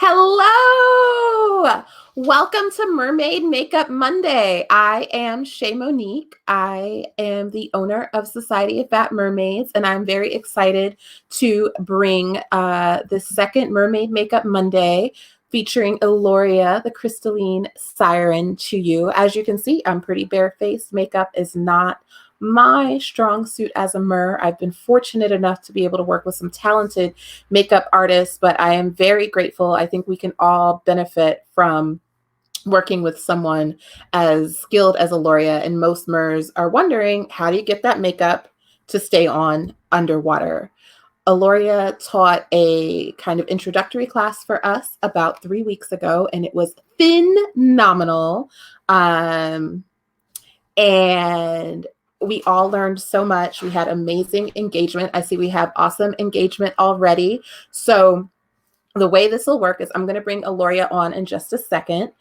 Hello! Welcome to Mermaid Makeup Monday. I am Shay Monique. I am the owner of Society of Fat Mermaids, and I'm very excited to bring the second Mermaid Makeup Monday featuring Yl'luria the Crystalline Siren to you. As you can see, I'm pretty barefaced. Makeup is not my strong suit as a mer. I've been fortunate enough to be able to work with some talented makeup artists, but I am very grateful. I think we can all benefit from working with someone as skilled as Yl'luria, and most mers are wondering, how do you get that makeup to stay on underwater? Yl'luria taught a kind of introductory class for us about 3 weeks ago, and it was phenomenal. And we all learned so much. We had amazing engagement. I see we have awesome engagement already. So the way this will work is I'm going to bring Yl'luria on in just a second.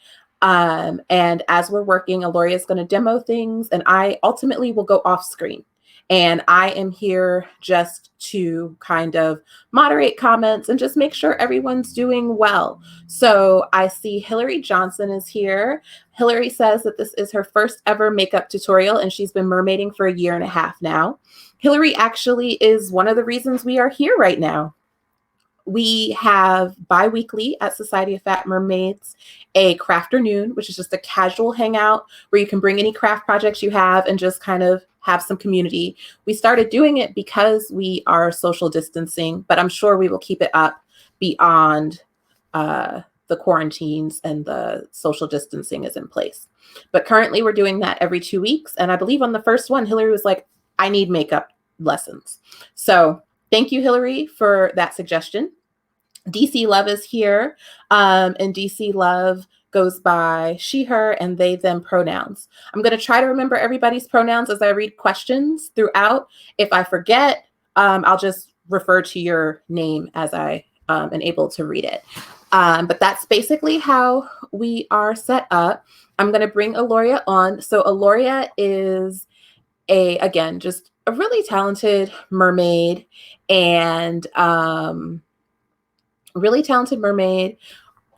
And as we're working, Yl'luria is going to demo things, and I ultimately will go off screen. And I am here just to kind of moderate comments and just make sure everyone's doing well. So I see Hillary Johnson is here. Hillary says that this is her first ever makeup tutorial, and she's been mermaiding for 1.5 years now. Hillary actually is one of the reasons we are here right now. We have bi-weekly at Society of Fat Mermaids a crafternoon, which is just a casual hangout where you can bring any craft projects you have and just kind of have some community. We started doing it because we are social distancing, but I'm sure we will keep it up beyond the quarantines and the social distancing is in place. But currently we're doing that every 2 weeks. And I believe on the first one, Hillary was like, I need makeup lessons. So thank you, Hillary, for that suggestion. DC Love is here, and DC Love goes by she, her, and they, them pronouns. I'm going to try to remember everybody's pronouns as I read questions throughout. If I forget, I'll just refer to your name as I am able to read it. But that's basically how we are set up. I'm going to bring Yl'luria on. So Yl'luria is again, just a really talented mermaid, and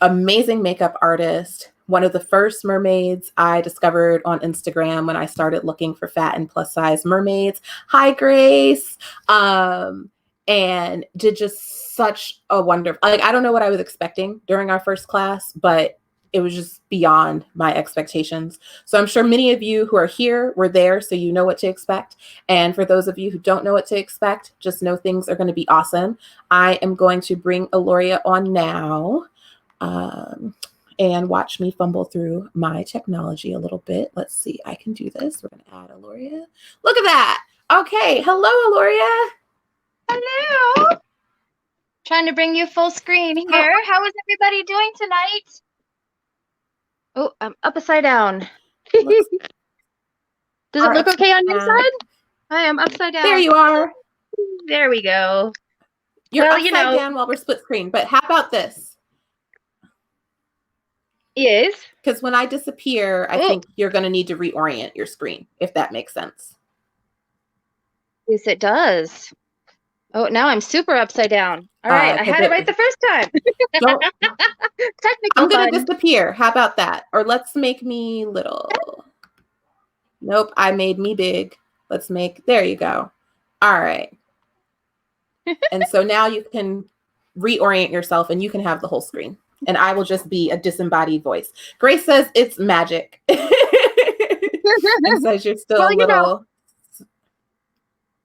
amazing makeup artist. One of the first mermaids I discovered on Instagram when I started looking for fat and plus size mermaids. Hi, Grace. And did just such a wonderful, like, I don't know what I was expecting during our first class, but it was just beyond my expectations. So I'm sure many of you who are here were there, so you know what to expect. And for those of you who don't know what to expect, just know things are going to be awesome. I am going to bring Yl'luria on now, and watch me fumble through my technology a little bit. Let's see, I can do this. We're going to add Yl'luria. Look at that. Okay, hello, Yl'luria. Hello. Trying to bring you full screen here. How is everybody doing tonight? Oh, I'm upside down. Does it look okay on your side? I am upside down. There you are. There we go. You're upside down while we're split screen, but how about this? Yes. Because when I disappear, I think you're going to need to reorient your screen, if that makes sense. Yes, it does. Oh, now I'm super upside down. All right, I had it right the first time. I'm going to disappear. How about that? Or let's make me little. Nope, I made me big. Let's make, there you go. All right. And so now you can reorient yourself and you can have the whole screen. And I will just be a disembodied voice. Grace says it's magic. And says you're still a little.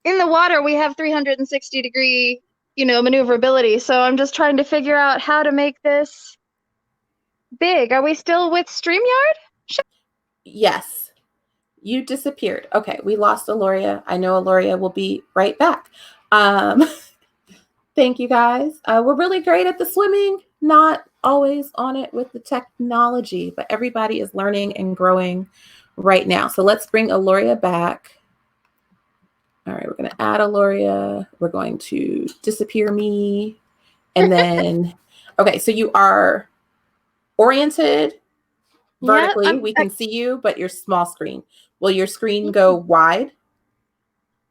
In the water, we have 360-degree, maneuverability. So I'm just trying to figure out how to make this big. Are we still with StreamYard? Yes. You disappeared. Okay, we lost Yl'luria. I know Yl'luria will be right back. Thank you, guys. We're really great at the swimming. Not always on it with the technology, but everybody is learning and growing right now. So let's bring Yl'luria back. All right, we're going to add Yl'luria. We're going to disappear me. And then, okay, so you are oriented vertically. Yeah, we can see you, but your small screen. Will your screen go wide?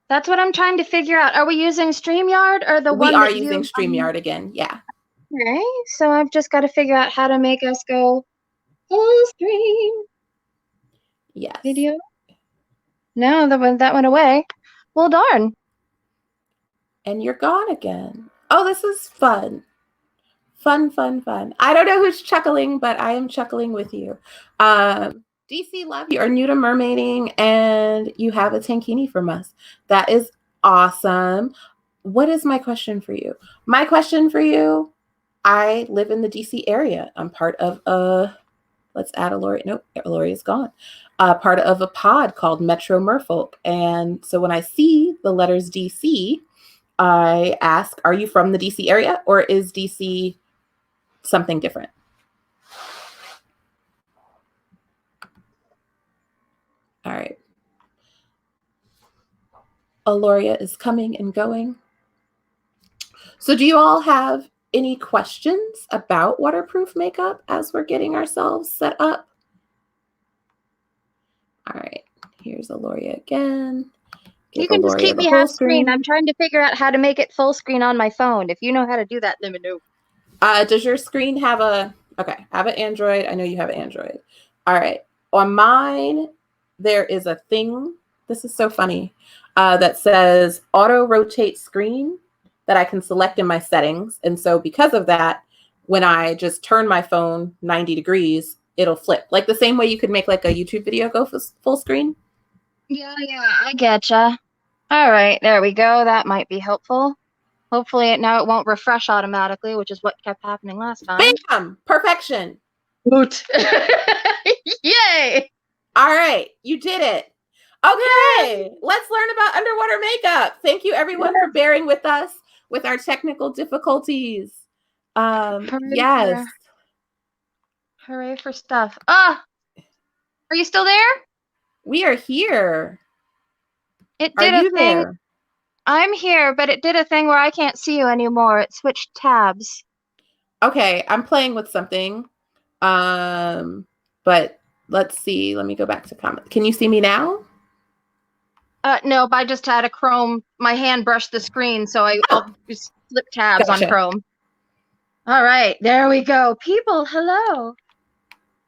That's what I'm trying to figure out. Are we using StreamYard or the one that we are using StreamYard again, yeah. Okay, so I've just got to figure out how to make us go full screen Yes. video. No, that went away. Well, darn. And you're gone again. Oh, this is fun. Fun, fun, fun. I don't know who's chuckling, but I am chuckling with you. DC Love, you are new to mermaiding and you have a tankini from us. That is awesome. What is my question for you? My question for you, I live in the DC area. I'm part of let's add Yl'luria. Nope, Yl'luria is gone. Part of a pod called Metro Merfolk. And so when I see the letters DC, I ask, are you from the DC area or is DC something different? All right. Yl'luria is coming and going. So do you all have any questions about waterproof makeup as we're getting ourselves set up? All right. Here's Yl'luria again. Give You can just Yl'luria keep the me whole half screen. screen. I'm trying to figure out how to make it full screen on my phone. If you know how to do that, let me know. Does your screen have a, okay, have an Android? I know you have an Android. All right. On mine, there is a thing, this is so funny, that says auto rotate screen that I can select in my settings. And so because of that, when I just turn my phone 90 degrees, it'll flip. Like the same way you could make like a YouTube video go full screen. Yeah, I getcha. All right, there we go. That might be helpful. Hopefully now it won't refresh automatically, which is what kept happening last time. Bam! Perfection. Woot. Yay! All right, you did it. Okay, let's learn about underwater makeup. Thank you everyone for bearing with us with our technical difficulties. Yes. Hooray for stuff. Ah! Are you still there? We are here. It Are did a you thing. there? I'm here, but it did a thing where I can't see you anymore. It switched tabs. Okay, I'm playing with something. But let's see. Let me go back to comment. Can you see me now? No, I just had a Chrome. My hand brushed the screen, so I'll just flip tabs on Chrome. All right, there we go. People, hello.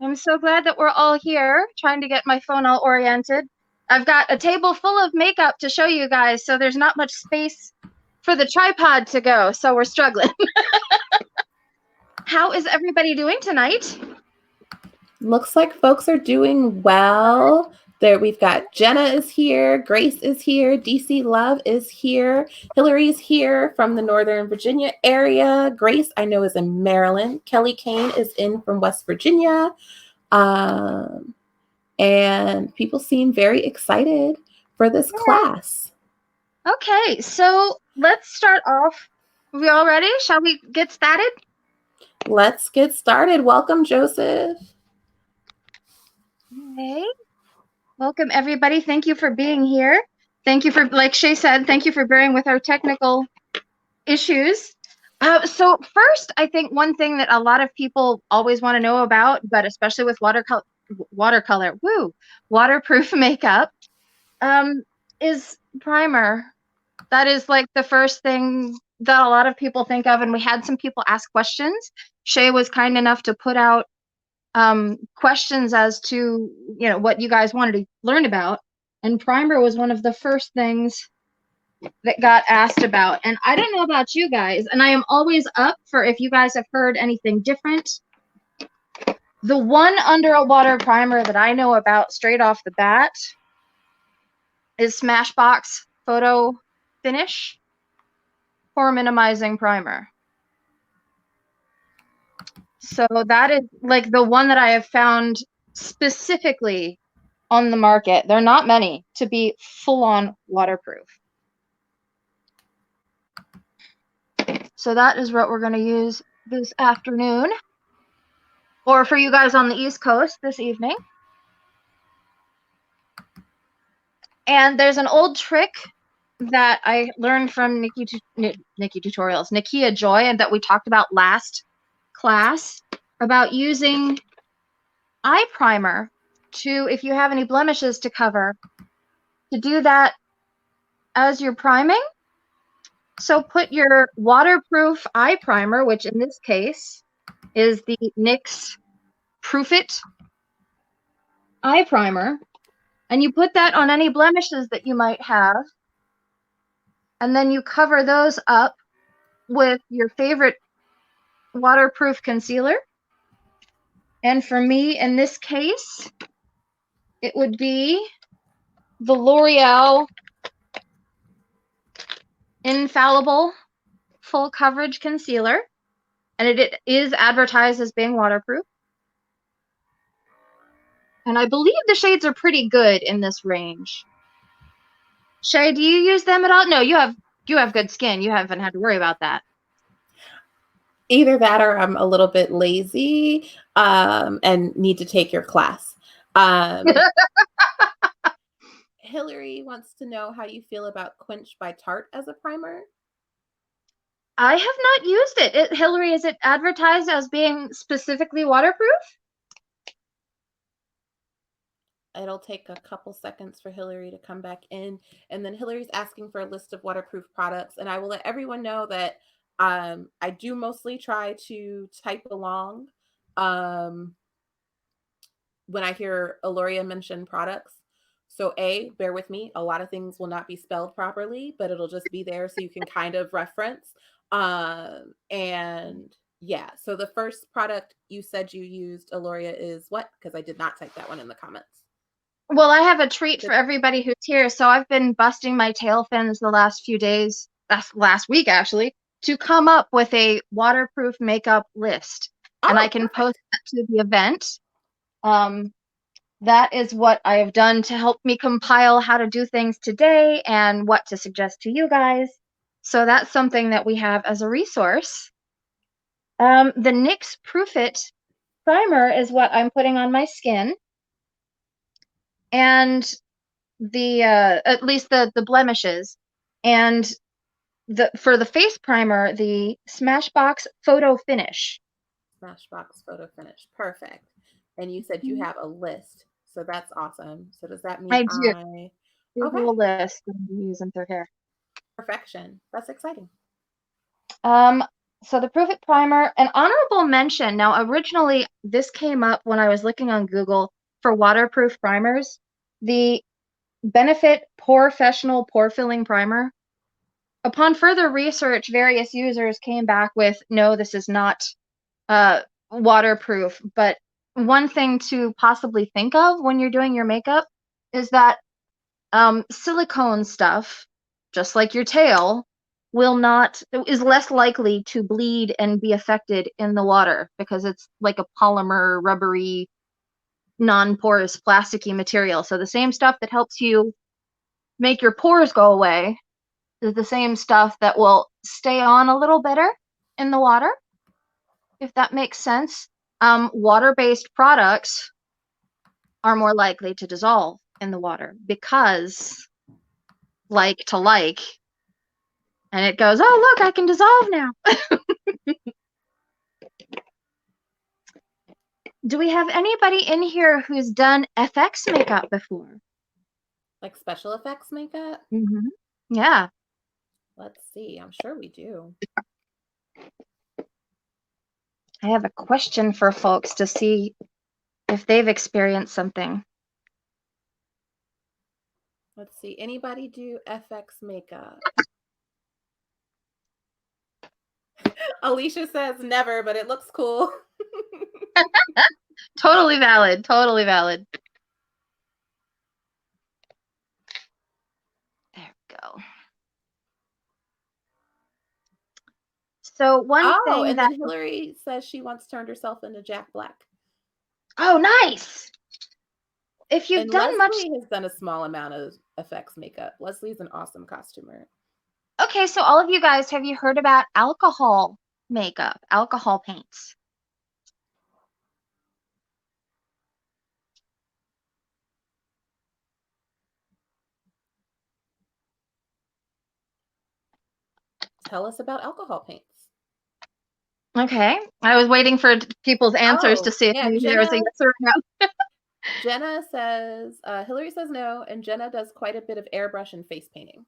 I'm so glad that we're all here, trying to get my phone all oriented. I've got a table full of makeup to show you guys, so there's not much space for the tripod to go, so we're struggling. How is everybody doing tonight? Looks like folks are doing well. There we've got Jenna is here, Grace is here, DC Love is here, Hillary's here from the Northern Virginia area. Grace, I know, is in Maryland. Kelly Kane is in from West Virginia. And people seem very excited for this class. Okay, so let's start off. Are we all ready? Shall we get started? Let's get started. Welcome, Joseph. Hey, welcome everybody. Thank you for being here. Thank you for, like Shay said, thank you for bearing with our technical issues. So first, I think one thing that a lot of people always want to know about, but especially with waterproof makeup, is primer. That is like the first thing that a lot of people think of, and we had some people ask questions. Shay was kind enough to put out questions as to what you guys wanted to learn about, and primer was one of the first things that got asked about. And I don't know about you guys, and I am always up for if you guys have heard anything different. The one underwater primer that I know about straight off the bat is Smashbox Photo Finish Pore Minimizing Primer. So that is like the one that I have found specifically on the market. There are not many to be full-on waterproof. So that is what we're going to use this afternoon, or for you guys on the East Coast this evening. And there's an old trick that I learned from Nikia Joy, and that we talked about last class, about using eye primer to, if you have any blemishes to cover, to do that as you're priming. So put your waterproof eye primer, which in this case is the NYX Proof It eye primer, and you put that on any blemishes that you might have, and then you cover those up with your favorite waterproof concealer. And for me, in this case, it would be the L'Oreal Infallible Full Coverage Concealer, and it is advertised as being waterproof. And I believe the shades are pretty good in this range. Shay, do you use them at all? No, you have good skin. You haven't had to worry about that. Either that or I'm a little bit lazy and need to take your class. Hillary wants to know how you feel about Quench by Tarte as a primer. I have not used it. Hillary, is it advertised as being specifically waterproof? It'll take a couple seconds for Hillary to come back in. And then Hillary's asking for a list of waterproof products. And I will let everyone know that I do mostly try to type along when I hear Yl'luria mention products. So bear with me. A lot of things will not be spelled properly, but it'll just be there so you can kind of reference. And yeah, so the first product you said you used, Yl'luria, is what? Because I did not type that one in the comments. Well, I have a treat for everybody who's here. So I've been busting my tail fins the last few days, last week actually, to come up with a waterproof makeup list. And I can post that to the event. That is what I have done to help me compile how to do things today and what to suggest to you guys. So that's something that we have as a resource. The NYX Proof It primer is what I'm putting on my skin. And the at least the blemishes, and for the face primer, the Smashbox Photo Finish. Smashbox Photo Finish, perfect. And you said you have a list, so that's awesome. So does that mean I do? There's a list that I'm using through here. Perfection. That's exciting. So the Proof It primer, an honorable mention. Now, originally this came up when I was looking on Google for waterproof primers. The Benefit Professional Pore Filling Primer. Upon further research, various users came back with, no, this is not waterproof. But one thing to possibly think of when you're doing your makeup is that silicone stuff, just like your tail, is less likely to bleed and be affected in the water because it's like a polymer, rubbery, non-porous, plasticky material. So the same stuff that helps you make your pores go away is the same stuff that will stay on a little better in the water, if that makes sense. Water-based products are more likely to dissolve in the water because like to like, and it goes, oh, look, I can dissolve now. Do we have anybody in here who's done FX makeup before? Like special effects makeup? Mm-hmm. Yeah. Let's see. I'm sure we do. I have a question for folks to see if they've experienced something. Let's see. Anybody do FX makeup? Alicia says never, but it looks cool. Totally valid. Totally valid. There we go. So one thing and then Hillary says she once turned herself into Jack Black. Oh, nice. If you've done Leslie has done a small amount of effects makeup. Leslie's an awesome costumer. Okay, so all of you guys, have you heard about alcohol makeup, alcohol paints? Tell us about alcohol paints. Okay, I was waiting for people's answers to see if there was a yes or no. Jenna says, Hillary says no, and Jenna does quite a bit of airbrush and face painting.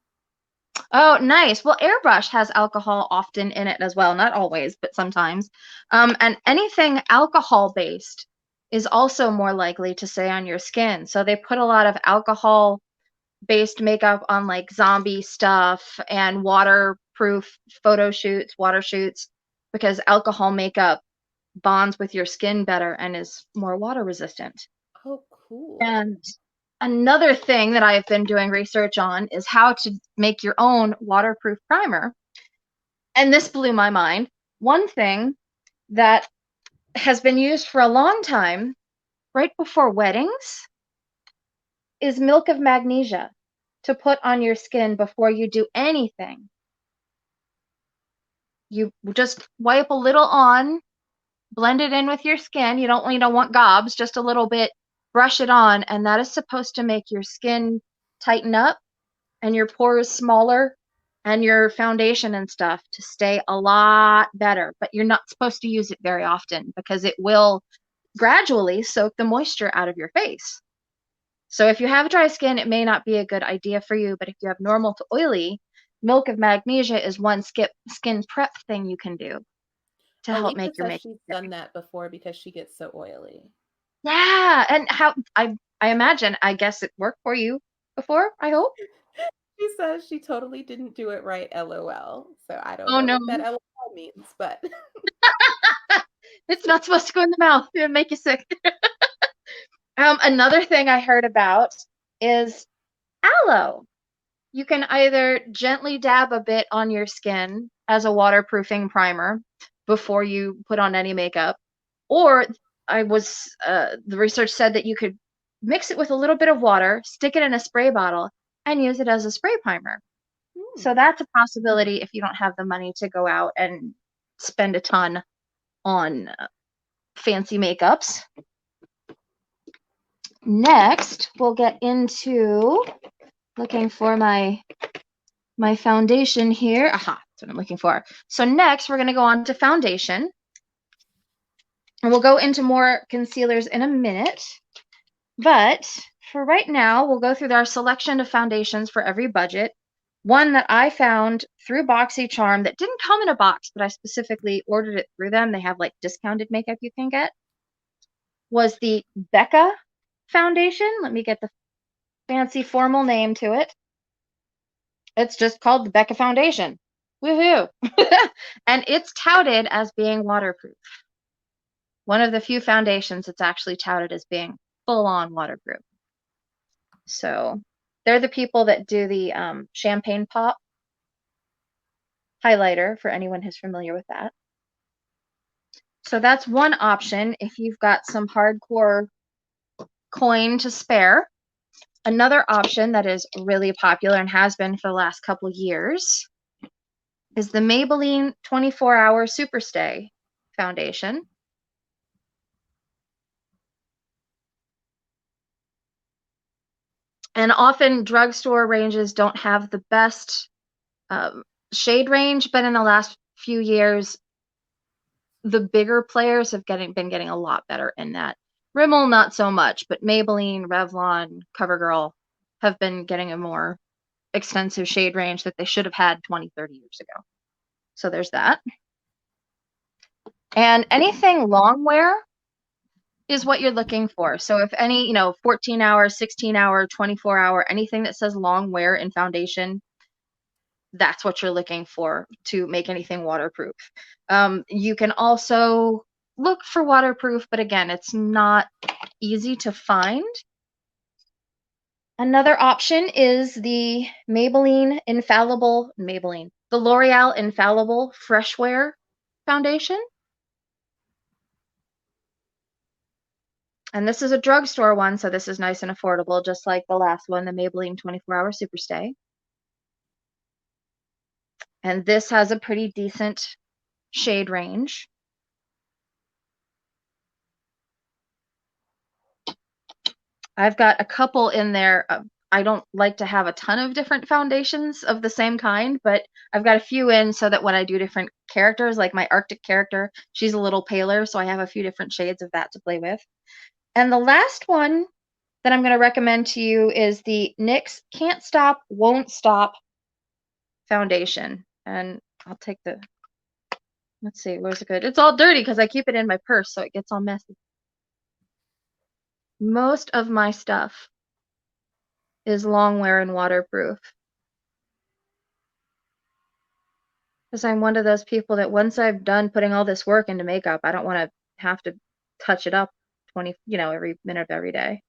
Oh, nice. Well, airbrush has alcohol often in it as well. Not always, but sometimes. And anything alcohol based is also more likely to stay on your skin. So they put a lot of alcohol based makeup on like zombie stuff and waterproof photo shoots, water shoots, because alcohol makeup bonds with your skin better and is more water resistant. Oh, cool. And another thing that I've been doing research on is how to make your own waterproof primer. And this blew my mind. One thing that has been used for a long time, right before weddings, is milk of magnesia to put on your skin before you do anything. You just wipe a little on, blend it in with your skin. You don't want gobs, just a little bit, brush it on, and that is supposed to make your skin tighten up and your pores smaller and your foundation and stuff to stay a lot better. But you're not supposed to use it very often because it will gradually soak the moisture out of your face. So if you have dry skin, it may not be a good idea for you, but if you have normal to oily, milk of magnesia is one skin prep thing you can do to help Alicia make your says makeup. she's done that before because she gets so oily. Yeah, and how I imagine, I guess it worked for you before, I hope. She says she totally didn't do it right, LOL. So I don't Oh know no. what that LOL means, but It's not supposed to go in the mouth. It'll make you sick. Another thing I heard about is aloe. You can either gently dab a bit on your skin as a waterproofing primer before you put on any makeup, or the research said that you could mix it with a little bit of water, stick it in a spray bottle, and use it as a spray primer. So that's a possibility if you don't have the money to go out and spend a ton on fancy makeups. Next, we'll get into looking for my foundation here. Aha, that's what I'm looking for. So next, we're going to go on to foundation. And we'll go into more concealers in a minute. But for right now, we'll go through our selection of foundations for every budget. One that I found through BoxyCharm that didn't come in a box, but I specifically ordered it through them. They have like discounted makeup you can get. Was the Becca Foundation. Let me get the fancy formal name to it. It's just called the Becca Foundation. Woohoo! And it's touted as being waterproof. One of the few foundations that's actually touted as being full-on waterproof. So they're the people that do the champagne pop highlighter, for anyone who's familiar with that. So that's one option if you've got some hardcore coin to spare. Another option that is really popular and has been for the last couple years is the Maybelline 24-Hour Superstay foundation. And often drugstore ranges don't have the best shade range, but in the last few years, the bigger players have been getting a lot better in that. Rimmel, not so much, but Maybelline, Revlon, CoverGirl have been getting a more extensive shade range that they should have had 20, 30 years ago. So there's that. And anything long wear is what you're looking for. So if any, 14 hour, 16 hour, 24 hour, anything that says long wear in foundation, that's what you're looking for to make anything waterproof. You can also look for waterproof, but again, it's not easy to find. Another option is the the L'Oreal Infallible Fresh Wear foundation. And this is a drugstore one, so this is nice and affordable, just like the last one, the Maybelline 24-Hour Superstay. And this has a pretty decent shade range. I've got a couple in there. I don't like to have a ton of different foundations of the same kind, but I've got a few in so that when I do different characters, like my Arctic character, she's a little paler, so I have a few different shades of that to play with. And the last one that I'm going to recommend to you is the NYX Can't Stop, Won't Stop foundation. And I'll take the, let's see, where's it good? It's all dirty because I keep it in my purse, so it gets all messy. Most of my stuff is long wear and waterproof. Because I'm one of those people that once I've done putting all this work into makeup, I don't want to have to touch it up 20, every minute of every day.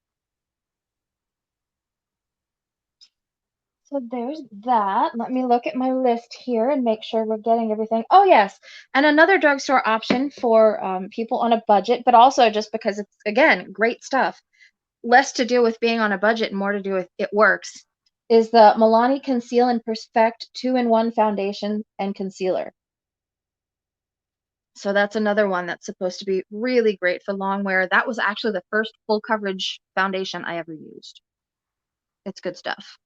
So there's that. Let me look at my list here and make sure we're getting everything. Oh, yes. And another drugstore option for people on a budget, but also just because it's, again, great stuff. Less to do with being on a budget and more to do with it works, is the Milani Conceal and Perfect 2-in-1 foundation and concealer. So that's another one that's supposed to be really great for long wear. That was actually the first full coverage foundation I ever used. It's good stuff.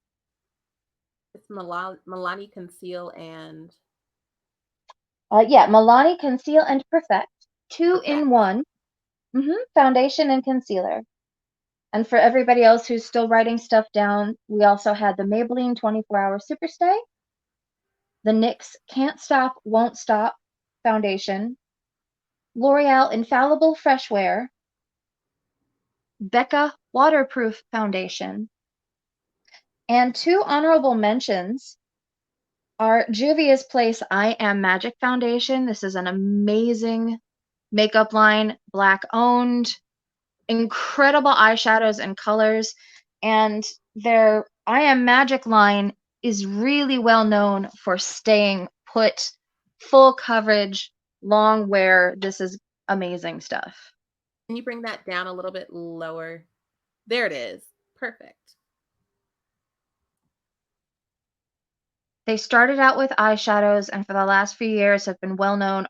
It's Milani Conceal and... yeah, Milani Conceal and Perfect 2-in-1 foundation and concealer. And for everybody else who's still writing stuff down, we also had the Maybelline 24-Hour Superstay, the NYX Can't Stop, Won't Stop foundation, L'Oreal Infallible Fresh Wear, Becca Waterproof foundation, and 2 honorable mentions are Juvia's Place I Am Magic foundation. This is an amazing makeup line, Black owned, incredible eyeshadows and colors, and their I Am Magic line is really well known for staying put, full coverage, long wear. This is amazing stuff. Can you bring that down a little bit lower? There it is. Perfect. They started out with eyeshadows and for the last few years have been well known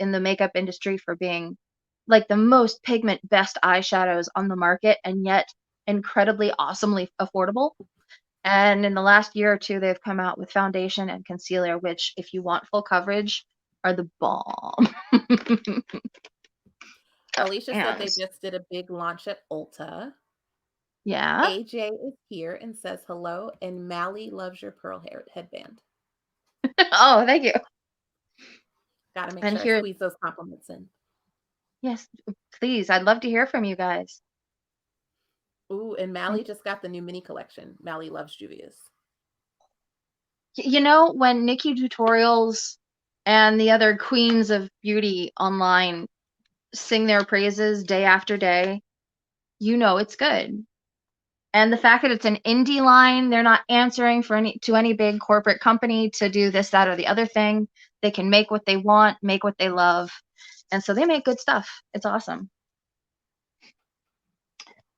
in the makeup industry for being like the most pigment best eyeshadows on the market, and yet incredibly awesomely affordable. And in the last year or two, they've come out with foundation and concealer, which if you want full coverage are the bomb. Alicia said they just did a big launch at Ulta. Yeah. AJ is here and says hello, and Mally loves your pearl hair headband. Oh, thank you. Gotta make sure I squeeze those compliments in. Yes, please. I'd love to hear from you guys. Ooh, and Mally just got the new mini collection. Mally loves Juvia's. You know, when Nikki Tutorials and the other queens of beauty online sing their praises day after day, you know it's good. And the fact that it's an indie line, they're not answering to any big corporate company to do this, that, or the other thing. They can make what they want, make what they love. And so they make good stuff. It's awesome.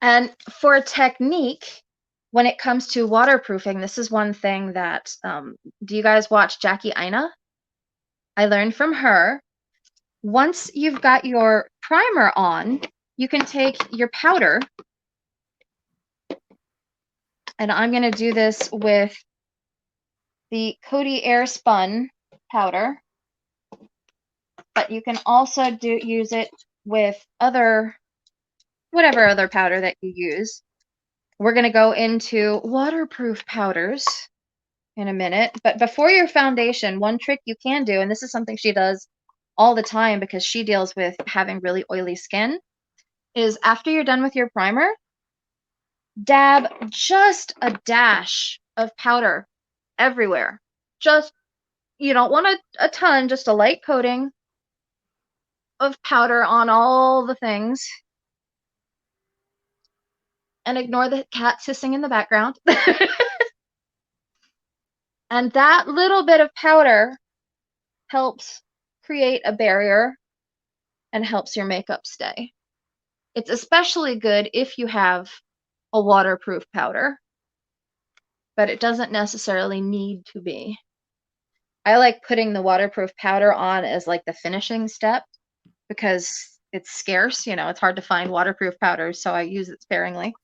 And for a technique, when it comes to waterproofing, this is one thing that, do you guys watch Jackie Aina? I learned from her. Once you've got your primer on, you can take your powder, and I'm going to do this with the Coty Air Spun powder, but you can also use it with whatever other powder that you use. We're going to go into waterproof powders in a minute, but before your foundation, one trick you can do, and this is something she does all the time because she deals with having really oily skin, is after you're done with your primer, dab just a dash of powder everywhere. Just, you don't want a ton, just a light coating of powder on all the things. And ignore the cat hissing in the background. And that little bit of powder helps create a barrier and helps your makeup stay. It's especially good if you have a waterproof powder, but it doesn't necessarily need to be. I like putting the waterproof powder on as like the finishing step because it's scarce, it's hard to find waterproof powders, so I use it sparingly.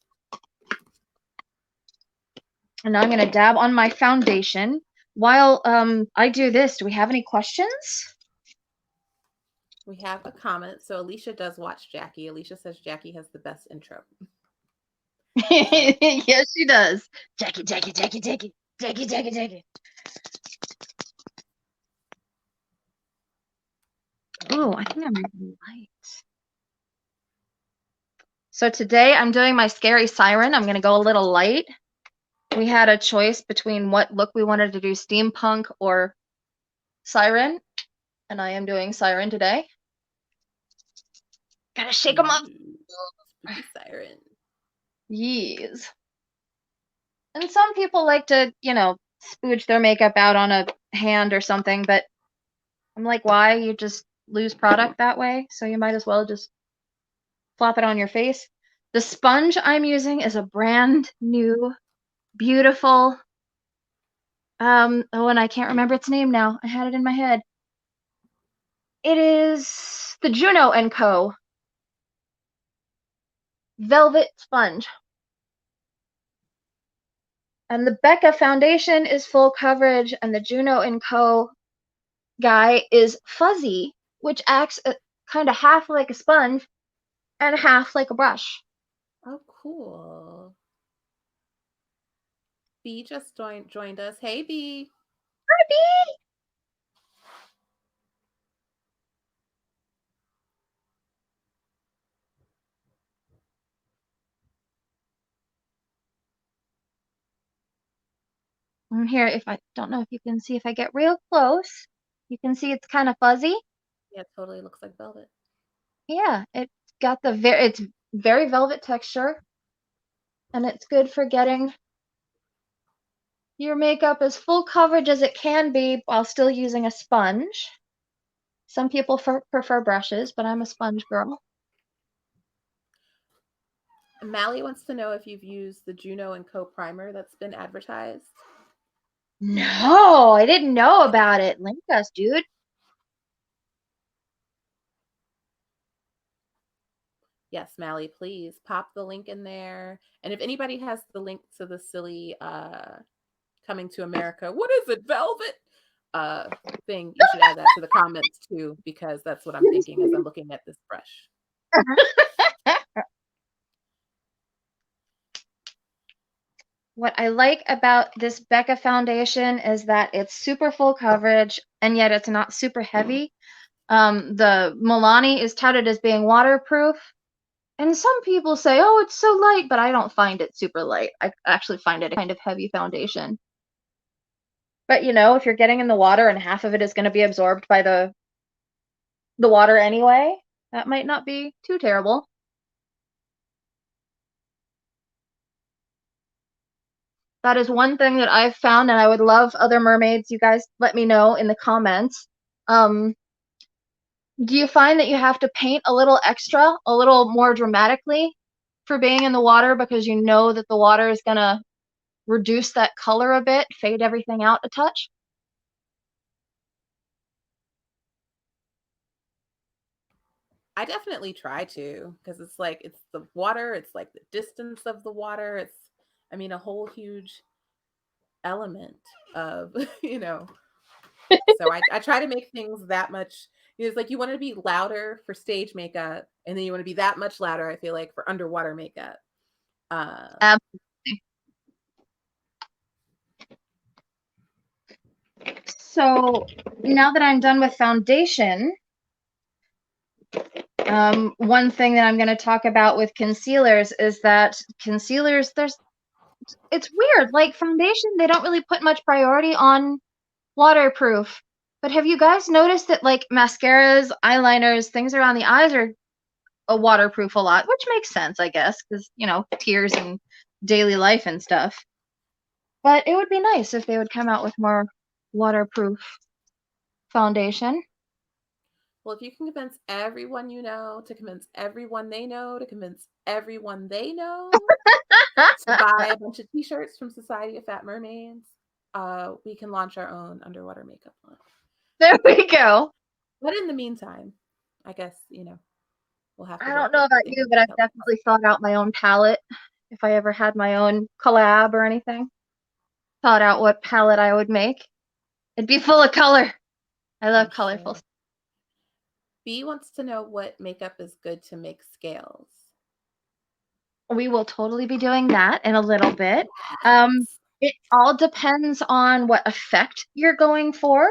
And now I'm going to dab on my foundation. While I do this, do we have any questions? We have a comment. So Alicia does watch Jackie. Alicia says Jackie has the best intro. Yes, she does. Jackie, Jackie, Jackie, Jackie, Jackie, Jackie, Jackie. Oh, I think I'm making light. So today I'm doing my scary siren. I'm going to go a little light. We had a choice between what look we wanted to do, steampunk or siren. And I am doing siren today. Gotta shake them up. Spooky siren. Yes. And some people like to, you know, spooge their makeup out on a hand or something, but I'm like, why? You just lose product that way, so you might as well just flop it on your face. The sponge I'm using is a brand new, beautiful, oh, and I can't remember its name now. I had it in my head. It is the Juno & Co. Velvet Sponge. And the Becca Foundation is full coverage, and the Juno & Co. guy is fuzzy, which acts kind of half like a sponge and half like a brush. Oh, cool. B just joined us. Hey, B. Hi, B. And here, if I don't know if you can see, if I get real close, you can see it's kind of fuzzy. Yeah, it totally looks like velvet. Yeah, it's got the it's very velvet texture, and it's good for getting your makeup as full coverage as it can be while still using a sponge. Some people prefer brushes, but I'm a sponge girl. Mally wants to know if you've used the Juno & Co. primer that's been advertised. No, I didn't know about it. Link us, dude. Yes, Mally, please pop the link in there. And if anybody has the link to the silly Coming to America, what is it, velvet thing, you should add that to the comments too, because that's what I'm thinking as I'm looking at this brush. What I like about this Becca foundation is that it's super full coverage, and yet it's not super heavy. The Milani is touted as being waterproof, and some people say, oh, it's so light, but I don't find it super light. I actually find it a kind of heavy foundation. But, you know, if you're getting in the water and half of it is going to be absorbed by the water anyway, that might not be too terrible. That is one thing that I've found, and I would love other mermaids. You guys let me know in the comments. Do you find that you have to paint a little extra, a little more dramatically for being in the water because you know that the water is going to reduce that color a bit, fade everything out a touch? I definitely try to, because it's like, it's the water, it's like the distance of the water. It's, I mean, a whole huge element of, you know, so I try to make things that much, it's like you want to be louder for stage makeup, and then you want to be that much louder, I feel like, for underwater makeup. Absolutely. So now that I'm done with foundation, one thing that I'm going to talk about with concealers is that concealers, it's weird. Like foundation, they don't really put much priority on waterproof. But have you guys noticed that like mascaras, eyeliners, things around the eyes are waterproof a lot, which makes sense, I guess, because, you know, tears and daily life and stuff. But it would be nice if they would come out with more waterproof foundation. Well, if you can convince everyone you know to convince everyone they know to convince everyone they know to buy a bunch of t-shirts from Society of Fat Mermaids, we can launch our own underwater makeup line. There we go. But in the meantime, I guess, you know, we'll have to. I don't know about you, but I've definitely thought out my own palette. If I ever had my own collab or anything, thought out what palette I would make. It'd be full of color. I love colorful. B wants to know what makeup is good to make scales. We will totally be doing that in a little bit. It all depends on what effect you're going for.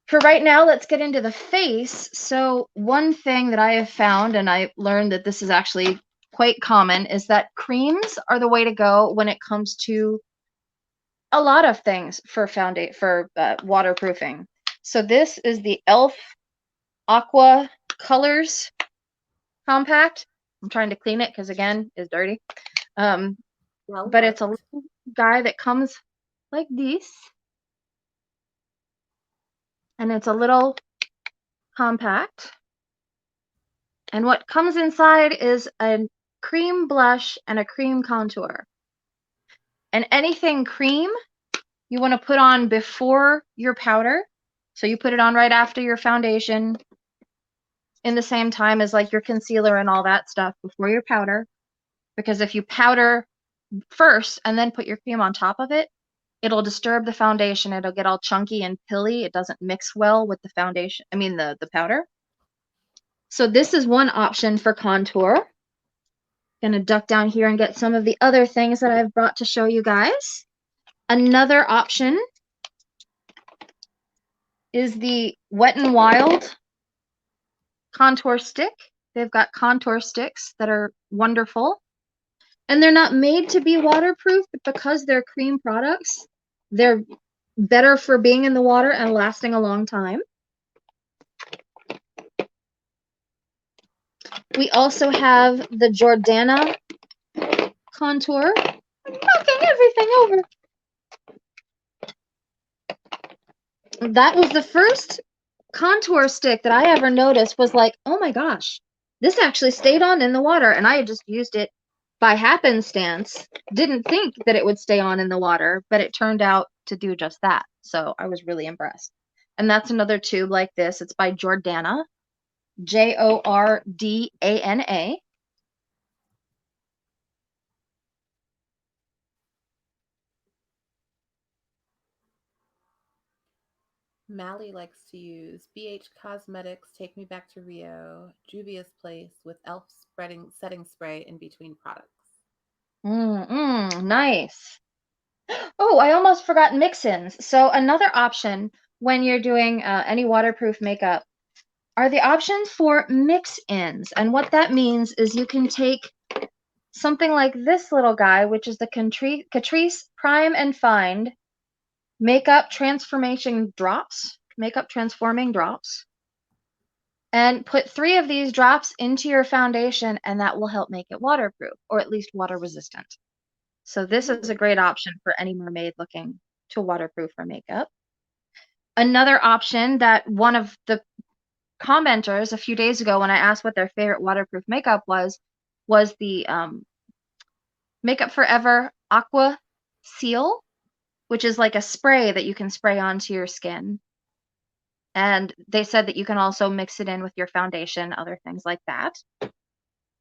For right now, let's get into the face. So one thing that I have found, and I learned that this is actually quite common, is that creams are the way to go when it comes to a lot of things for waterproofing. So this is the e.l.f. Aqua Colors Compact. I'm trying to clean it because again, it's dirty. But it's a little guy that comes like this. And it's a little compact. And what comes inside is a cream blush and a cream contour. And anything cream you want to put on before your powder. So you put it on right after your foundation in the same time as like your concealer and all that stuff before your powder. Because if you powder first and then put your cream on top of it, it'll disturb the foundation. It'll get all chunky and pilly. It doesn't mix well with the foundation. I mean, the powder. So this is one option for contour. Gonna duck down here and get some of the other things that I've brought to show you guys. Another option is the Wet n Wild contour stick. They've got contour sticks that are wonderful. And they're not made to be waterproof, but because they're cream products, they're better for being in the water and lasting a long time. We also have the Jordana Contour. I'm knocking everything over. That was the first contour stick that I ever noticed was like, oh my gosh, this actually stayed on in the water. And I had just used it by happenstance. Didn't think that it would stay on in the water, but it turned out to do just that. So I was really impressed. And that's another tube like this. It's by Jordana, Jordana. Mally likes to use BH Cosmetics Take Me Back to Rio, Juvia's Place with e.l.f. setting spray in between products. Nice. Oh, I almost forgot mix-ins. So another option when you're doing any waterproof makeup are the options for mix-ins. And what that means is you can take something like this little guy, which is the Catrice Prime and Find Makeup Transforming Drops, and put 3 of these drops into your foundation, and that will help make it waterproof, or at least water resistant. So this is a great option for any mermaid looking to waterproof her makeup. Another option that one of the commenters a few days ago when I asked what their favorite waterproof makeup was the Makeup Forever Aqua Seal, which is like a spray that you can spray onto your skin. And they said that you can also mix it in with your foundation, other things like that.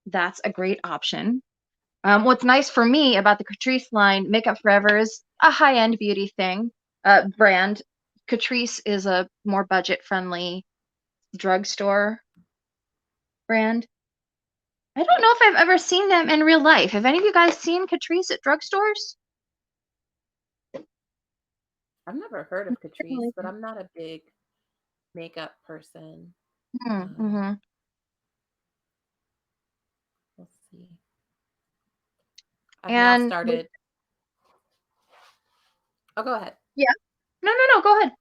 That's a great option. What's nice for me about the Catrice line, Makeup Forever is a high-end beauty brand. Catrice is a more budget-friendly drugstore brand. I don't know if I've ever seen them in real life. Have any of you guys seen Catrice at drugstores? I've never heard of Catrice, but I'm not a big makeup person. Mm-hmm. Let's see. I've now started. Oh, go ahead. Yeah. No, go ahead.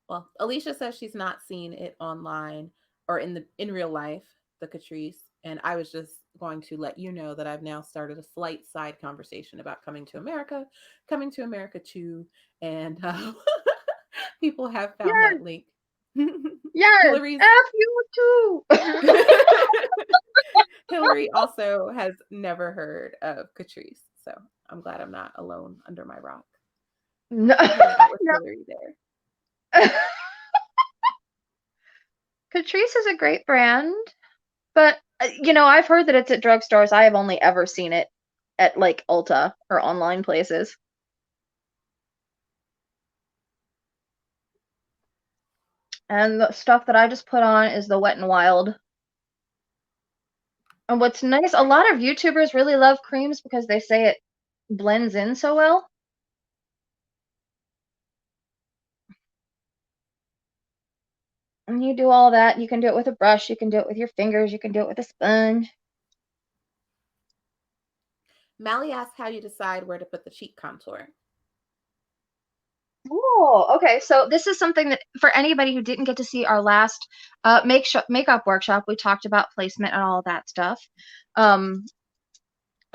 Well, Alicia says she's not seen it online or in real life, the Catrice, and I was just going to let you know that I've now started a slight side conversation about coming to America too, and people have found that link. Yes, Hillary's F you too. Hillary also has never heard of Catrice, so I'm glad I'm not alone under my rock. No, hanging out with Hillary there. Catrice is a great brand, but I've heard that it's at drugstores. I have only ever seen it at like Ulta or online places. And the stuff that I just put on is the Wet n Wild. And what's nice, a lot of YouTubers really love creams because they say it blends in so well. And you do all that. You can do it with a brush. You can do it with your fingers. You can do it with a sponge. Mally asked how you decide where to put the cheek contour. Oh, okay. So this is something that for anybody who didn't get to see our last makeup workshop, we talked about placement and all that stuff.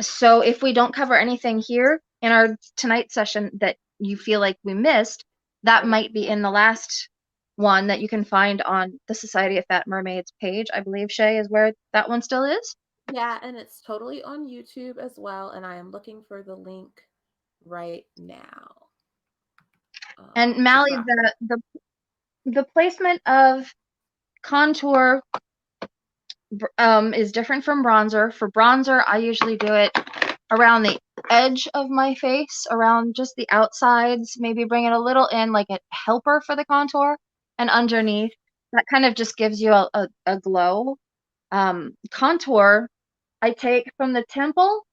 So if we don't cover anything here in our tonight session that you feel like we missed, that might be in the last one that you can find on the Society of Fat Mermaids page. I believe, Shay, is where that one still is. Yeah, and it's totally on YouTube as well. And I am looking for the link right now. And Mally, the placement of contour is different from bronzer. For bronzer, I usually do it around the edge of my face, around just the outsides, maybe bring it a little in like a helper for the contour, and underneath. That kind of just gives you a glow. Contour, I take from the temple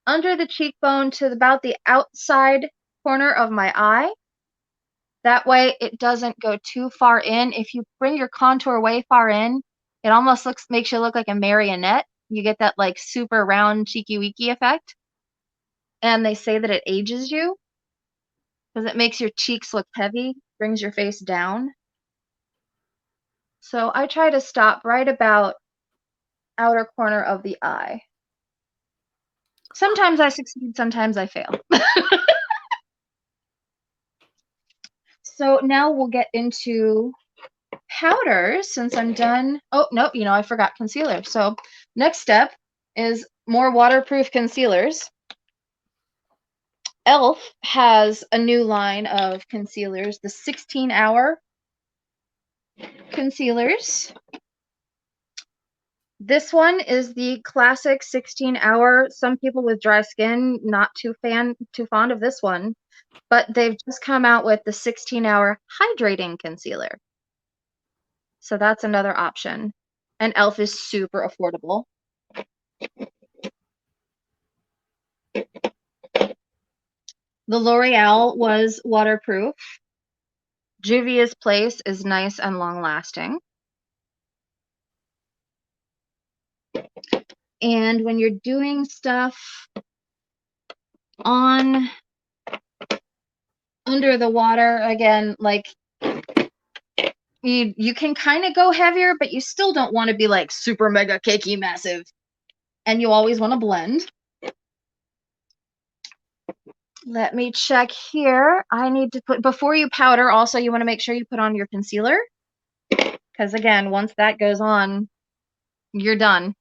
under the cheekbone to about the outside corner of my eye. That way it doesn't go too far in. If you bring your contour way far in, it almost makes you look like a marionette. You get that like super round cheeky weeky effect. And they say that it ages you because it makes your cheeks look heavy, brings your face down. So I try to stop right about outer corner of the eye. Sometimes I succeed, sometimes I fail. So now we'll get into powders since I'm done. Oh, nope, I forgot concealer. So next step is more waterproof concealers. e.l.f. has a new line of concealers, the 16-hour concealers. This one is the classic 16-hour. Some people with dry skin not too fond of this one, but they've just come out with the 16-hour hydrating concealer. So that's another option. And e.l.f. is super affordable. The L'Oreal was waterproof. Juvia's Place is nice and long-lasting. And when you're doing stuff under the water, again, like you can kind of go heavier, but you still don't want to be like super mega cakey massive. And you always want to blend. Let me check here. I need to put, before you powder, also you want to make sure you put on your concealer. Because again, once that goes on, you're done.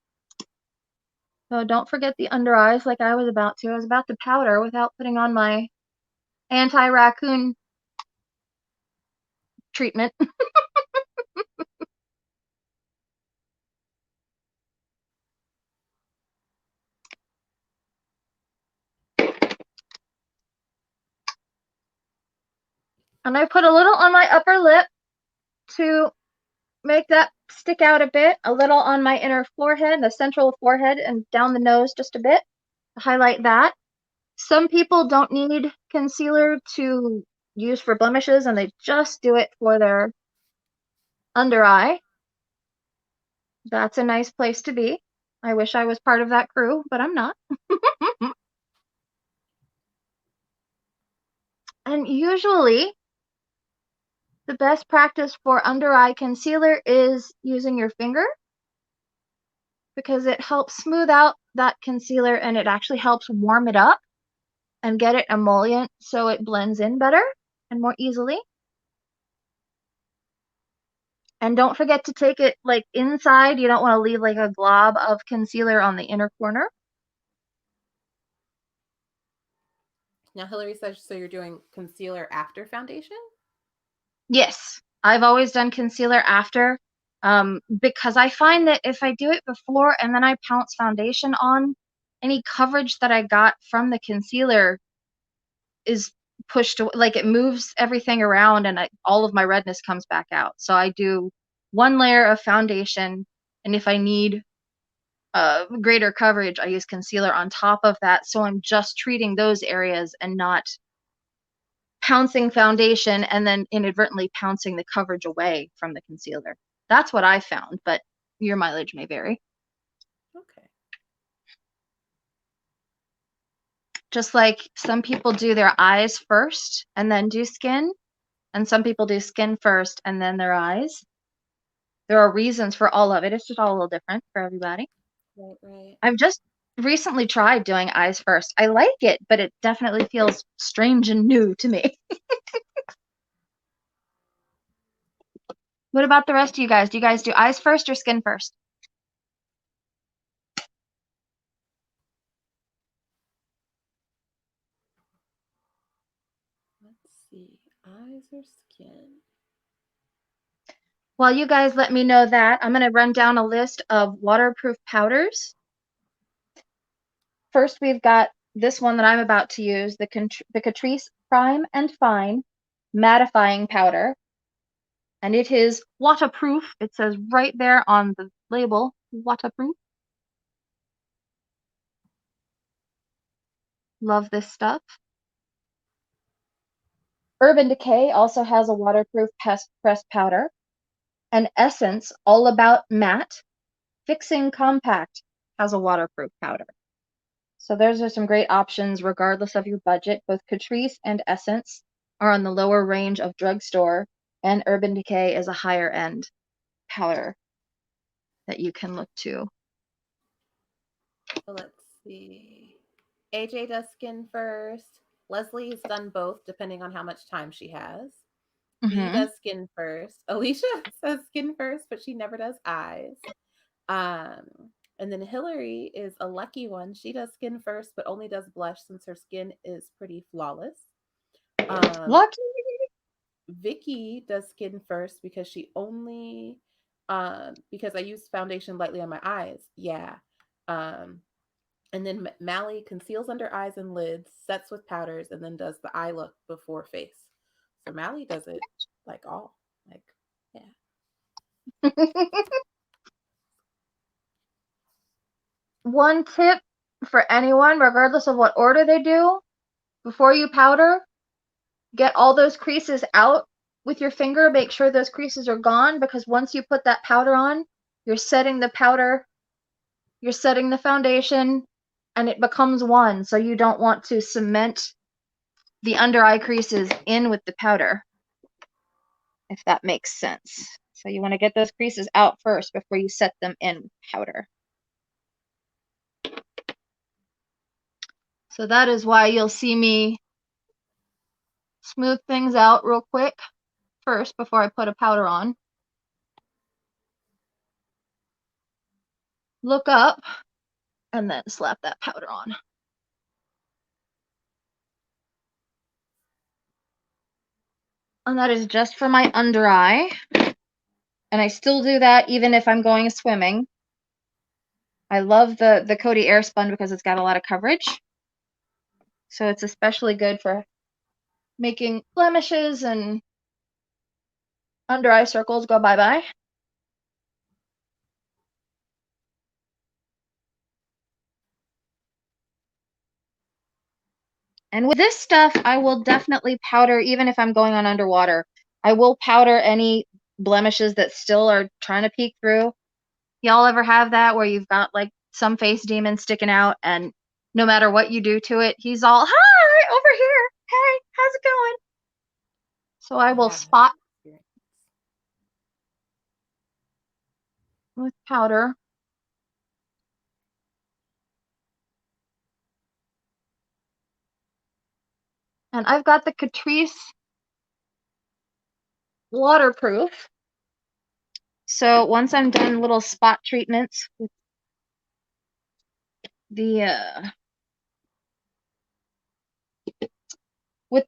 So don't forget the under eyes like I was about to. I was about to powder without putting on my anti-raccoon treatment. And I put a little on my upper lip to make that stick out a bit, a little on my inner forehead, the central forehead, and down the nose just a bit to highlight that. Some people don't need concealer to use for blemishes, and they just do it for their under eye. That's a nice place to be. I wish I was part of that crew, but I'm not. And usually, the best practice for under eye concealer is using your finger because it helps smooth out that concealer and it actually helps warm it up and get it emollient so it blends in better and more easily. And don't forget to take it like inside. You don't want to leave like a glob of concealer on the inner corner. Now, Hillary says, so you're doing concealer after foundation? Yes, I've always done concealer after because I find that if I do it before and then I pounce foundation on, any coverage that I got from the concealer is pushed away, like it moves everything around and all of my redness comes back out. So I do one layer of foundation, and if I need greater coverage, I use concealer on top of that. So I'm just treating those areas and not pouncing foundation and then inadvertently pouncing the coverage away from the concealer. That's what I found, but your mileage may vary. Okay. Just like some people do their eyes first and then do skin, and some people do skin first and then their eyes. There are reasons for all of it. It's just all a little different for everybody. Right, right. I've just recently tried doing eyes first. I like it, but it definitely feels strange and new to me. What about the rest of you guys? Do you guys do eyes first or skin first? Let's see. Eyes or skin? While you guys let me know that, I'm going to run down a list of waterproof powders. First, we've got this one that I'm about to use, the Catrice Prime and Fine Mattifying Powder. And it is waterproof. It says right there on the label, waterproof. Love this stuff. Urban Decay also has a waterproof pressed powder. And Essence All About Matte Fixing Compact has a waterproof powder. So those are some great options regardless of your budget. Both Catrice and Essence are on the lower range of drugstore, and Urban Decay is a higher end powder that you can look to. So let's see. AJ does skin first. Leslie's done both, depending on how much time she has. B does skin first. Alicia says skin first, but she never does eyes. And then Hillary is a lucky one. She does skin first, but only does blush since her skin is pretty flawless. Lucky. Vicky does skin first because she only because I use foundation lightly on my eyes. Yeah. And then Mally conceals under eyes and lids, sets with powders, and then does the eye look before face. So Mally does it like all. Like, yeah. One tip for anyone, regardless of what order they do, before you powder, get all those creases out with your finger. Make sure those creases are gone, because once you put that powder on, you're setting the powder, you're setting the foundation, and it becomes one. So you don't want to cement the under eye creases in with the powder, if that makes sense. So you want to get those creases out first before you set them in with powder. So that is why you'll see me smooth things out real quick first before I put a powder on. Look up and then slap that powder on. And that is just for my under eye. And I still do that even if I'm going swimming. I love the Coty Airspun because it's got a lot of coverage. So it's especially good for making blemishes and under eye circles go bye-bye. And with this stuff, I will definitely powder even if I'm going on underwater. I will powder any blemishes that still are trying to peek through. Y'all ever have that where you've got like some face demon sticking out, and no matter what you do to it, he's all, hi, over here. Hey, how's it going? So I will spot with powder. And I've got the Catrice waterproof. So once I'm done little spot treatments with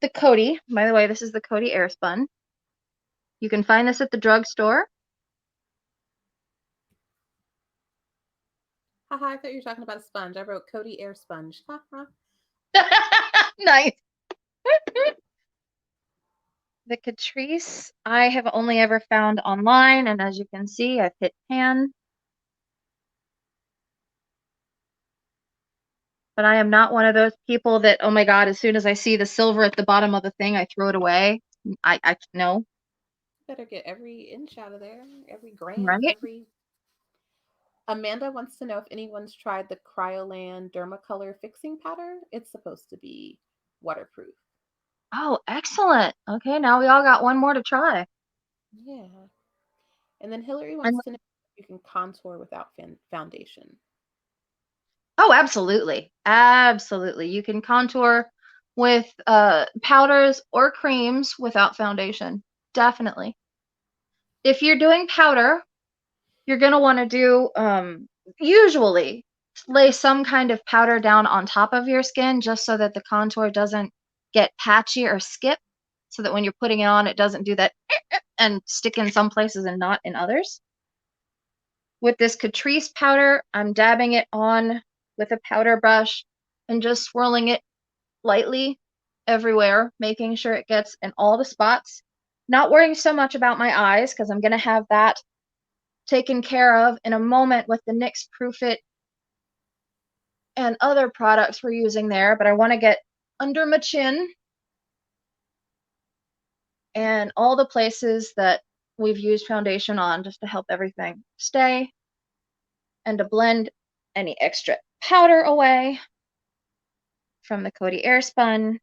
the Coty, by the way, this is the Coty Airspun. You can find this at the drugstore. Haha, I thought you were talking about a sponge. I wrote Coty Air Sponge. Nice. The Catrice I have only ever found online, and as you can see, I've hit pan. but I am not one of those people that, oh my God, as soon as I see the silver at the bottom of the thing, I throw it away. I no. Better get every inch out of there, every gram, Right? every. Amanda wants to know if anyone's tried the Cryolan Dermacolor fixing powder. It's supposed to be waterproof. Oh, excellent. Okay, now we all got one more to try. Yeah. And then Hillary And wants to know if you can contour without foundation. oh, absolutely. Absolutely. You can contour with powders or creams without foundation. Definitely. If you're doing powder, you're going to want to do usually lay some kind of powder down on top of your skin just so that the contour doesn't get patchy or skip, so that when you're putting it on, it doesn't do that and stick in some places and not in others. With this Catrice powder, I'm dabbing it on with a powder brush and just swirling it lightly everywhere, making sure it gets in all the spots. Not worrying so much about my eyes because I'm going to have that taken care of in a moment with the NYX Proof It and other products we're using there, but I want to get under my chin and all the places that we've used foundation on just to help everything stay and to blend any extra powder away from the Coty Airspun.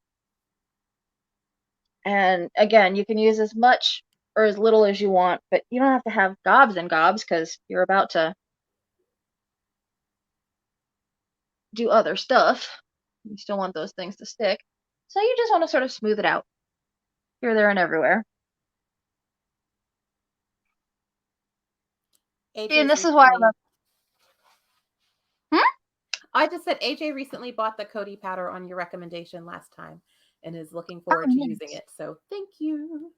And again, you can use as much or as little as you want, but you don't have to have gobs and gobs because you're about to do other stuff. You still want those things to stick. So you just want to sort of smooth it out here, there, and everywhere. And AJ's this is why I love. I just said AJ recently bought the Coty powder on your recommendation last time and is looking Oh, forward to using nice. it. So thank you.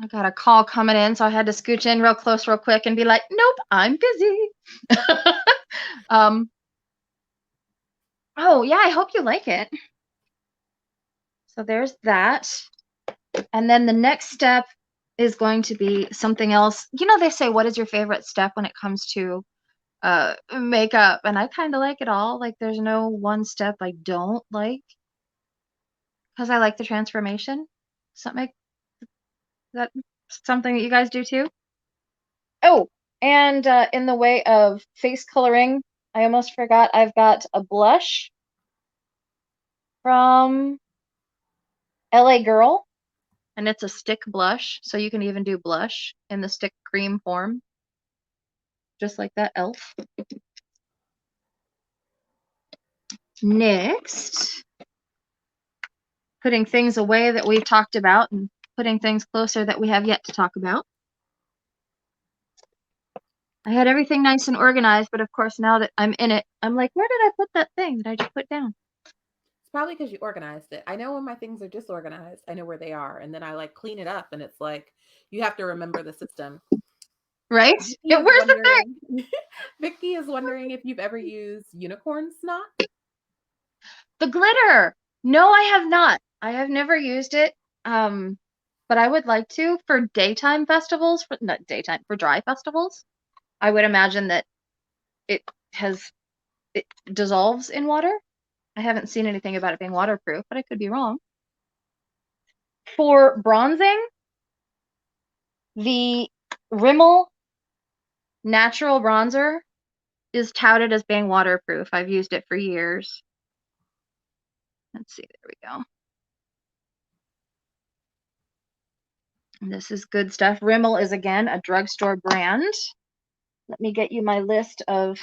I got a call coming in, so I had to scooch in real close, real quick, and be like, "Nope, I'm busy." Oh yeah, I hope you like it. So there's that. And then the next step is going to be something else. You know, they say, what is your favorite step when it comes to makeup? And I kind of like it all. Like, there's no one step I don't like because I like the transformation. Something that something that you guys do too? Oh, and in the way of face coloring, I almost forgot. I've got a blush from LA Girl, and it's a stick blush, so you can even do blush in the stick cream form, just like that elf. Next, putting things away that we've talked about and putting things closer that we have yet to talk about. I had everything nice and organized, but of course, now that I'm in it, I'm like, where did I put that thing that I just put down? It's probably because you organized it. I know when my things are disorganized, I know where they are. And then I like clean it up and it's like, you have to remember the system. Right? Vicky is Where's the wondering, Vicky is wondering if you've ever used unicorn snot. The glitter. No, I have not. I have never used it. But I would like to for daytime festivals, for not daytime, for dry festivals. I would imagine that it it dissolves in water. I haven't seen anything about it being waterproof, but I could be wrong. For bronzing, the Rimmel natural bronzer is touted as being waterproof. I've used it for years. Let's see, there we go. This is good stuff. Rimmel is, again, a drugstore brand. Let me get you my list of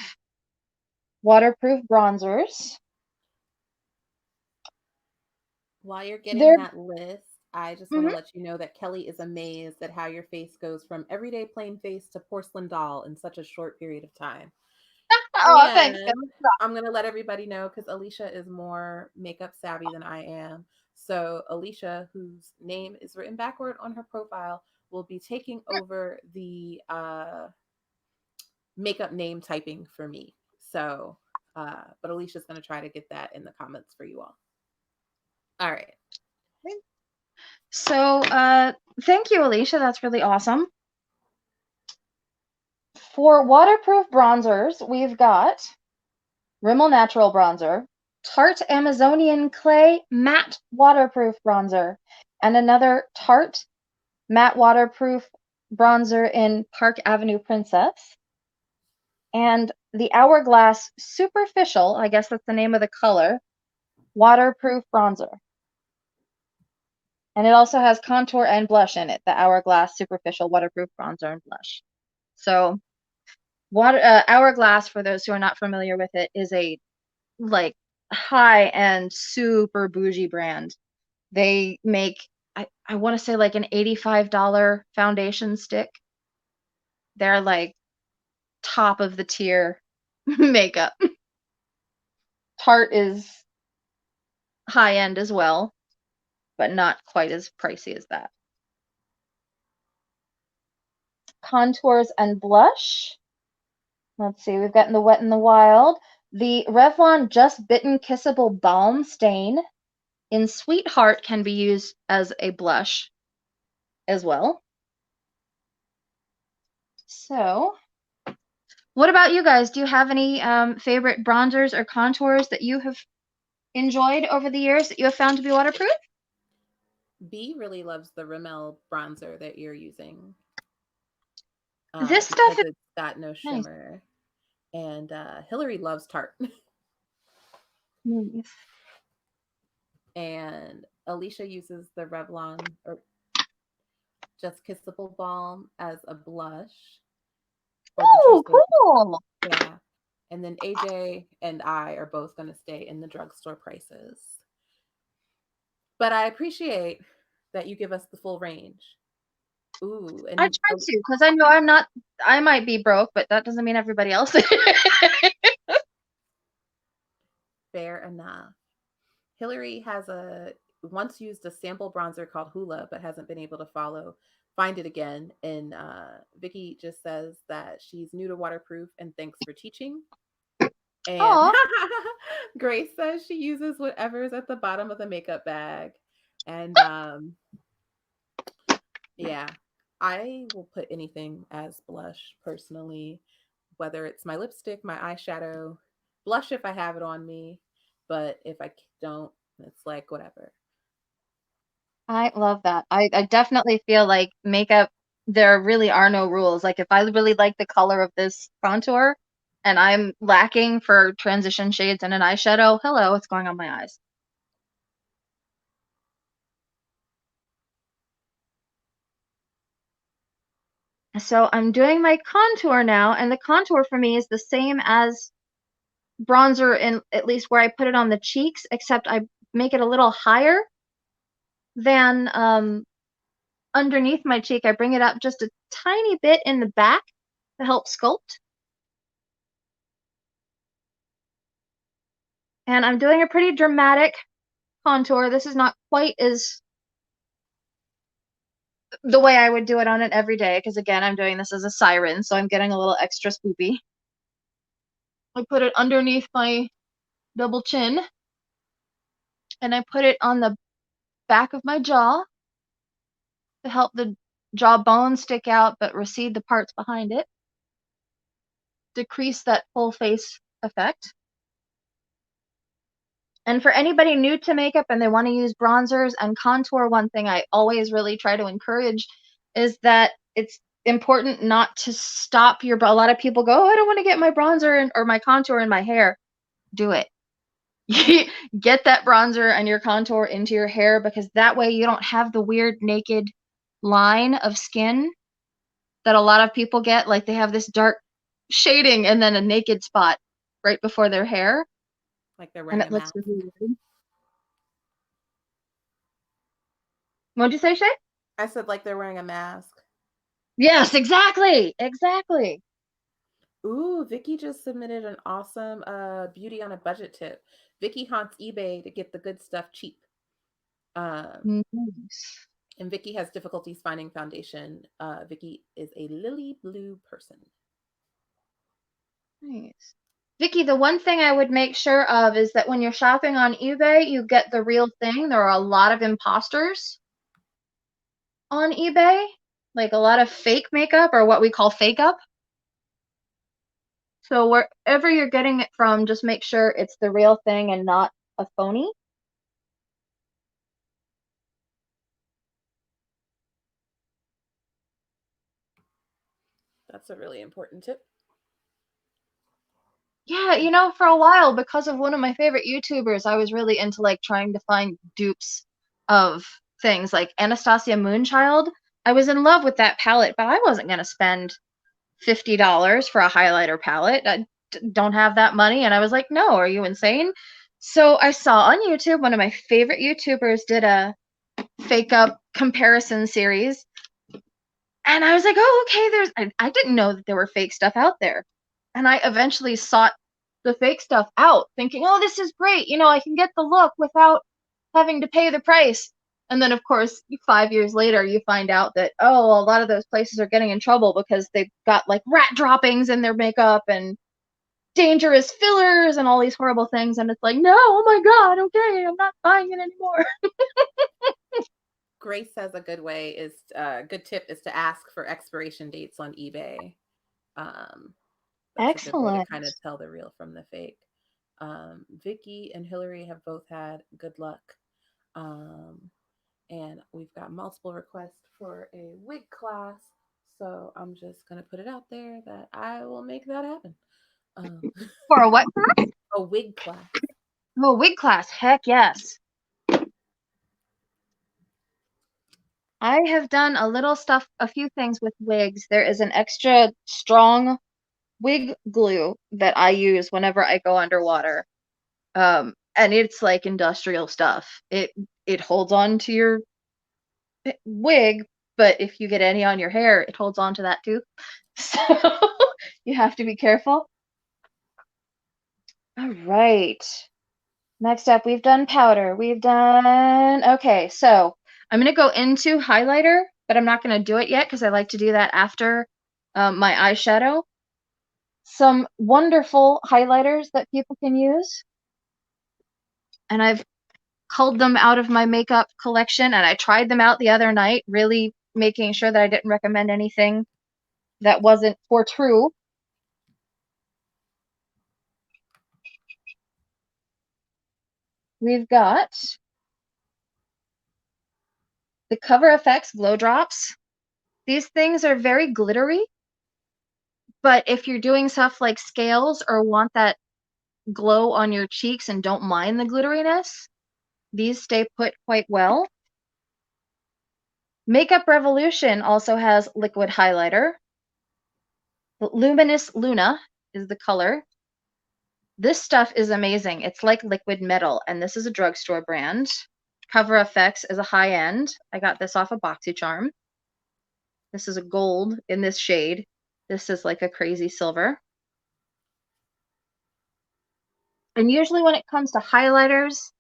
waterproof bronzers. While you're getting They're that list, I just want to let you know that Kelly is amazed at how your face goes from everyday plain face to porcelain doll in such a short period of time. Oh, thanks. And I'm going to let everybody know because Alicia is more makeup savvy than I am. So Alicia, whose name is written backward on her profile, will be taking over the makeup name typing for me. So, but Alicia's going to try to get that in the comments for you all. All right. So, thank you, Alicia. That's really awesome. For waterproof bronzers, we've got Rimmel Natural Bronzer, Tarte Amazonian Clay Matte Waterproof Bronzer, and another Tarte Matte Waterproof Bronzer in Park Avenue Princess, and the Hourglass Superficial, I guess that's the name of the color, Waterproof Bronzer. And it also has contour and blush in it, the Hourglass Superficial Waterproof Bronzer and Blush. So Hourglass, for those who are not familiar with it, is a like high-end, super bougie brand. They make, I want to say like an $85 foundation stick. They're like top of the tier makeup. Tarte is high-end as well, but not quite as pricey as that. Contours and blush. Let's see, we've gotten the Wet n the Wild. The Revlon Just Bitten Kissable Balm Stain in Sweetheart can be used as a blush as well. So, what about you guys? Do you have any favorite bronzers or contours that you have enjoyed over the years that you have found to be waterproof? B really loves the Rimmel bronzer that you're using. This stuff is it's got no shimmer. Nice. And Hillary loves Tarte. Nice. And Alicia uses the Revlon or Just Kissable Balm as a blush. Oh, cool. Yeah. And then AJ and I are both going to stay in the drugstore prices. But I appreciate that you give us the full range. Ooh, and I try to, because I know I might be broke, but that doesn't mean everybody else is. Fair enough. Hillary has once used a sample bronzer called Hula, but hasn't been able to find it again. And Vicky just says that she's new to waterproof and thanks for teaching. And Grace says she uses whatever's at the bottom of the makeup bag. And yeah, I will put anything as blush personally, whether it's my lipstick, my eyeshadow, blush if I have it on me. But if I don't, it's like whatever. I love that. I definitely feel like makeup, there really are no rules. Like if I really like the color of this contour and I'm lacking for transition shades and an eyeshadow, hello, what's going on my eyes? So I'm doing my contour now, and the contour for me is the same as bronzer in at least where I put it on the cheeks, except I make it a little higher than underneath my cheek. I bring it up just a tiny bit in the back to help sculpt. And I'm doing a pretty dramatic contour. This is not quite as the way I would do it on it every day, because again, I'm doing this as a siren, so I'm getting a little extra spoopy. I put it underneath my double chin, and I put it on the back of my jaw to help the jawbone stick out but recede the parts behind it. Decrease that full face effect. And for anybody new to makeup and they want to use bronzers and contour, one thing I always really try to encourage is that it's important not to stop your, a lot of people go, oh, I don't want to get my bronzer or my contour in my hair. Do it. Get that bronzer and your contour into your hair, because that way you don't have the weird naked line of skin that a lot of people get. Like they have this dark shading and then a naked spot right before their hair. Like they're wearing a mask. Really weird. What'd you say, Shay? I said like they're wearing a mask. Yes, exactly. Exactly. Ooh, Vicky just submitted an awesome beauty on a budget tip. Vicky haunts eBay to get the good stuff cheap. Nice. And Vicky has difficulties finding foundation. Vicky is a lily blue person. Nice. Vicky, the one thing I would make sure of is that when you're shopping on eBay, you get the real thing. There are a lot of imposters on eBay, like a lot of fake makeup or what we call fake up. So wherever you're getting it from, just make sure it's the real thing and not a phony. That's a really important tip. Yeah, you know, for a while, because of one of my favorite YouTubers, I was really into like trying to find dupes of things like Anastasia Moonchild. I was in love with that palette, but I wasn't going to spend $50 for a highlighter palette. I don't have that money. And I was like, no, are you insane? So I saw on YouTube, one of my favorite YouTubers did a fake up comparison series. And I was like, oh, okay, I didn't know that there were fake stuff out there. And I eventually sought the fake stuff out, thinking, oh, this is great. You know, I can get the look without having to pay the price. And then, of course, 5 years later, you find out that, oh, a lot of those places are getting in trouble because they've got like rat droppings in their makeup and dangerous fillers and all these horrible things. And it's like, no, oh my God, okay, I'm not buying it anymore. Grace says a good tip is to ask for expiration dates on eBay. That's a good way to Excellent. kind of tell the real from the fake. Vicky and Hillary have both had good luck. And we've got multiple requests for a wig class. So I'm just going to put it out there that I will make that happen. For a what class? A wig class. Oh, wig class. Heck yes. I have done a few things with wigs. There is an extra strong wig glue that I use whenever I go underwater. And it's like industrial stuff. It holds on to your wig, but if you get any on your hair, it holds on to that too. So you have to be careful. All right. Next up, we've done powder. Okay, so I'm going to go into highlighter, but I'm not going to do it yet because I like to do that after my eyeshadow. Some wonderful highlighters that people can use. And I've culled them out of my makeup collection, and I tried them out the other night, really making sure that I didn't recommend anything that wasn't for true. We've got the Cover FX Glow Drops. These things are very glittery, but if you're doing stuff like scales or want that glow on your cheeks and don't mind the glitteriness, these stay put quite well. Makeup Revolution also has liquid highlighter. Luminous Luna is the color. This stuff is amazing. It's like liquid metal, and this is a drugstore brand. Cover FX is a high end. I got this off of BoxyCharm. This is a gold in this shade. This is like a crazy silver. And usually when it comes to highlighters,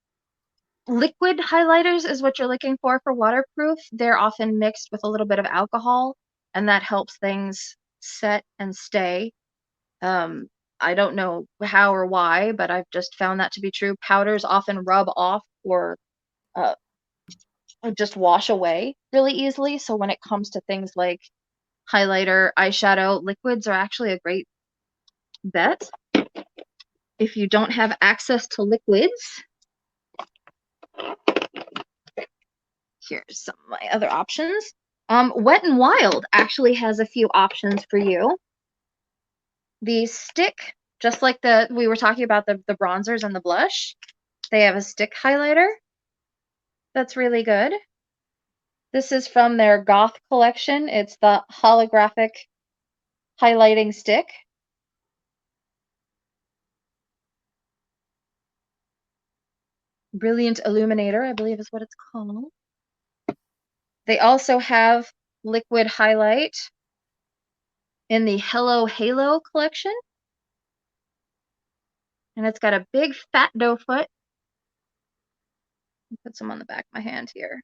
liquid highlighters is what you're looking for waterproof. They're often mixed with a little bit of alcohol, and that helps things set and stay. I don't know how or why, but I've just found that to be true. Powders often rub off or just wash away really easily. So when it comes to things like highlighter, eyeshadow, liquids are actually a great bet. If you don't have access to liquids, here's some of my other options. Wet n Wild actually has a few options for you. The stick, just like we were talking about the bronzers and the blush, they have a stick highlighter that's really good. This is from their Goth collection. It's the holographic highlighting stick. Brilliant Illuminator, I believe is what it's called. They also have liquid highlight in the Hello Halo collection. And it's got a big fat doe foot. Put some on the back of my hand here.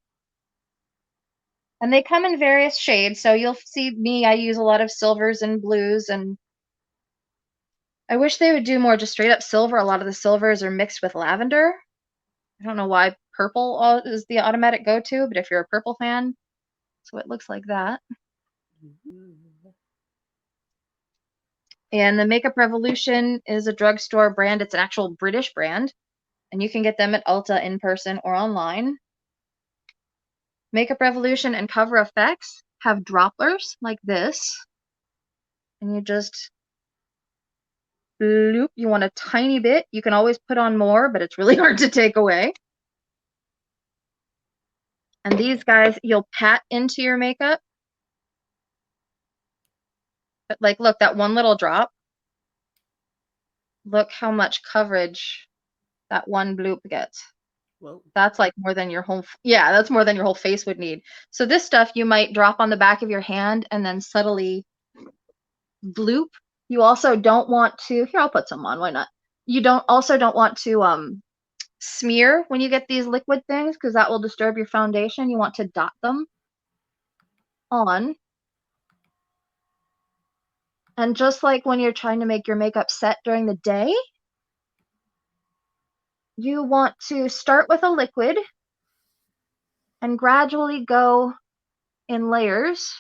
And they come in various shades. So you'll see me, I use a lot of silvers and blues. And I wish they would do more just straight up silver. A lot of the silvers are mixed with lavender. I don't know why purple is the automatic go-to, but if you're a purple fan, so it looks like that. And the Makeup Revolution is a drugstore brand. It's an actual British brand. And you can get them at Ulta in person or online. Makeup Revolution and Cover FX have droppers like this. And you just bloop. You want a tiny bit. You can always put on more, but it's really hard to take away. And these guys, you'll pat into your makeup. But like, look, that one little drop. Look how much coverage that one bloop gets. Whoa. That's like more than your whole, yeah, that's more than your whole face would need. So this stuff you might drop on the back of your hand and then subtly bloop. You also don't want to, here, I'll put some on, why not? You don't want to smear when you get these liquid things because that will disturb your foundation. You want to dot them on. And just like when you're trying to make your makeup set during the day, you want to start with a liquid and gradually go in layers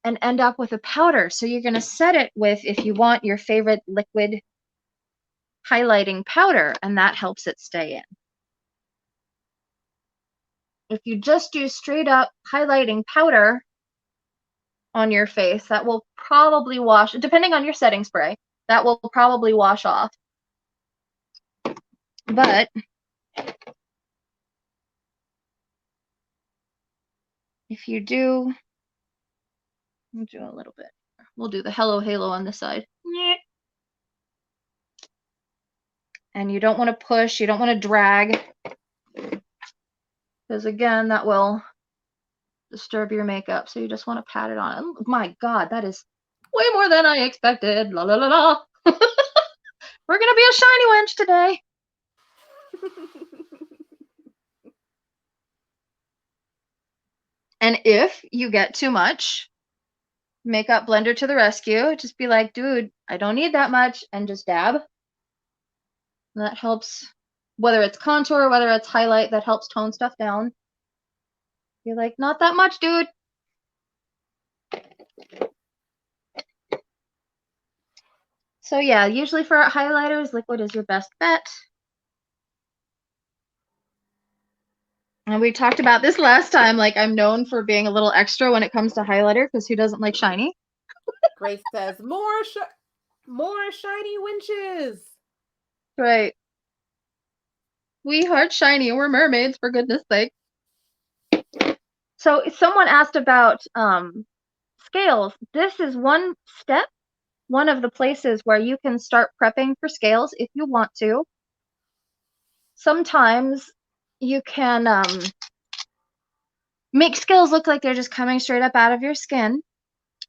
and end up with a powder. So you're going to set it with, if you want, your favorite liquid highlighting powder, and that helps it stay in. If you just do straight up highlighting powder on your face, that will probably wash, depending on your setting spray, that will probably wash off. But if you do, we'll do a little bit. We'll do the Hello Halo on this side. And you don't want to push, you don't want to drag, because again, that will disturb your makeup. So you just want to pat it on. Oh my God, that is way more than I expected. La la la la. We're gonna be a shiny wench today. And if you get too much, makeup blender to the rescue. Just be like, dude, I don't need that much, and just dab. And that helps, whether it's contour, whether it's highlight, that helps tone stuff down. You're like, not that much, dude. So yeah, usually for highlighters, liquid is your best bet. And we talked about this last time, like I'm known for being a little extra when it comes to highlighter, because who doesn't like shiny? Grace says, more shiny winches. Right. We heart shiny, we're mermaids, for goodness sake. So someone asked about scales. This is one step, one of the places where you can start prepping for scales if you want to. Sometimes you can make scales look like they're just coming straight up out of your skin,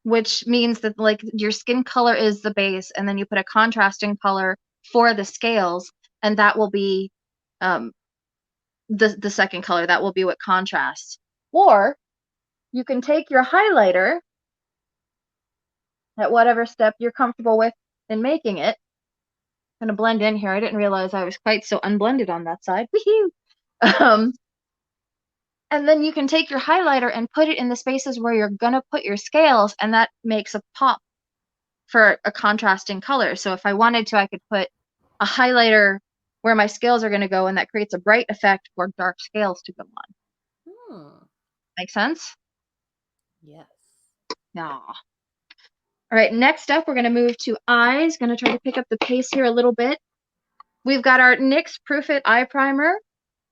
which means that like your skin color is the base, and then you put a contrasting color for the scales, and that will be the second color. That will be what contrasts. Or you can take your highlighter at whatever step you're comfortable with in making it. I'm gonna blend in here. I didn't realize I was quite so unblended on that side. And then you can take your highlighter and put it in the spaces where you're gonna put your scales, and that makes a pop for a contrasting color. So if I wanted to, I could put a highlighter where my scales are gonna go, and that creates a bright effect for dark scales to go on. Make sense? Yes. No. All right, next up, we're going to move to eyes. Going to try to pick up the pace here a little bit. We've got our NYX Proof It Eye Primer,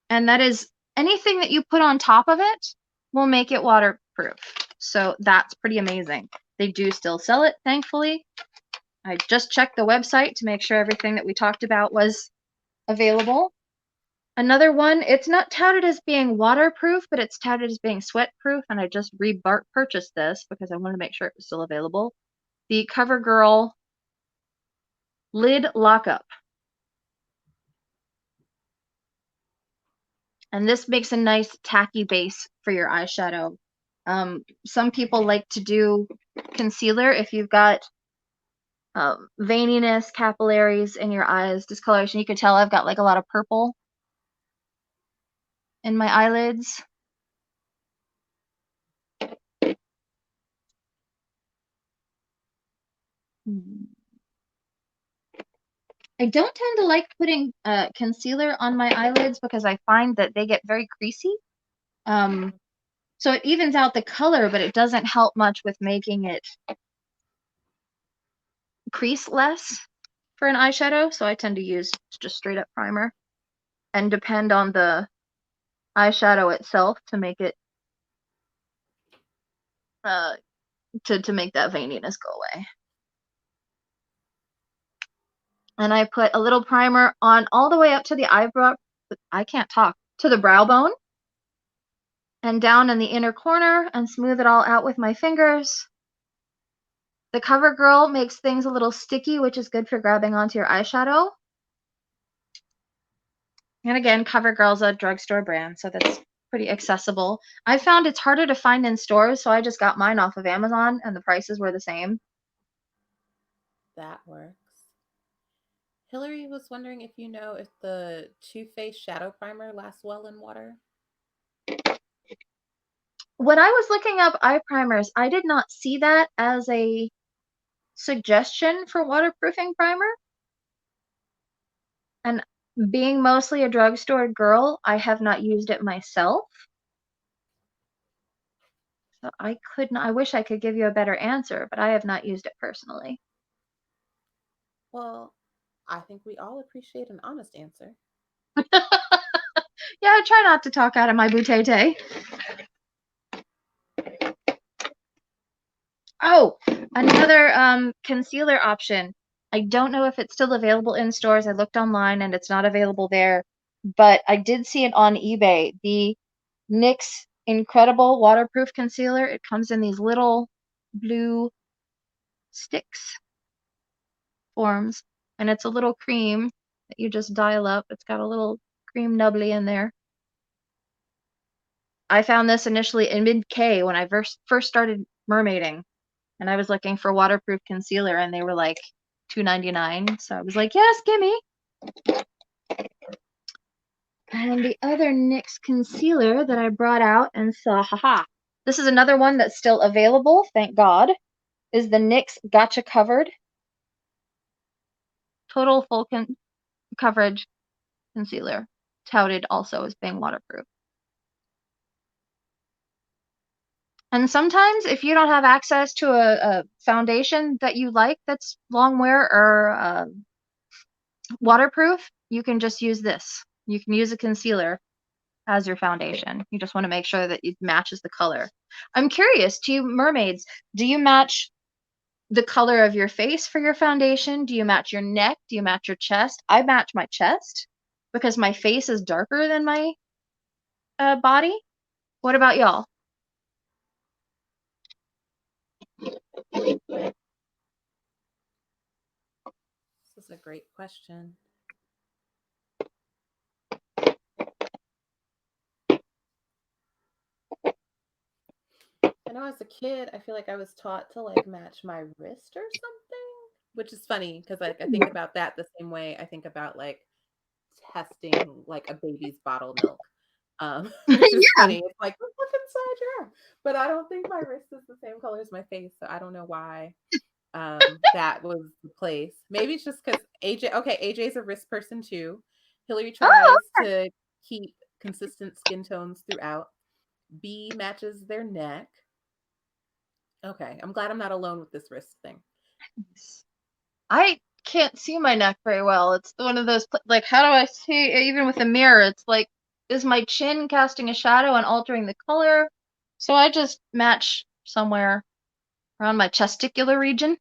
and that is anything that you put on top of it will make it waterproof. So that's pretty amazing. They do still sell it, thankfully. I just checked the website to make sure everything that we talked about was available. Another one, it's not touted as being waterproof, but it's touted as being sweat-proof, and I just purchased this because I wanted to make sure it was still available. The Covergirl Lid Lock Up. And this makes a nice tacky base for your eyeshadow. Some people like to do concealer if you've got veininess, capillaries in your eyes, discoloration. You can tell I've got like a lot of purple in my eyelids. I don't tend to like putting concealer on my eyelids because I find that they get very creasy. So it evens out the color, but it doesn't help much with making it crease less for an eyeshadow. So I tend to use just straight up primer and depend on the eyeshadow itself to make it to make that veininess go away. And I put a little primer on all the way up to the eyebrow. I can't talk. To the brow bone and down in the inner corner and smooth it all out with my fingers. The Covergirl makes things a little sticky, which is good for grabbing onto your eyeshadow. And again, Covergirl's a drugstore brand, so that's pretty accessible. I found it's harder to find in stores, so I just got mine off of Amazon, and the prices were the same. That works. Hillary was wondering if you know if the Too Faced Shadow Primer lasts well in water. When I was looking up eye primers, I did not see that as a suggestion for waterproofing primer. And being mostly a drugstore girl, I have not used it myself. So I couldn't, I wish I could give you a better answer, but I have not used it personally. Well, I think we all appreciate an honest answer. Yeah, I try not to talk out of my boutete. Oh, another concealer option. I don't know if it's still available in stores. I looked online and it's not available there, but I did see it on eBay. The NYX Incredible Waterproof Concealer. It comes in these little blue sticks forms, and it's a little cream that you just dial up. It's got a little cream nubbly in there. I found this initially in mid-K when I first started mermaiding, and I was looking for waterproof concealer, and they were like $2.99. So I was like, yes, gimme. And the other NYX concealer that I brought out and saw, haha, this is another one that's still available, thank God, is the NYX Gotcha Covered Total Full Coverage Concealer, touted also as being waterproof. And sometimes if you don't have access to a foundation that you like that's long wear or waterproof, you can just use this. You can use a concealer as your foundation. You just want to make sure that it matches the color. I'm curious, to you mermaids, do you match the color of your face for your foundation? Do you match your neck? Do you match your chest? I match my chest because my face is darker than my body. What about y'all? This is a great question. I know as a kid, I feel like I was taught to like match my wrist or something, which is funny because like I think about that the same way I think about like testing like a baby's bottle milk. Which is Yeah. funny. It's like, let's look inside your arm. But I don't think my wrist is the same color as my face, so I don't know why that was the place. Maybe it's just because AJ's a wrist person too. Hillary Oh, tries to keep consistent skin tones throughout. B matches their neck. Okay, I'm glad I'm not alone with this wrist thing. I can't see my neck very well. It's one of those, like, how do I see, even with a mirror? It's like, is my chin casting a shadow and altering the color? So I just match somewhere around my testicular region.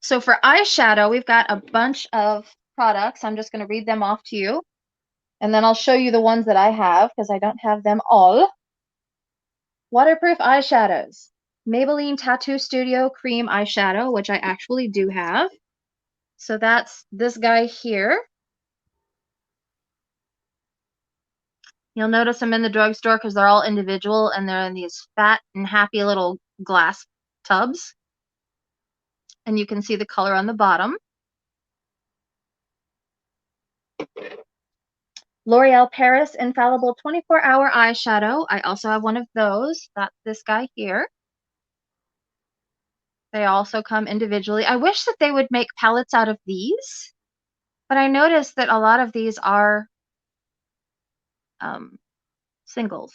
So for eyeshadow, we've got a bunch of products. I'm just going to read them off to you. And then I'll show you the ones that I have because I don't have them all. Waterproof eyeshadows. Maybelline Tattoo Studio Cream Eyeshadow, which I actually do have. So that's this guy here. You'll notice them in the drugstore because they're all individual and they're in these fat and happy little glass tubs. And you can see the color on the bottom. L'Oreal Paris Infallible 24-Hour Eyeshadow. I also have one of those. That's this guy here. They also come individually. I wish that they would make palettes out of these, but I noticed that a lot of these are singles.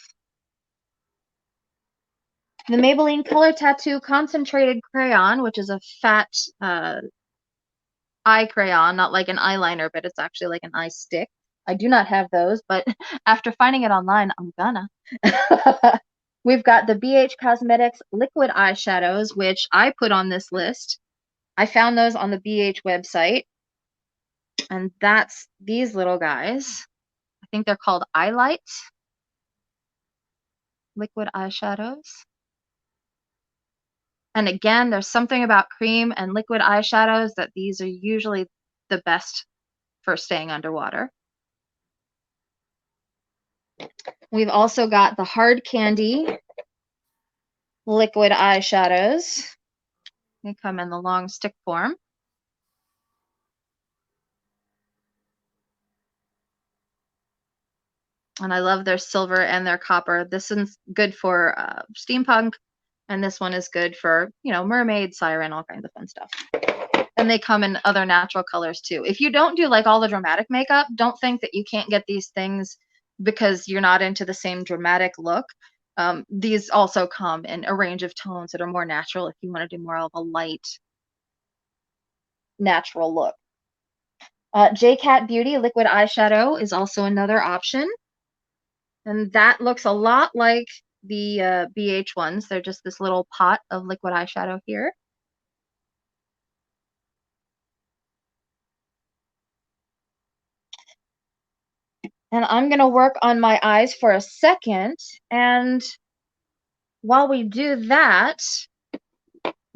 The Maybelline Color Tattoo Concentrated Crayon, which is a fat eye crayon, not like an eyeliner, but it's actually like an eye stick. I do not have those, but after finding it online, I'm gonna. We've got the BH Cosmetics liquid eyeshadows, which I put on this list. I found those on the BH website, and that's these little guys. I think they're called Eyelights liquid eyeshadows. And again, there's something about cream and liquid eyeshadows that these are usually the best for staying underwater. We've also got the Hard Candy liquid eyeshadows. They come in the long stick form. And I love their silver and their copper. This one's good for steampunk, and this one is good for, you know, mermaid, siren, all kinds of fun stuff. And they come in other natural colors too. If you don't do like all the dramatic makeup, don't think that you can't get these things because you're not into the same dramatic look. These also come in a range of tones that are more natural if you want to do more of a light, natural look. Jcat Beauty liquid eyeshadow is also another option. And that looks a lot like the BH ones. They're just this little pot of liquid eyeshadow here. And I'm going to work on my eyes for a second. And while we do that,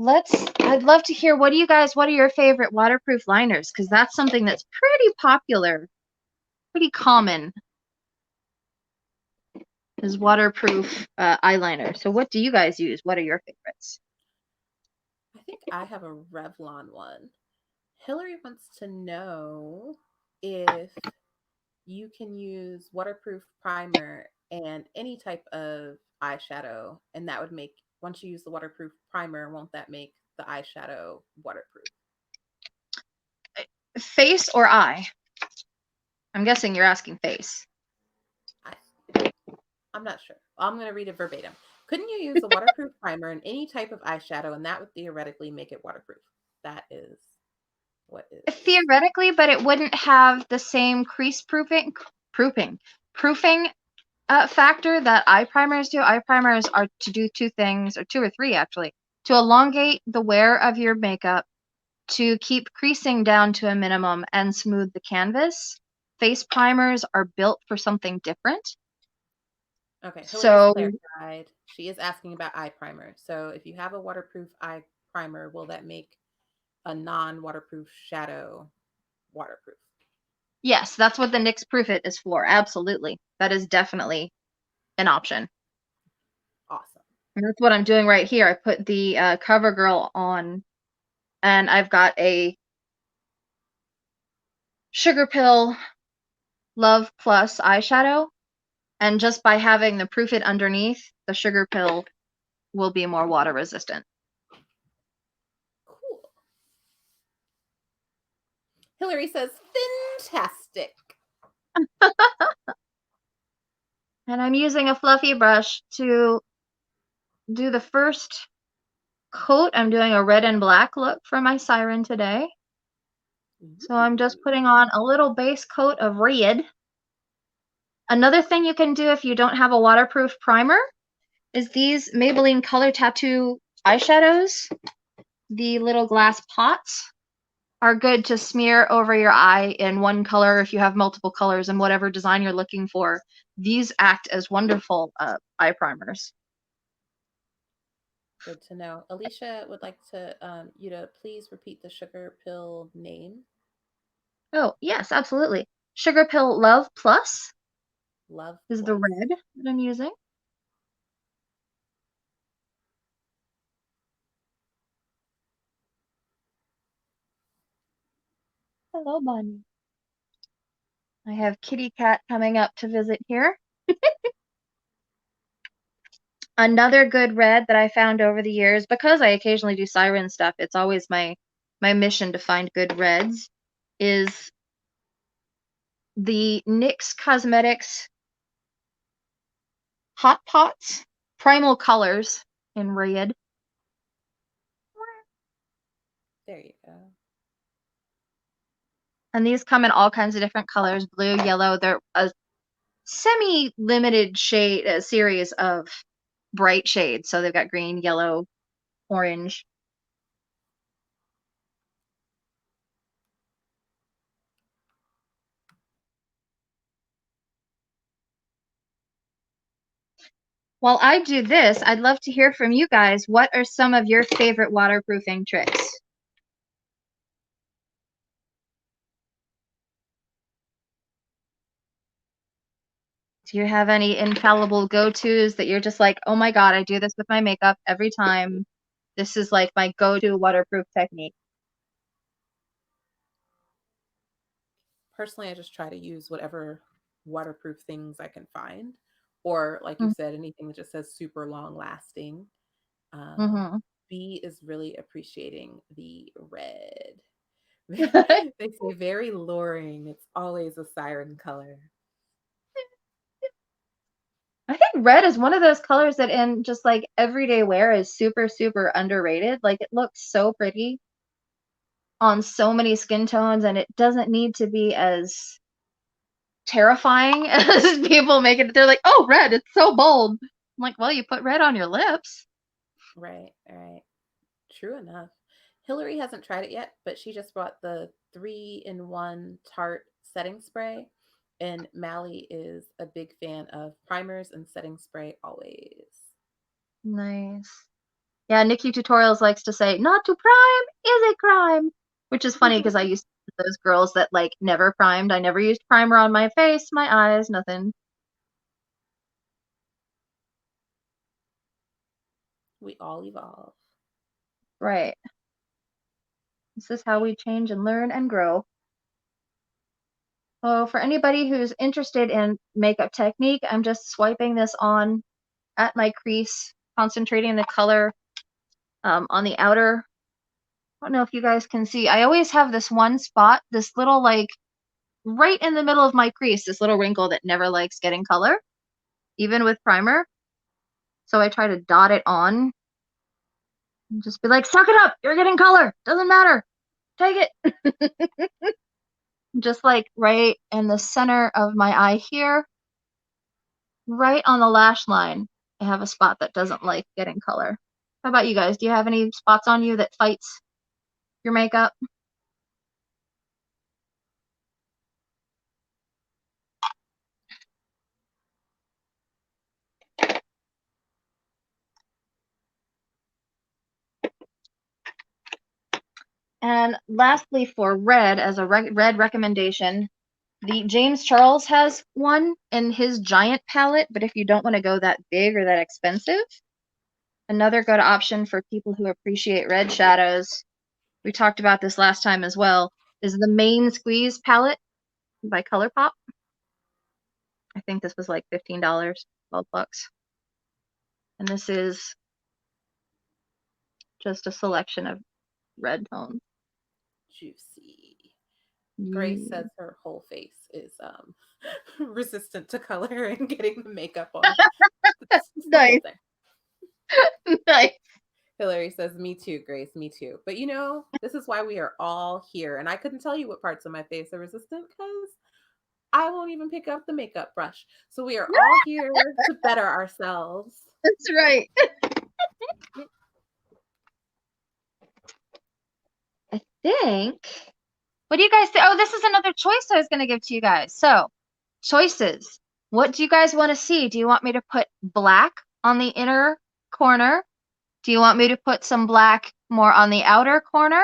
I'd love to hear what are your favorite waterproof liners? Because that's something that's pretty popular, pretty common, is waterproof eyeliner. So what do you guys use? What are your favorites? I think I have a Revlon one. Hillary wants to know if you can use waterproof primer and any type of eyeshadow, and that would make, once you use the waterproof primer, won't that make the eyeshadow waterproof? Face or eye? I'm guessing you're asking face. I'm not sure. I'm going to read it verbatim. Couldn't you use a waterproof primer in any type of eyeshadow, and that would theoretically make it waterproof? That is what is. Theoretically, but it wouldn't have the same crease proofing factor that eye primers do. Eye primers are to do two things, or two or three actually, to elongate the wear of your makeup, to keep creasing down to a minimum, and smooth the canvas. Face primers are built for something different. Okay, Hillary's clarified. She is asking about eye primer. So if you have a waterproof eye primer, will that make a non-waterproof shadow waterproof? Yes, that's what the NYX Proof It is for. Absolutely. That is definitely an option. Awesome. And that's what I'm doing right here. I put the CoverGirl on, and I've got a Sugar Pill Love Plus eyeshadow. And just by having the Proof It underneath, the Sugar Pill will be more water resistant. Cool. Hillary says, fantastic. And I'm using a fluffy brush to do the first coat. I'm doing a red and black look for my siren today. So I'm just putting on a little base coat of red. Another thing you can do if you don't have a waterproof primer is these Maybelline Color Tattoo eyeshadows. The little glass pots are good to smear over your eye in one color if you have multiple colors and whatever design you're looking for. These act as wonderful eye primers. Good to know. Alicia would like to you to please repeat the sugar pill name. Oh, yes, absolutely. Sugar Pill Love Plus. Love is Plus. the red that I'm using. Hello, Bunny. I have Kitty Cat coming up to visit here. Another good red that I found over the years, because I occasionally do siren stuff, it's always my mission to find good reds, is the NYX Cosmetics Hot Pots Primal Colors in red. There you go. And these come in all kinds of different colors, blue, yellow. They're a semi-limited shade series of bright shades. So they've got green, yellow, orange. While I do this, I'd love to hear from you guys. What are some of your favorite waterproofing tricks? Do you have any infallible go-tos that you're just like, oh my God, I do this with my makeup every time. This is like my go-to waterproof technique. Personally, I just try to use whatever waterproof things I can find, or like you said, anything that just says super long lasting. B is really appreciating the red. They say very luring. It's always a siren color. I think red is one of those colors that in just like everyday wear is super, super underrated. Like it looks so pretty on so many skin tones, and it doesn't need to be as terrifying as people make it. They're like, oh, red, it's so bold. I'm like, well, you put red on your lips. Right, right. True enough. Hillary hasn't tried it yet, but she just bought the 3-in-1 Tarte setting spray. And Mally is a big fan of primers and setting spray always. Nice. Yeah, Nikki Tutorials likes to say, not to prime is a crime, which is funny because I used to be those girls that like never primed. I never used primer on my face, my eyes, nothing. We all evolve. Right. This is how we change and learn and grow. So for anybody who's interested in makeup technique, I'm just swiping this on at my crease, concentrating the color on the outer. I don't know if you guys can see. I always have this one spot, this little like right in the middle of my crease, this little wrinkle that never likes getting color, even with primer. So I try to dot it on and just be like, suck it up, you're getting color, doesn't matter, take it. Just like right in the center of my eye here, right on the lash line, I have a spot that doesn't like getting color. How about you guys? Do you have any spots on you that fights your makeup? And lastly, for red, as a red recommendation, the James Charles has one in his giant palette, but if you don't want to go that big or that expensive, another good option for people who appreciate red shadows, we talked about this last time as well, is the Main Squeeze palette by ColourPop. I think this was like $15, $12. And this is just a selection of red tones. Juicy. Grace says her whole face is resistant to color and getting the makeup on. Nice. Nice. Hillary says, me too, Grace, me too. But you know, this is why we are all here. And I couldn't tell you what parts of my face are resistant because I won't even pick up the makeup brush. So we are all here to better ourselves. That's right. I think. What do you guys think? Oh, this is another choice I was going to give to you guys. So, choices. What do you guys want to see? Do you want me to put black on the inner corner? Do you want me to put some black more on the outer corner?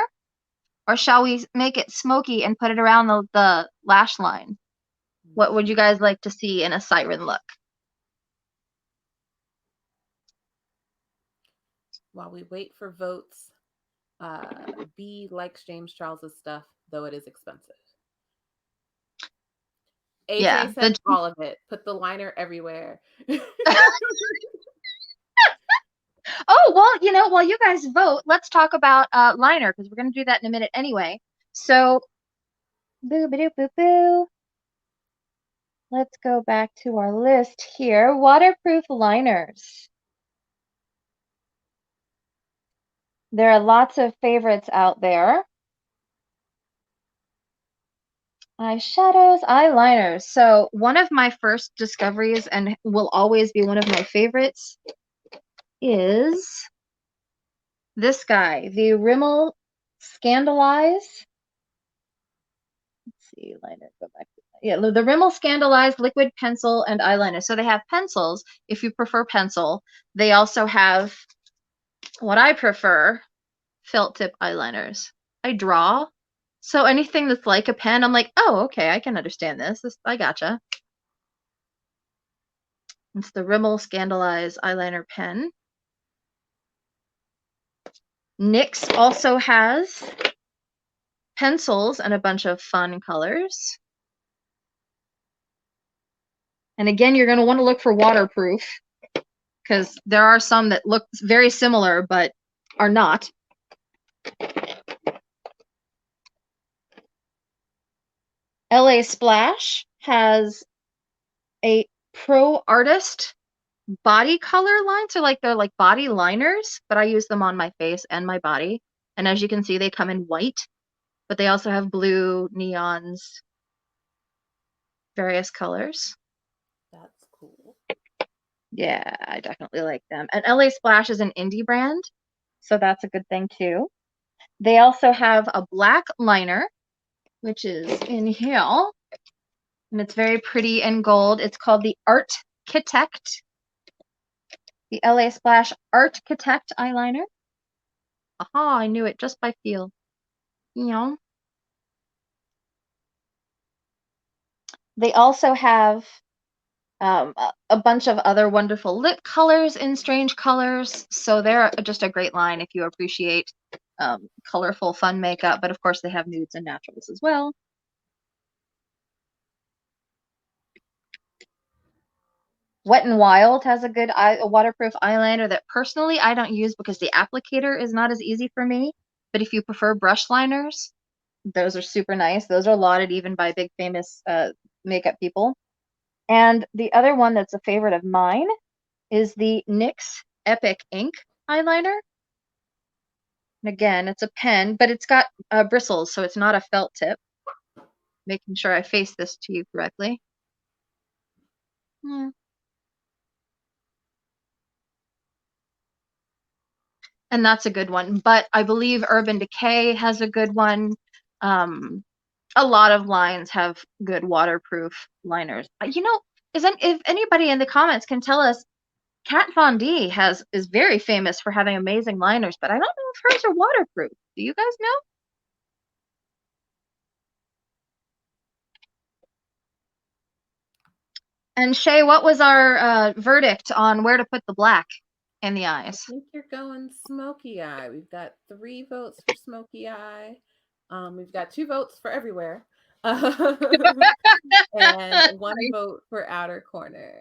Or shall we make it smoky and put it around the lash line? What would you guys like to see in a siren look? While we wait for votes, B likes James Charles's stuff, though it is expensive. AJ said all of it. Put the liner everywhere. Oh, well, while you guys vote, let's talk about liner, because we're going to do that in a minute anyway. So, boo, boo, boo, boo. Let's go back to our list here. Waterproof liners. There are lots of favorites out there. Eyeshadows, eyeliners. So one of my first discoveries, and will always be one of my favorites, is this guy, the Rimmel Scandalized. Let's see, liner, go back to that. Yeah, the Rimmel Scandalized liquid pencil and eyeliner. So they have pencils if you prefer pencil. They also have what I prefer, felt tip eyeliners. I draw, so anything that's like a pen, I'm like, oh, okay, I can understand this. I gotcha. It's the Rimmel Scandalized eyeliner pen. Nyx also has pencils and a bunch of fun colors. And again, you're going to want to look for waterproof, because there are some that look very similar but are not. LA Splash has a Pro Artist body color line. So they're like body liners, but I use them on my face and my body. And as you can see, they come in white, but they also have blue, neons, various colors. That's cool. Yeah, I definitely like them. And LA Splash is an indie brand, so that's a good thing too. They also have a black liner, which is in here, and it's very pretty and gold. It's called the Architect, the LA Splash Architect eyeliner. Aha, I knew it just by feel. You know. They also have a bunch of other wonderful lip colors in strange colors. So they're just a great line if you appreciate colorful, fun makeup. But of course, they have nudes and naturals as well. Wet n Wild has a good a waterproof eyeliner that personally I don't use because the applicator is not as easy for me. But if you prefer brush liners, those are super nice. Those are lauded even by big famous makeup people. And the other one that's a favorite of mine is the NYX Epic Ink Eyeliner. And again, it's a pen, but it's got bristles, so it's not a felt tip. Making sure I face this to you correctly. And that's a good one. But I believe Urban Decay has a good one. A lot of lines have good waterproof liners. If anybody in the comments can tell us, Kat Von D is very famous for having amazing liners, but I don't know if hers are waterproof. Do you guys know? And Shay, what was our verdict on where to put the black in the eyes? I think you're going smoky eye. We've got 3 votes for smoky eye. We've got 2 votes for everywhere. And 1 vote for outer corner.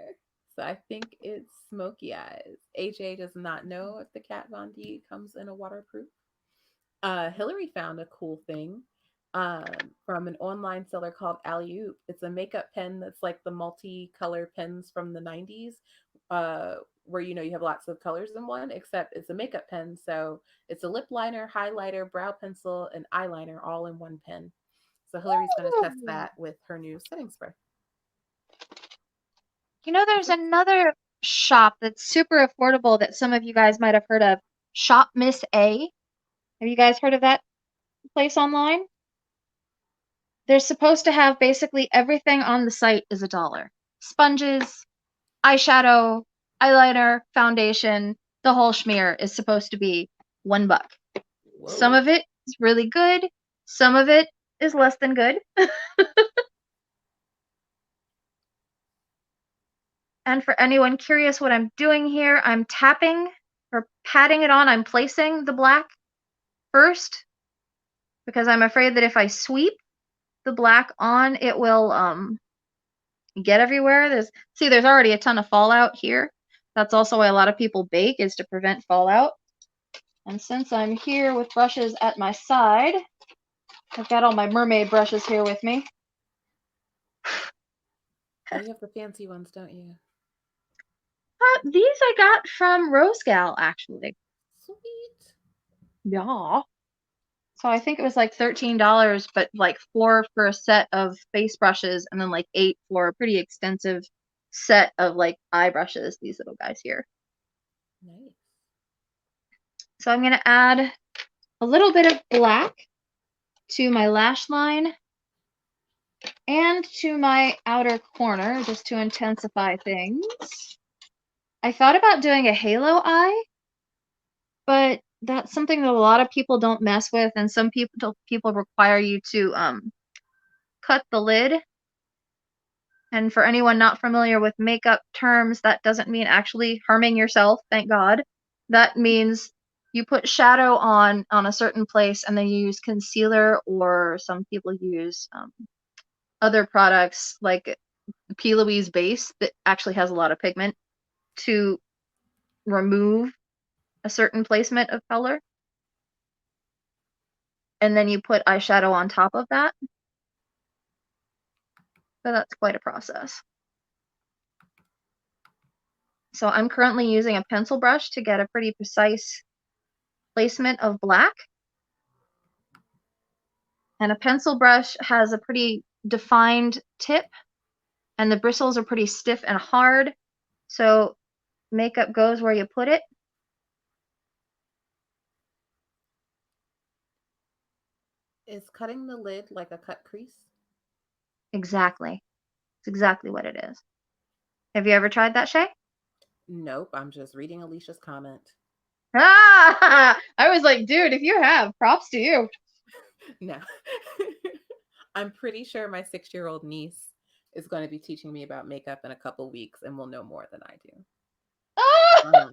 So I think it's smoky eyes. AJ does not know if the Kat Von D comes in a waterproof. Hillary found a cool thing from an online seller called Yl'luria. It's a makeup pen that's like the multi-color pens from the 90s, where you have lots of colors in one, except it's a makeup pen. So it's a lip liner, highlighter, brow pencil, and eyeliner all in one pen. So Hillary's going to test that with her new setting spray. There's another shop that's super affordable that some of you guys might have heard of. Shop Miss A. Have you guys heard of that place online? They're supposed to have basically everything on the site is $1. Sponges, eyeshadow, eyeliner, foundation, the whole schmear is supposed to be $1. Whoa. Some of it is really good. Some of it is less than good. And for anyone curious what I'm doing here, I'm tapping or patting it on. I'm placing the black first because I'm afraid that if I sweep the black on, it will get everywhere. There's already a ton of fallout here. That's also why a lot of people bake, is to prevent fallout. And since I'm here with brushes at my side, I've got all my Mermaid brushes here with me. Oh, you have the fancy ones, don't you? These I got from Rose Gal, actually. Sweet. Yeah. So I think it was like $13, but like 4 for a set of face brushes, and then like 8 for a pretty extensive set of like eye brushes, these little guys here. Nice. So I'm going to add a little bit of black to my lash line and to my outer corner, just to intensify things. I thought about doing a halo eye, but that's something that a lot of people don't mess with, and some people require you to cut the lid. And for anyone not familiar with makeup terms, that doesn't mean actually harming yourself, thank God. That means you put shadow on a certain place, and then you use concealer, or some people use other products like P. Louise base that actually has a lot of pigment to remove a certain placement of color. And then you put eyeshadow on top of that. So that's quite a process. So I'm currently using a pencil brush to get a pretty precise placement of black. And a pencil brush has a pretty defined tip, and the bristles are pretty stiff and hard. So makeup goes where you put it. Is cutting the lid like a cut crease? Exactly. It's exactly what it is. Have you ever tried that, Shay? Nope, I'm just reading Alicia's comment. Ah! I was like, dude, if you have, props to you. No. I'm pretty sure my 6-year-old niece is going to be teaching me about makeup in a couple weeks and will know more than I do. Ah!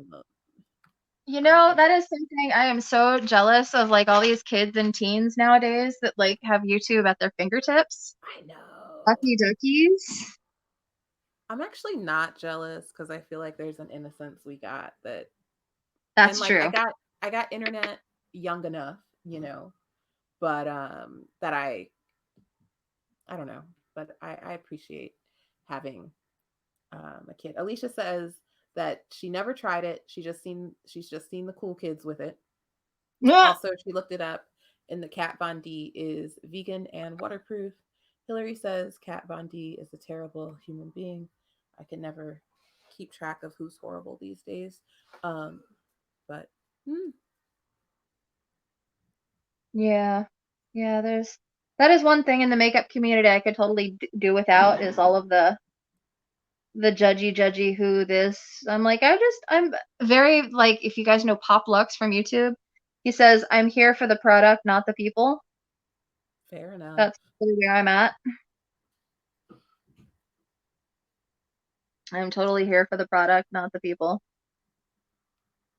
You I know, think that is something I am so jealous of, like all these kids and teens nowadays that like have YouTube at their fingertips. I know. Lucky duckies. I'm actually not jealous because I feel like there's an innocence we got that, and That's like true. I got internet young enough, but that I don't know, but I appreciate having a kid. Alicia says that she never tried it. She's just seen the cool kids with it. Ah! Also, she looked it up, and the Kat Von D is vegan and waterproof. Hillary says Kat Von D is a terrible human being. I can never keep track of who's horrible these days. Um, but Yeah. Yeah, that is one thing in the makeup community I could totally do without, is all of the judgy who this. I'm like, I'm very, like, if you guys know Pop Lux from YouTube, he says, I'm here for the product, not the people. fair enough. That's really where I'm at. I'm totally here for the product, not the people.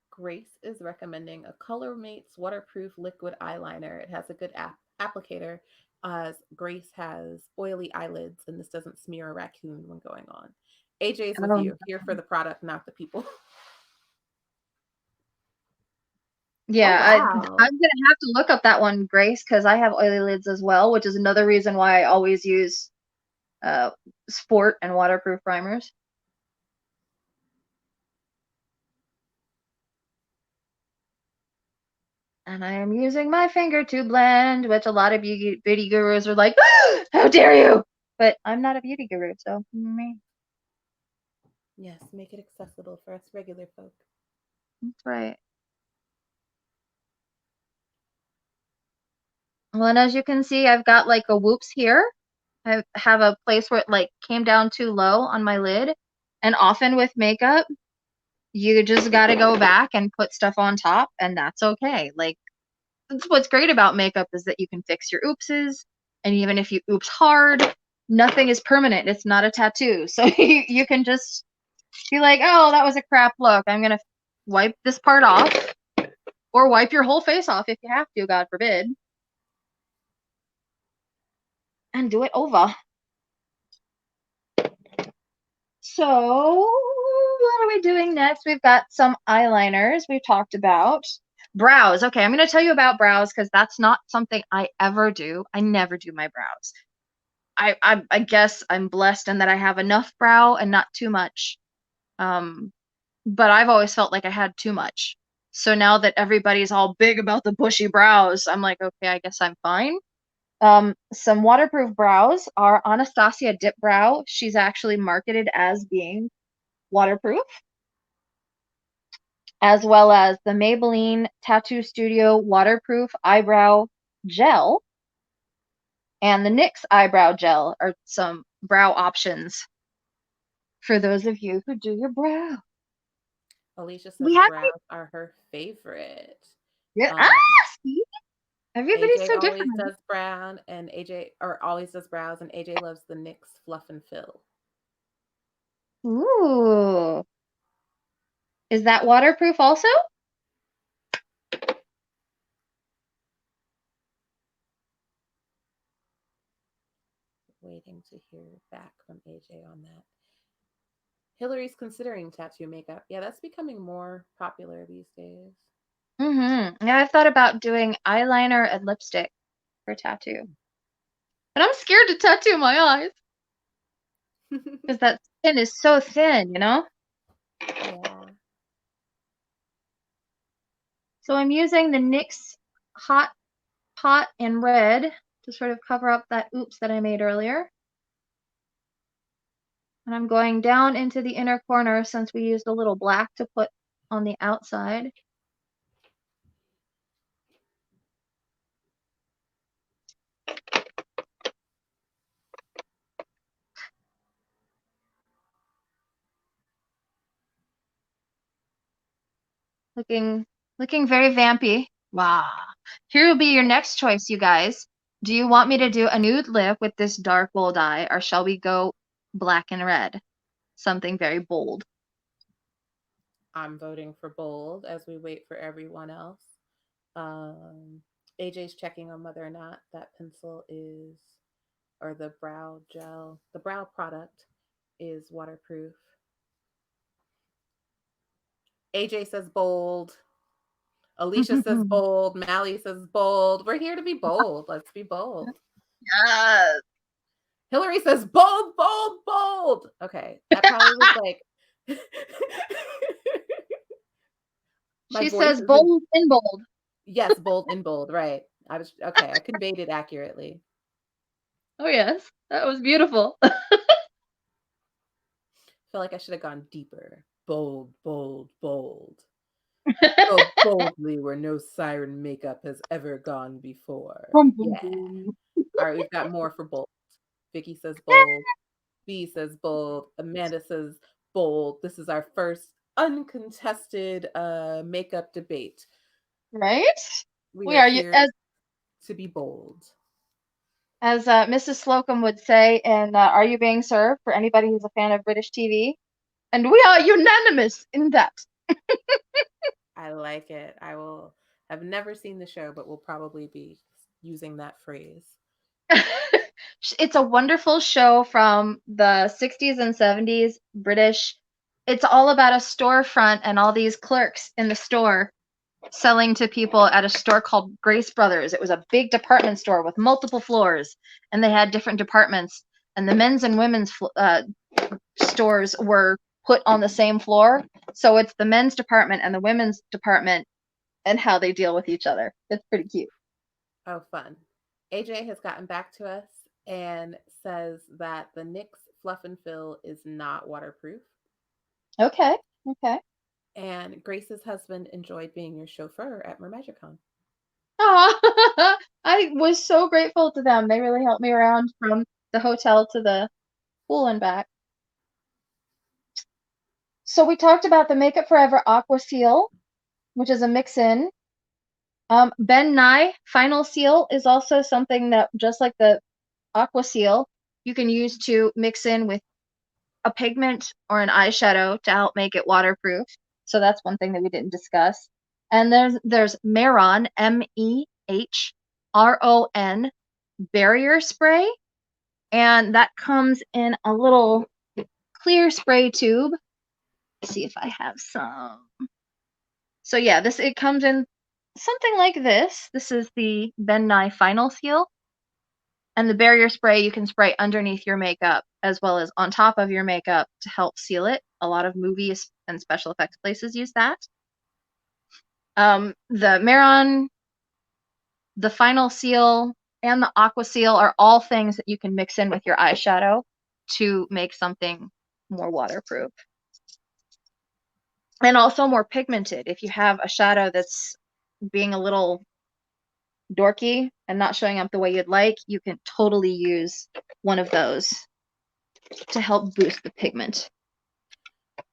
Grace is recommending a Color Mates waterproof liquid eyeliner. It has a good applicator, as Grace has oily eyelids, and this doesn't smear a raccoon when going on. AJ's with Oh, you. Here for the product, not the people. Oh, yeah, I'm wow. gonna have to look up that one, Grace, because I have oily lids as well, which is another reason why I always use sport and waterproof primers. And I am using my finger to blend, which a lot of beauty gurus are like, how dare you? But I'm not a beauty guru, so me. Yes, make it accessible for us regular folk. That's right. Well, and as you can see, I've got like a whoops here. I have a place where it like came down too low on my lid. And often with makeup, you just got to go back and put stuff on top, and that's okay. Like, that's what's great about makeup, is that you can fix your oopses, and even if you oops hard, nothing is permanent. It's not a tattoo. So you can just be like, oh, that was a crap look. I'm going to wipe this part off, or wipe your whole face off if you have to, God forbid, and do it over. So what are we doing next? We've got some eyeliners we've talked about. Brows. Okay, I'm going to tell you about brows because that's not something I ever do. I never do my brows. I guess I'm blessed in that I have enough brow and not too much. But I've always felt like I had too much. So now that everybody's all big about the bushy brows, I'm like, okay, I guess I'm fine. Some waterproof brows are Anastasia Dip Brow. She's actually marketed as being waterproof, as well as the Maybelline Tattoo Studio Waterproof Eyebrow Gel and the NYX Eyebrow Gel are some brow options for those of you who do your brow. Alicia We says have brows are her favorite. yeah. See? Everybody's AJ so always different. does brown and AJ or always does brows and AJ loves the NYX Fluff and Fill. Ooh. Is that waterproof also? Waiting to hear back from AJ on that. Hillary's considering tattoo makeup. Yeah, that's becoming more popular these days. Mm-hmm. Yeah, I've thought about doing eyeliner and lipstick for tattoo. But I'm scared to tattoo my eyes because that skin is so thin, you know? Yeah. So I'm using the NYX Hot Pot in red to sort of cover up that oops that I made earlier. And I'm going down into the inner corner since we used a little black to put on the outside. Looking very vampy. Wow. Here will be your next choice, you guys. Do you want me to do a nude lip with this dark bold eye, or shall we go black and red? Something very bold. I'm voting for bold as we wait for everyone else. AJ's checking on whether or not that pencil is, or the brow gel, the brow product is waterproof. AJ says bold. Alicia says bold. Mally says bold. We're here to be bold. Let's be bold. Yes. Hillary says bold, bold, bold. Okay. That probably was like my She voice says isn't. bold and bold. Yes, bold and bold, right. I was okay, I conveyed it accurately. Oh yes, that was beautiful. Feel like I should have gone deeper. Bold, bold, bold. Go boldly where no siren makeup has ever gone before. Boom, boom, Yeah. boom. All right, we've got more for bold. Vicky says bold. B says bold. Amanda says bold. This is our first uncontested makeup debate. Right? We We are are here to be bold. as Mrs. Slocum would say in Are You Being Served? For anybody who's a fan of British TV. And we are unanimous in that. I like it. I will have never seen the show, but will probably be using that phrase. It's a wonderful show from the 60s and 70s, British. It's all about a storefront and all these clerks in the store selling to people at a store called Grace Brothers. It was a big department store with multiple floors, and they had different departments. And the men's and women's stores were put on the same floor. So it's the men's department and the women's department and how they deal with each other. It's pretty cute. Oh, fun. AJ has gotten back to us and says that the NYX Fluff and Fill is not waterproof. Okay. Okay. And Grace's husband enjoyed being your chauffeur at MerMagicCon. Oh, I was so grateful to them. They really helped me around from the hotel to the pool and back. So we talked about the Makeup Forever Aqua Seal, which is a mix-in. Ben Nye Final Seal is also something that, just like the Aqua Seal, you can use to mix in with a pigment or an eyeshadow to help make it waterproof. So that's one thing that we didn't discuss. And there's Mehron, Mehron barrier spray, and that comes in a little clear spray tube. Let's see if I have some. So yeah, it comes in something like this. This is the Ben Nye Final Seal. And the barrier spray you can spray underneath your makeup as well as on top of your makeup to help seal it. A lot of movies and special effects places use that. The Maron, the Final Seal, and the Aqua Seal are all things that you can mix in with your eyeshadow to make something more waterproof. And also more pigmented. If you have a shadow that's being a little dorky and not showing up the way you'd like, you can totally use one of those to help boost the pigment.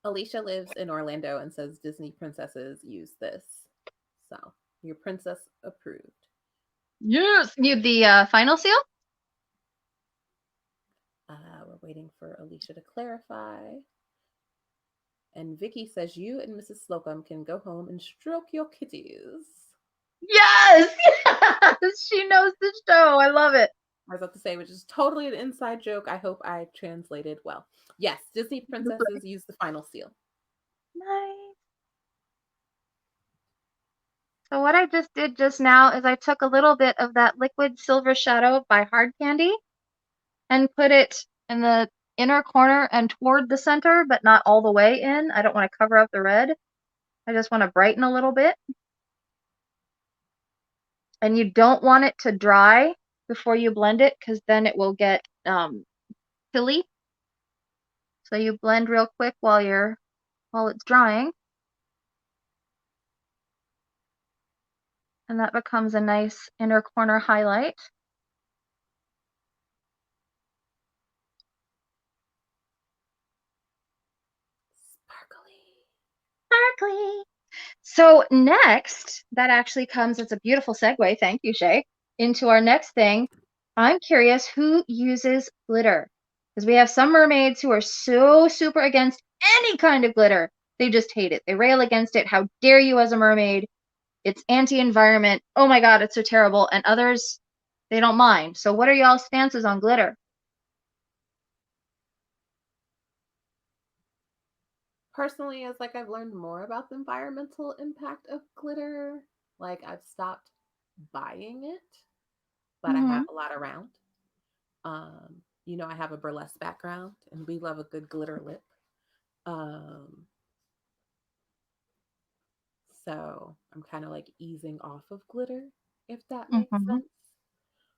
Alicia lives in Orlando and says Disney princesses use this. So your princess approved. Yes. You the Final Seal? We're waiting for Alicia to clarify. And Vicky says you and Mrs. Slocum can go home and stroke your kitties. Yes! Yes! She knows the show. I love it. I was about to say, which is totally an inside joke. I hope I translated well. Yes, Disney princesses use the Final Seal. Nice. So what I just did just now is I took a little bit of that liquid silver shadow by Hard Candy and put it in the inner corner and toward the center, but not all the way in. I don't want to cover up the red. I just want to brighten a little bit. And you don't want it to dry before you blend it because then it will get pilly. So you blend real quick while it's drying. And that becomes a nice inner corner highlight. Sparkly. So next, that actually comes, it's a beautiful segue, thank you, Shay, into our next thing. I'm curious who uses glitter. Because we have some mermaids who are so super against any kind of glitter. They just hate it. They rail against it. How dare you as a mermaid? It's anti-environment. Oh my god, it's so terrible. And others, they don't mind. So what are y'all's stances on glitter? Personally, as like I've learned more about the environmental impact of glitter, like I've stopped buying it, but I have a lot around. You know, I have a burlesque background and we love a good glitter lip. So I'm kind of like easing off of glitter, if that makes sense.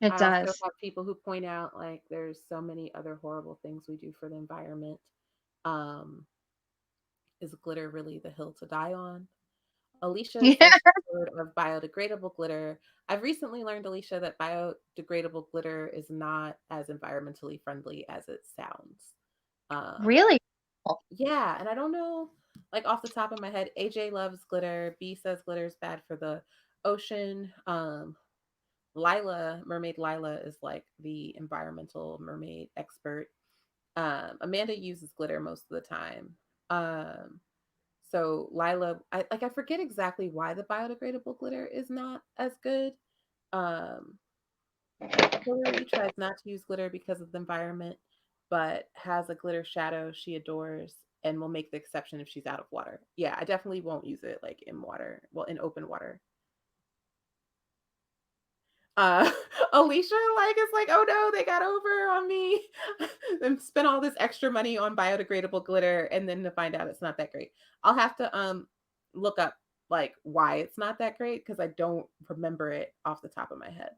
It I also does. have people who point out like there's so many other horrible things we do for the environment. Um, is glitter really the hill to die on? Alicia Yeah. says she's heard of biodegradable glitter. I've recently learned, Alicia, that biodegradable glitter is not as environmentally friendly as it sounds. Really? Yeah, and I don't know, like off the top of my head, AJ loves glitter. B says glitter is bad for the ocean. Mermaid Lila is like the environmental mermaid expert. Amanda uses glitter most of the time. So Lila, I forget exactly why the biodegradable glitter is not as good. Um, Hillary tries not to use glitter because of the environment, but has a glitter shadow she adores and will make the exception if she's out of water. Yeah, I definitely won't use it like in water, well, in open water. uh Alicia like is like, oh no, they got over on me and spent all this extra money on biodegradable glitter and then to find out it's not that great. I'll have to look up like why it's not that great because I don't remember it off the top of my head.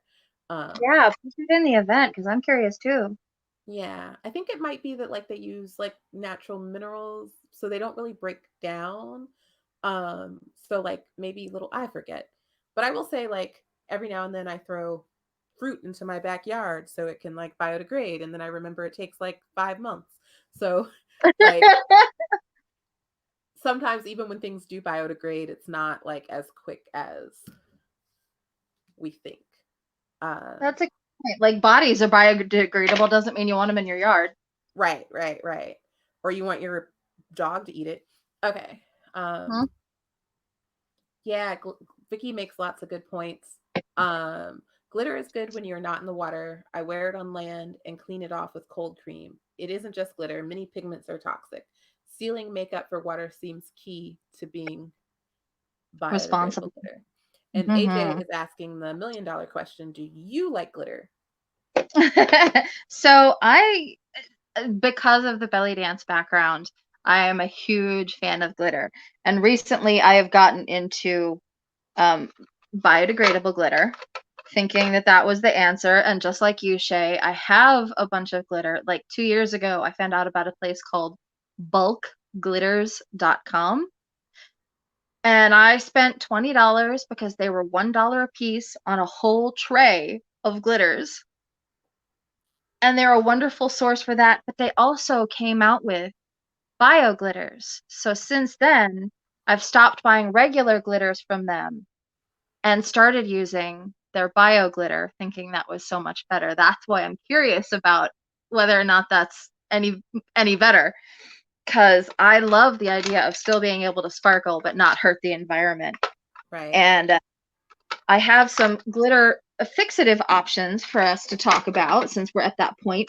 Yeah, put it in the event because I'm curious too. Yeah, I think it might be that like they use like natural minerals so they don't really break down. So like maybe little, I forget. But I will say like every now and then I throw fruit into my backyard so it can like biodegrade and then I remember it takes like 5 months. So like sometimes even when things do biodegrade it's not like as quick as we think. That's a good point. Like bodies are biodegradable doesn't mean you want them in your yard. Right. Or you want your dog to eat it. Okay. Hmm? Yeah, Vicky makes lots of good points. Glitter is good when you're not in the water. I wear it on land and clean it off with cold cream. It isn't just glitter. Many pigments are toxic. sealing makeup for water seems key to being biodegradable Responsible. glitter. And AJ Mm-hmm. is asking the $1 million question, do you like glitter? So because of the belly dance background, I am a huge fan of glitter. And recently I have gotten into biodegradable glitter, thinking that that was the answer. And just like you, Shay, I have a bunch of glitter. Like 2 years ago, I found out about a place called bulkglitters.com. And I spent $20 because they were $1 a piece on a whole tray of glitters. And they're a wonderful source for that. But they also came out with bio glitters. So since then, I've stopped buying regular glitters from them and started using their bio glitter, thinking that was so much better. That's why I'm curious about whether or not that's any better, because I love the idea of still being able to sparkle but not hurt the environment. Right. And I have some glitter fixative options for us to talk about since we're at that point.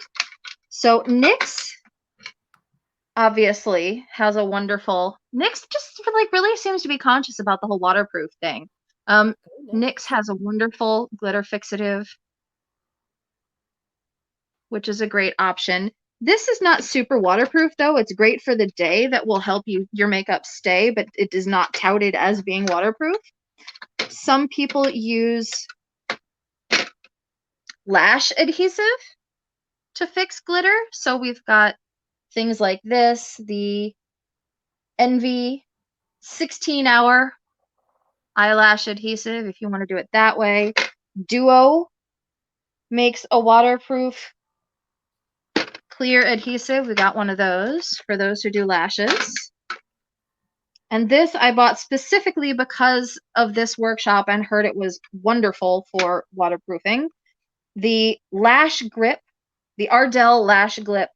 So NYX obviously has a wonderful, NYX just like really seems to be conscious about the whole waterproof thing. NYX has a wonderful glitter fixative, which is a great option. This is not super waterproof though. It's great for the day, that will help your makeup stay, but it is not touted as being waterproof. Some people use lash adhesive to fix glitter. So we've got things like this, the Envy 16-hour eyelash adhesive, if you want to do it that way. Duo makes a waterproof clear adhesive. We got one of those for those who do lashes. And this I bought specifically because of this workshop and heard it was wonderful for waterproofing. The Lash Grip, the Ardell Lash Grip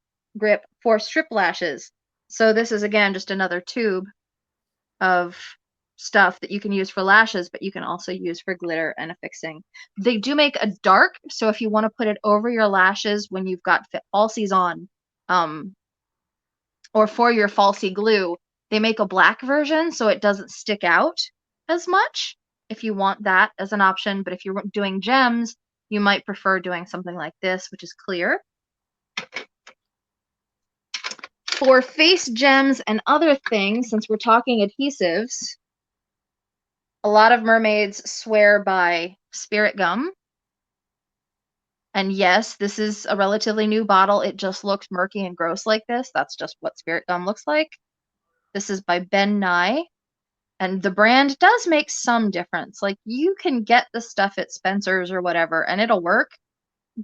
for strip lashes. So this is, again, just another tube of stuff that you can use for lashes, but you can also use for glitter and affixing. They do make a dark, so if you want to put it over your lashes when you've got falsies on, or for your falsie glue, they make a black version so it doesn't stick out as much if you want that as an option. But if you're doing gems, you might prefer doing something like this, which is clear. For face gems and other things, since we're talking adhesives, a lot of mermaids swear by spirit gum. And yes, this is a relatively new bottle. It just looks murky and gross like this. That's just what spirit gum looks like. This is by Ben Nye. And the brand does make some difference. Like, you can get the stuff at Spencer's or whatever, and it'll work.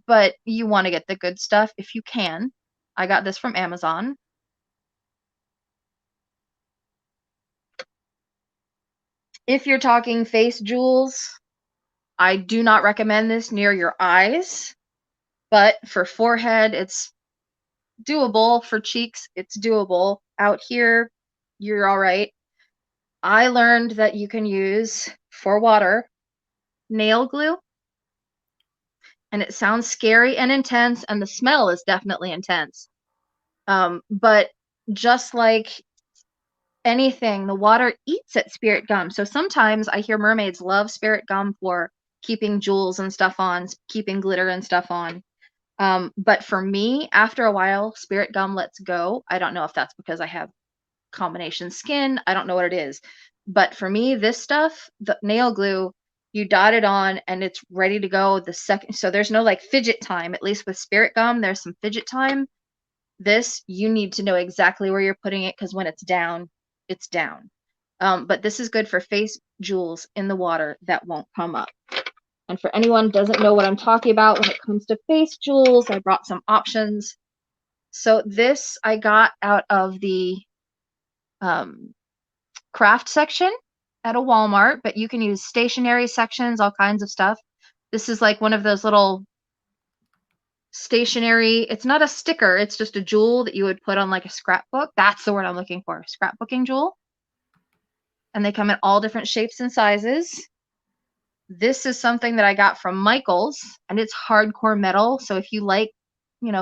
But you want to get the good stuff if you can. I got this from Amazon. If you're talking face jewels, I do not recommend this near your eyes. But for forehead, it's doable. For cheeks, it's doable. Out here, you're all right. I learned that you can use, for water, nail glue. And it sounds scary and intense, and the smell is definitely intense. But just like anything, the water eats at spirit gum. So sometimes I hear mermaids love spirit gum for keeping jewels and stuff on, keeping glitter and stuff on. But for me, after a while, spirit gum lets go. I don't know if that's because I have combination skin. I don't know what it is. But for me, this stuff, the nail glue, you dot it on and it's ready to go the second. So there's no like fidget time. At least with spirit gum, there's some fidget time. This, you need to know exactly where you're putting it, because when it's down, it's down. But this is good for face jewels in the water that won't come up. And for anyone who doesn't know what I'm talking about when it comes to face jewels, I brought some options. So this I got out of the craft section at a Walmart, but you can use stationery sections, all kinds of stuff. This is like one of those little stationery, it's not a sticker, it's just a jewel that you would put on like a scrapbook. That's the word I'm looking for, scrapbooking jewel. And they come in all different shapes and sizes. This is something that I got from Michaels, and it's hardcore metal. So if you like,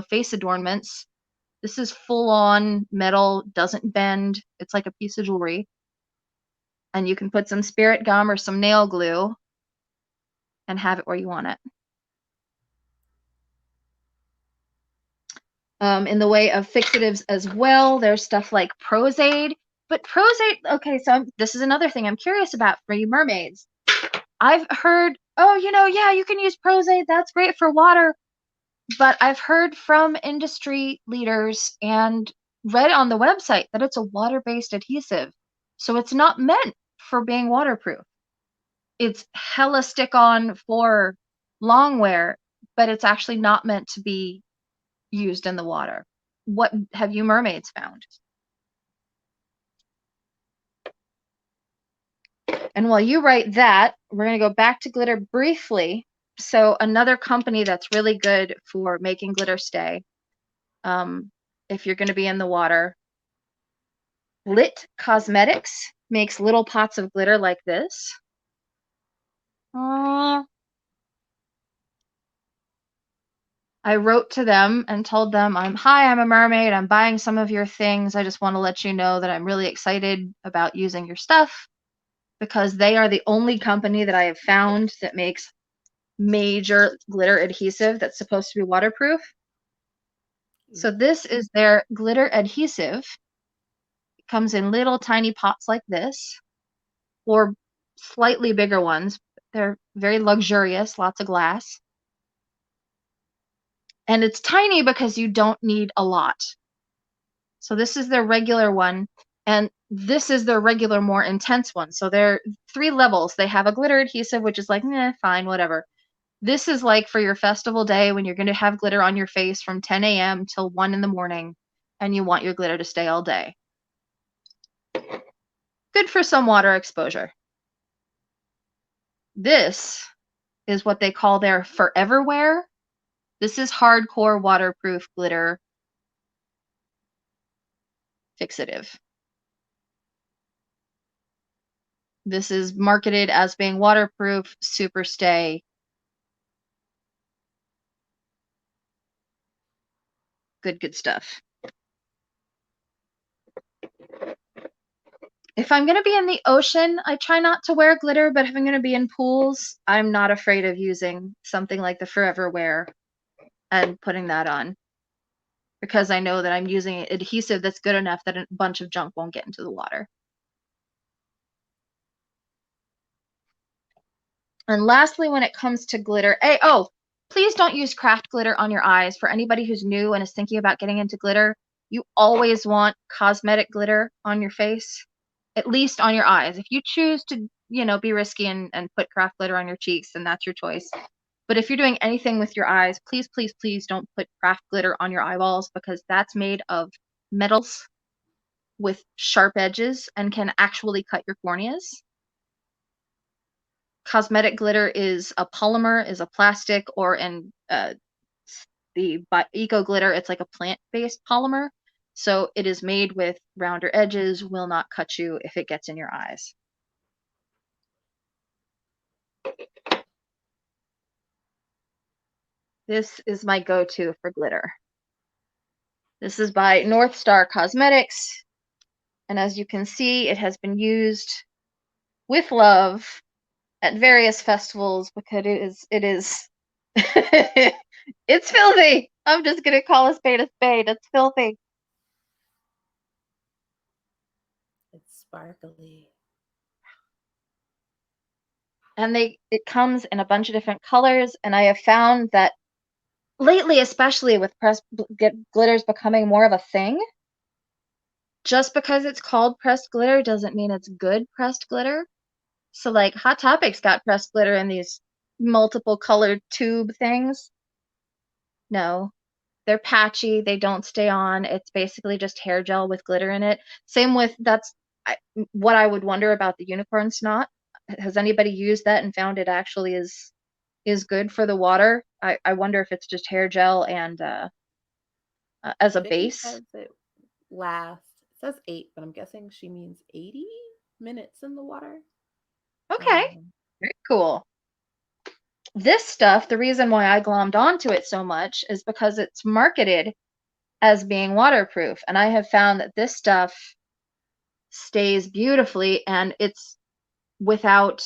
face adornments, This is full on metal, doesn't bend. It's like a piece of jewelry. And you can put some spirit gum or some nail glue and have it where you want it. In the way of fixatives as well, there's stuff like Prozaid. But Prozaid, okay, so this is another thing I'm curious about for you mermaids. I've heard, oh, yeah, you can use Prozaid. That's great for water. But I've heard from industry leaders and read on the website that it's a water-based adhesive. So it's not meant for being waterproof. It's hella stick-on for long wear, but it's actually not meant to be used in the water. What have you mermaids found? And while you write that, we're going to go back to glitter briefly. So another company that's really good for making glitter stay, if you're going to be in the water, Lit Cosmetics makes little pots of glitter like this. I wrote to them and told them, hi, I'm a mermaid. I'm buying some of your things. I just want to let you know that I'm really excited about using your stuff, because they are the only company that I have found that makes major glitter adhesive that's supposed to be waterproof. So this is their glitter adhesive. It comes in little tiny pots like this, or slightly bigger ones. They're very luxurious, lots of glass. And it's tiny because you don't need a lot. So this is their regular one, and this is their regular, more intense one. So they're 3 levels. They have a glitter adhesive, which is like, fine, whatever. This is like for your festival day when you're going to have glitter on your face from 10 a.m. till 1 in the morning, and you want your glitter to stay all day. Good for some water exposure. This is what they call their forever wear. This is hardcore waterproof glitter fixative. This is marketed as being waterproof, Superstay. Good stuff. If I'm going to be in the ocean, I try not to wear glitter, but if I'm going to be in pools, I'm not afraid of using something like the Forever Wear and putting that on, because I know that I'm using adhesive that's good enough that a bunch of junk won't get into the water. And lastly, when it comes to glitter, please don't use craft glitter on your eyes. For anybody who's new and is thinking about getting into glitter, you always want cosmetic glitter on your face, at least on your eyes. If you choose to, be risky and put craft glitter on your cheeks, then that's your choice. But if you're doing anything with your eyes, please, please, please don't put craft glitter on your eyeballs, because that's made of metals with sharp edges and can actually cut your corneas. Cosmetic glitter is a polymer, is a plastic, or in the eco glitter, it's like a plant-based polymer. So it is made with rounder edges, will not cut you if it gets in your eyes. This is my go-to for glitter. This is by North Star Cosmetics. And as you can see, it has been used with love at various festivals, because it is it's filthy. I'm just gonna call a spade a spade. It's filthy. It's sparkly. And it comes in a bunch of different colors, and I have found that lately, especially with pressed glitters becoming more of a thing, just because it's called pressed glitter doesn't mean it's good pressed glitter. So like Hot Topic's got pressed glitter in these multiple colored tube things. No, they're patchy. They don't stay on. It's basically just hair gel with glitter in it. Same with, what I would wonder about the unicorn snot. Has anybody used that and found it actually is good for the water? I wonder if it's just hair gel and as a Vicky base. says it says 8, but I'm guessing she means 80 minutes in the water. Okay, very cool. This stuff, the reason why I glommed onto it so much is because it's marketed as being waterproof. And I have found that this stuff stays beautifully, and it's without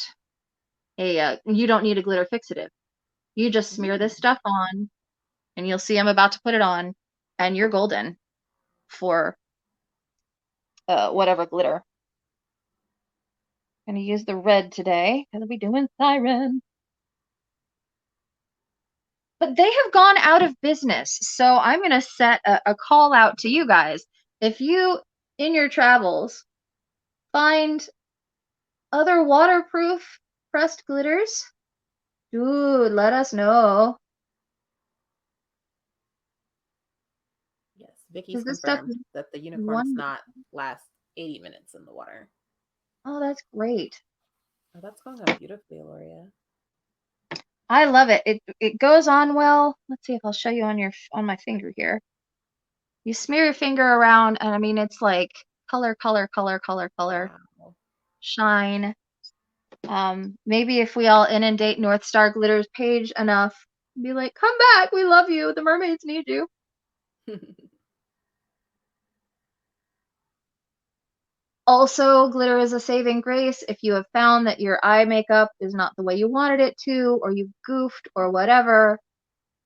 you don't need a glitter fixative. You just smear this stuff on, and you'll see I'm about to put it on, and you're golden for whatever glitter. I'm going to use the red today because we're doing Siren. But they have gone out of business, so I'm going to set a call out to you guys. If you, in your travels, find other waterproof pressed glitters, dude, let us know. Yes, Vicky's confirmed that the unicorns not last 80 minutes in the water. Oh, that's great. Oh, that's going on beautifully, Yl'luria. I love it. It goes on well. Let's see if I'll show you on my finger here. You smear your finger around, and I mean, it's like color, color, color, color, color, wow. Shine. Maybe if we all inundate North Star Glitter's page enough, be like, come back, we love you, the mermaids need you. Also, glitter is a saving grace if you have found that your eye makeup is not the way you wanted it to, or you've goofed or whatever.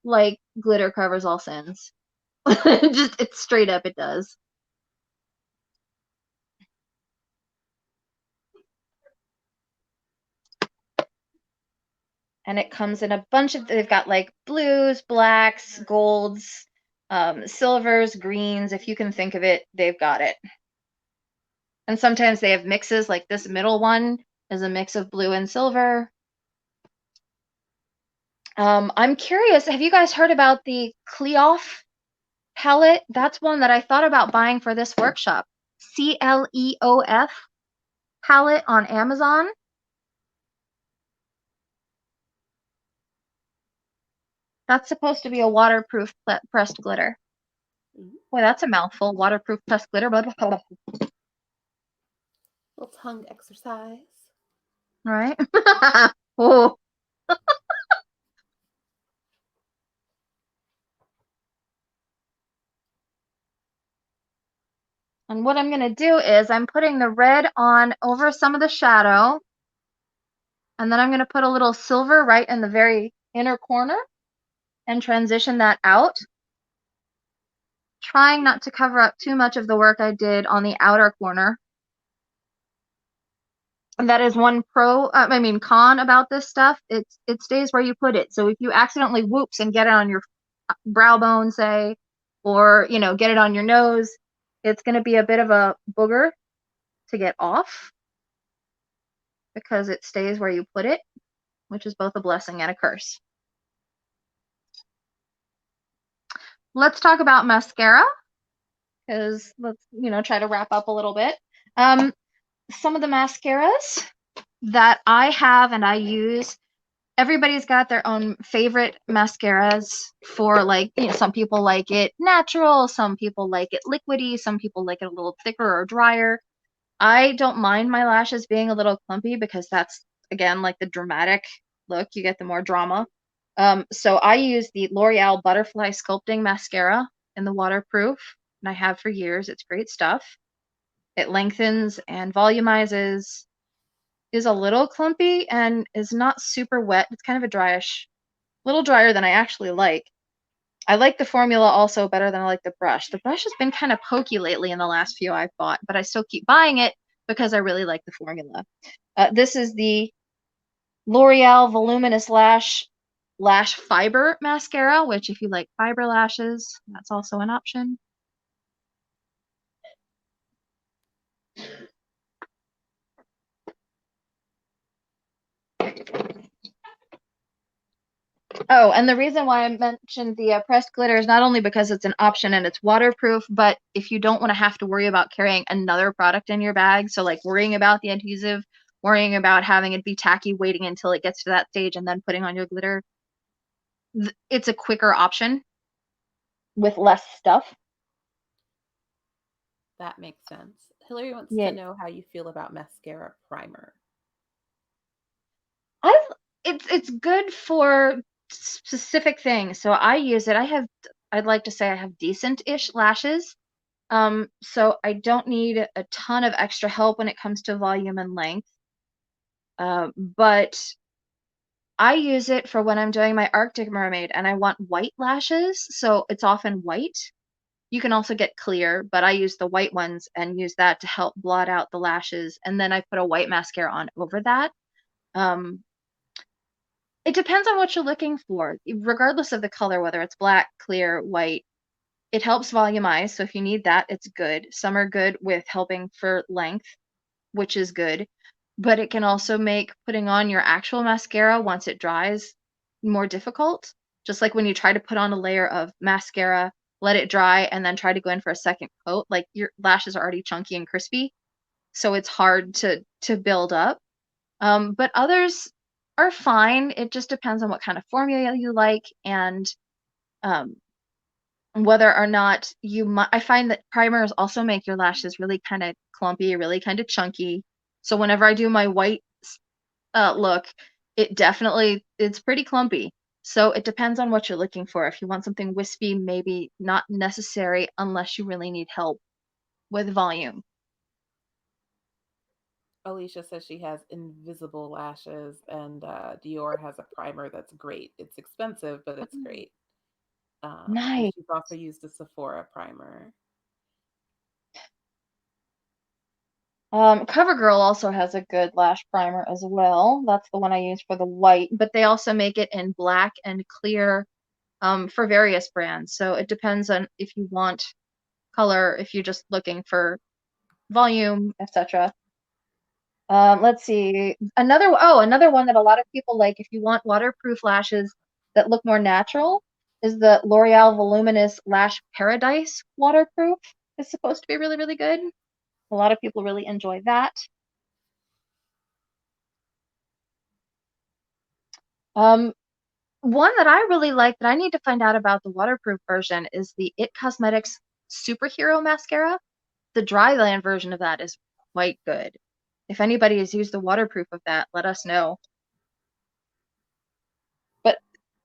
Like, glitter covers all sins. It's straight up, it does. And it comes in a bunch of, they've got like blues, blacks, golds, silvers, greens. If you can think of it, they've got it. And sometimes they have mixes, like this middle one is a mix of blue and silver. I'm curious, have you guys heard about the Cleof palette? That's one that I thought about buying for this workshop. Cleof palette on Amazon. That's supposed to be a waterproof pressed glitter. Boy, that's a mouthful. Waterproof pressed glitter. Blah, blah, blah. Little tongue exercise. All right. Oh. And what I'm going to do is I'm putting the red on over some of the shadow. And then I'm going to put a little silver right in the very inner corner and transition that out. Trying not to cover up too much of the work I did on the outer corner. And that is one con about this stuff. It stays where you put it. So if you accidentally whoops and get it on your brow bone, say, or, you know, get it on your nose, it's going to be a bit of a booger to get off because it stays where you put it, which is both a blessing and a curse. Let's talk about mascara, because let's, you know, try to wrap up a little bit. Some of the mascaras that I have and I use, everybody's got their own favorite mascaras for, like, you know, some people like it natural, some people like it liquidy, some people like it a little thicker or drier. I don't mind my lashes being a little clumpy because that's, again, like the dramatic look. You get the more drama. So I use the L'Oreal Butterfly Sculpting Mascara in the waterproof, and I have for years. It's great stuff. It lengthens and volumizes, is a little clumpy, and is not super wet. It's kind of a dryish, a little drier than I actually like. I like the formula also better than I like the brush. The brush has been kind of pokey lately in the last few I've bought, but I still keep buying it because I really like the formula. This is the L'Oreal Voluminous Lash Fiber Mascara, which if you like fiber lashes, that's also an option. Oh, and the reason why I mentioned the pressed glitter is not only because it's an option and it's waterproof, but if you don't want to have to worry about carrying another product in your bag, so like worrying about the adhesive, worrying about having it be tacky, waiting until it gets to that stage and then putting on your glitter, it's a quicker option with less stuff. That makes sense. Hillary wants to know how you feel about mascara primer. It's good for specific things. So I use it. I have I'd like to say I have decent-ish lashes. So I don't need a ton of extra help when it comes to volume and length. But I use it for when I'm doing my Arctic Mermaid and I want white lashes, so it's often white. You can also get clear, but I use the white ones and use that to help blot out the lashes, and then I put a white mascara on over that. Um, it depends on what you're looking for, regardless of the color, whether it's black, clear, white. It helps volumize, so if you need that, it's good. Some are good with helping for length, which is good, but it can also make putting on your actual mascara once it dries more difficult. Just like when you try to put on a layer of mascara, let it dry, and then try to go in for a second coat, like your lashes are already chunky and crispy, so it's hard to build up. But others are fine. It just depends on what kind of formula you like and um, whether or not you might. I find that primers also make your lashes really kind of clumpy, really kind of chunky. So whenever I do my white look, it's pretty clumpy. So it depends on what you're looking for. If you want something wispy, maybe not necessary unless you really need help with volume. Alicia says she has invisible lashes, and Dior has a primer that's great. It's expensive, but it's great. And Nice. she's also used a Sephora primer. CoverGirl also has a good lash primer as well. That's the one I use for the white, but they also make it in black and clear for various brands. So it depends on if you want color, if you're just looking for volume, etc. Let's see. Another one that a lot of people like if you want waterproof lashes that look more natural is the L'Oreal Voluminous Lash Paradise waterproof. It's supposed to be really, really good. A lot of people really enjoy that. Um, One that I really like that I need to find out about the waterproof version is the It Cosmetics Superhero Mascara. The dryland version of that is quite good. If anybody has used the waterproof of that, let us know. But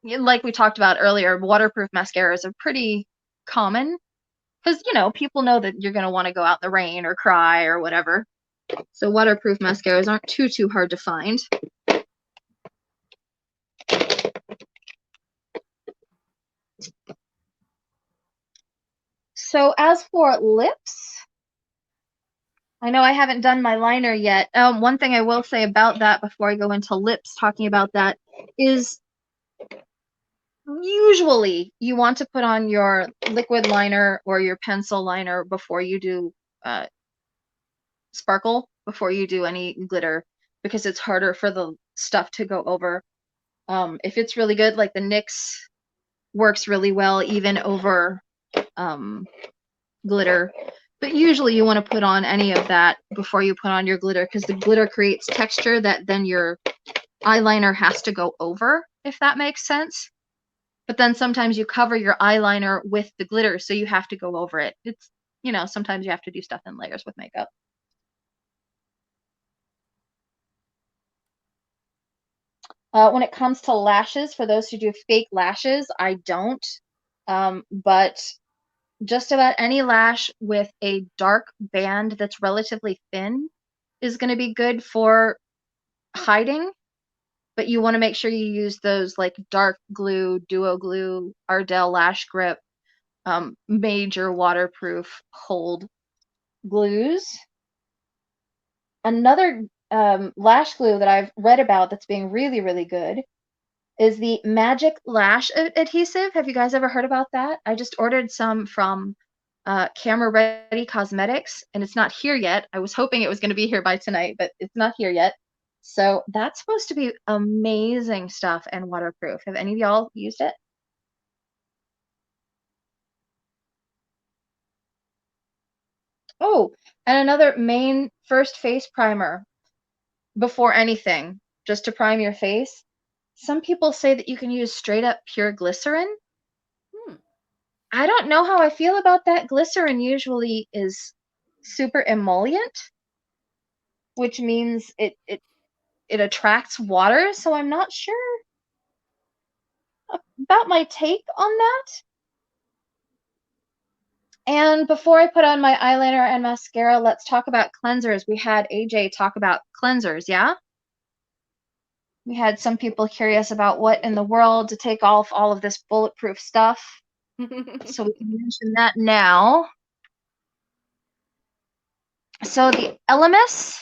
like we talked about earlier, waterproof mascaras are pretty common because, people know that you're going to want to go out in the rain or cry or whatever. So waterproof mascaras aren't too hard to find. So as for lips, I know I haven't done my liner yet. One thing I will say about that before I go into lips, talking about that, is usually you want to put on your liquid liner or your pencil liner before you do sparkle, before you do any glitter, because it's harder for the stuff to go over. If it's really good, like the NYX works really well even over glitter. But usually you want to put on any of that before you put on your glitter because the glitter creates texture that then your eyeliner has to go over, if that makes sense. But then sometimes you cover your eyeliner with the glitter, so you have to go over it. It's, sometimes you have to do stuff in layers with makeup. When it comes to lashes, for those who do fake lashes, I don't. But just about any lash with a dark band that's relatively thin is going to be good for hiding, but you want to make sure you use those like dark glue, duo glue, Ardell lash grip, major waterproof hold glues. Another lash glue that I've read about that's being really, really good is the Magic Lash Adhesive. Have you guys ever heard about that? I just ordered some from Camera Ready Cosmetics, and it's not here yet. I was hoping it was going to be here by tonight, but it's not here yet. So that's supposed to be amazing stuff and waterproof. Have any of y'all used it? Oh, and another main first face primer before anything, just to prime your face. Some people say that you can use straight up pure glycerin. Hmm. I don't know how I feel about that. Glycerin usually is super emollient, which means it attracts water, so I'm not sure about my take on that. And before I put on my eyeliner and mascara, let's talk about cleansers. We had AJ talk about cleansers, yeah? We had some people curious about what in the world to take off all of this bulletproof stuff. So we can mention that now. So the Elemis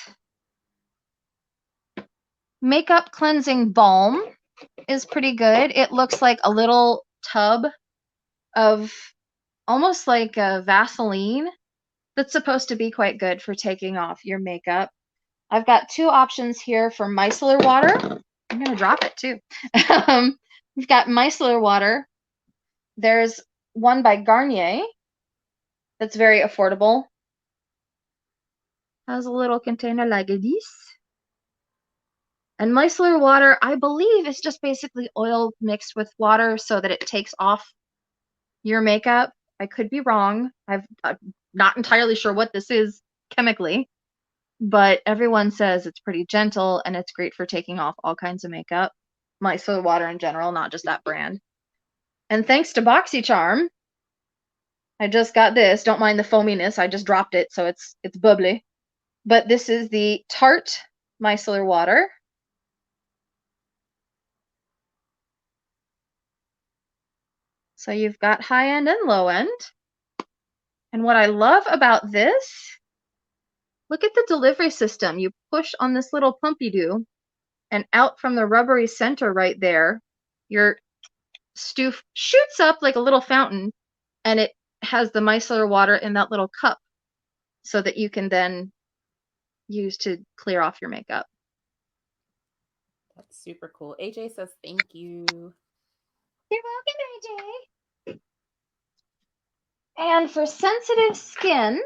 Makeup Cleansing Balm is pretty good. It looks like a little tub of almost like a Vaseline that's supposed to be quite good for taking off your makeup. I've got two options here for micellar water. I'm going to drop it too. We've got micellar water. There's one by Garnier that's very affordable. Has a little container like this. And micellar water, I believe, is just basically oil mixed with water so that it takes off your makeup. I could be wrong. I'm not entirely sure what this is chemically, but everyone says it's pretty gentle and it's great for taking off all kinds of makeup. Micellar water in general, not just that brand. And thanks to BoxyCharm, I just got this. Don't mind the foaminess. I just dropped it, so it's bubbly. But this is the Tarte micellar water. So you've got high end and low end. And what I love about this, look at the delivery system. You push on this little pumpy-doo, and out from the rubbery center right there, your stoof shoots up like a little fountain, and it has the micellar water in that little cup so that you can then use to clear off your makeup. That's super cool. AJ says thank you. You're welcome, AJ. And for sensitive skin,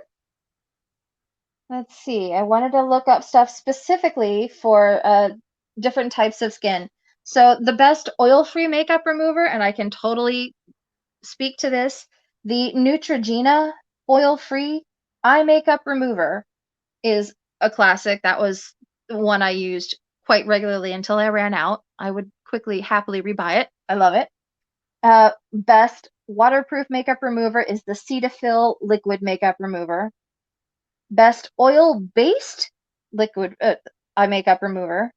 let's see, I wanted to look up stuff specifically for different types of skin. So the best oil-free makeup remover, and I can totally speak to this, the Neutrogena oil-free eye makeup remover is a classic. That was the one I used quite regularly until I ran out. I would quickly, happily rebuy it. I love it. Best waterproof makeup remover is the Cetaphil liquid makeup remover. Best oil-based liquid eye makeup remover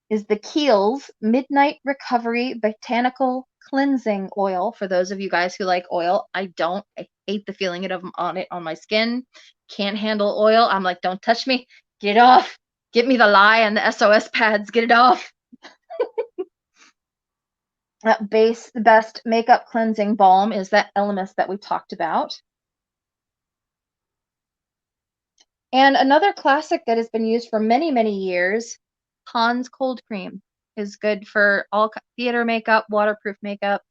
is the Kiehl's Midnight Recovery Botanical Cleansing Oil. For those of you guys who like oil, I don't. I hate the feeling of it on my skin. Can't handle oil. I'm like, don't touch me. Get it off. Get me the lye and the SOS pads. Get it off. The best makeup cleansing balm is that Elemis that we talked about. And another classic that has been used for many, many years, Pond's Cold Cream, is good for all theater makeup, waterproof makeup.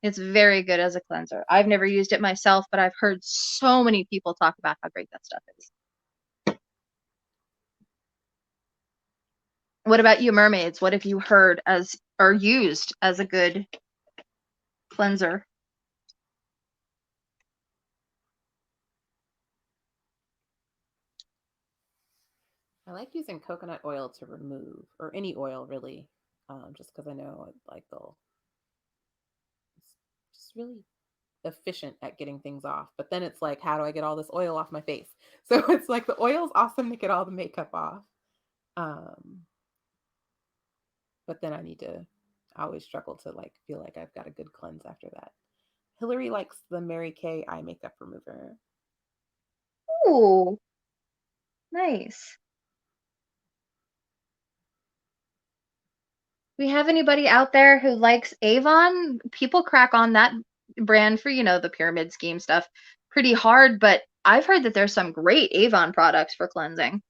It's very good as a cleanser. I've never used it myself, but I've heard so many people talk about how great that stuff is. What about you, mermaids? What have you heard as or used as a good cleanser? I like using coconut oil to remove, or any oil really, just because I know like it's just really efficient at getting things off. But then it's like, how do I get all this oil off my face? So it's like the oil's awesome to get all the makeup off. But then I always struggle to like feel like I've got a good cleanse after that. Hillary likes the Mary Kay eye makeup remover. Ooh, nice. We have anybody out there who likes Avon? People crack on that brand for, the pyramid scheme stuff pretty hard, but I've heard that there's some great Avon products for cleansing.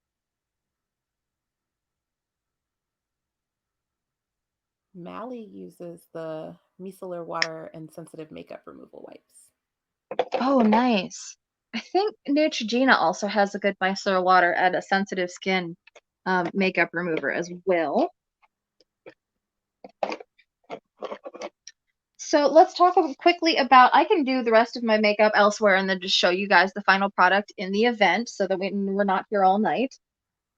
Mally uses the micellar water and sensitive makeup removal wipes. Oh, nice. I think Neutrogena also has a good micellar water and a sensitive skin makeup remover as well. So let's talk quickly about, I can do the rest of my makeup elsewhere and then just show you guys the final product in the event so that we're not here all night.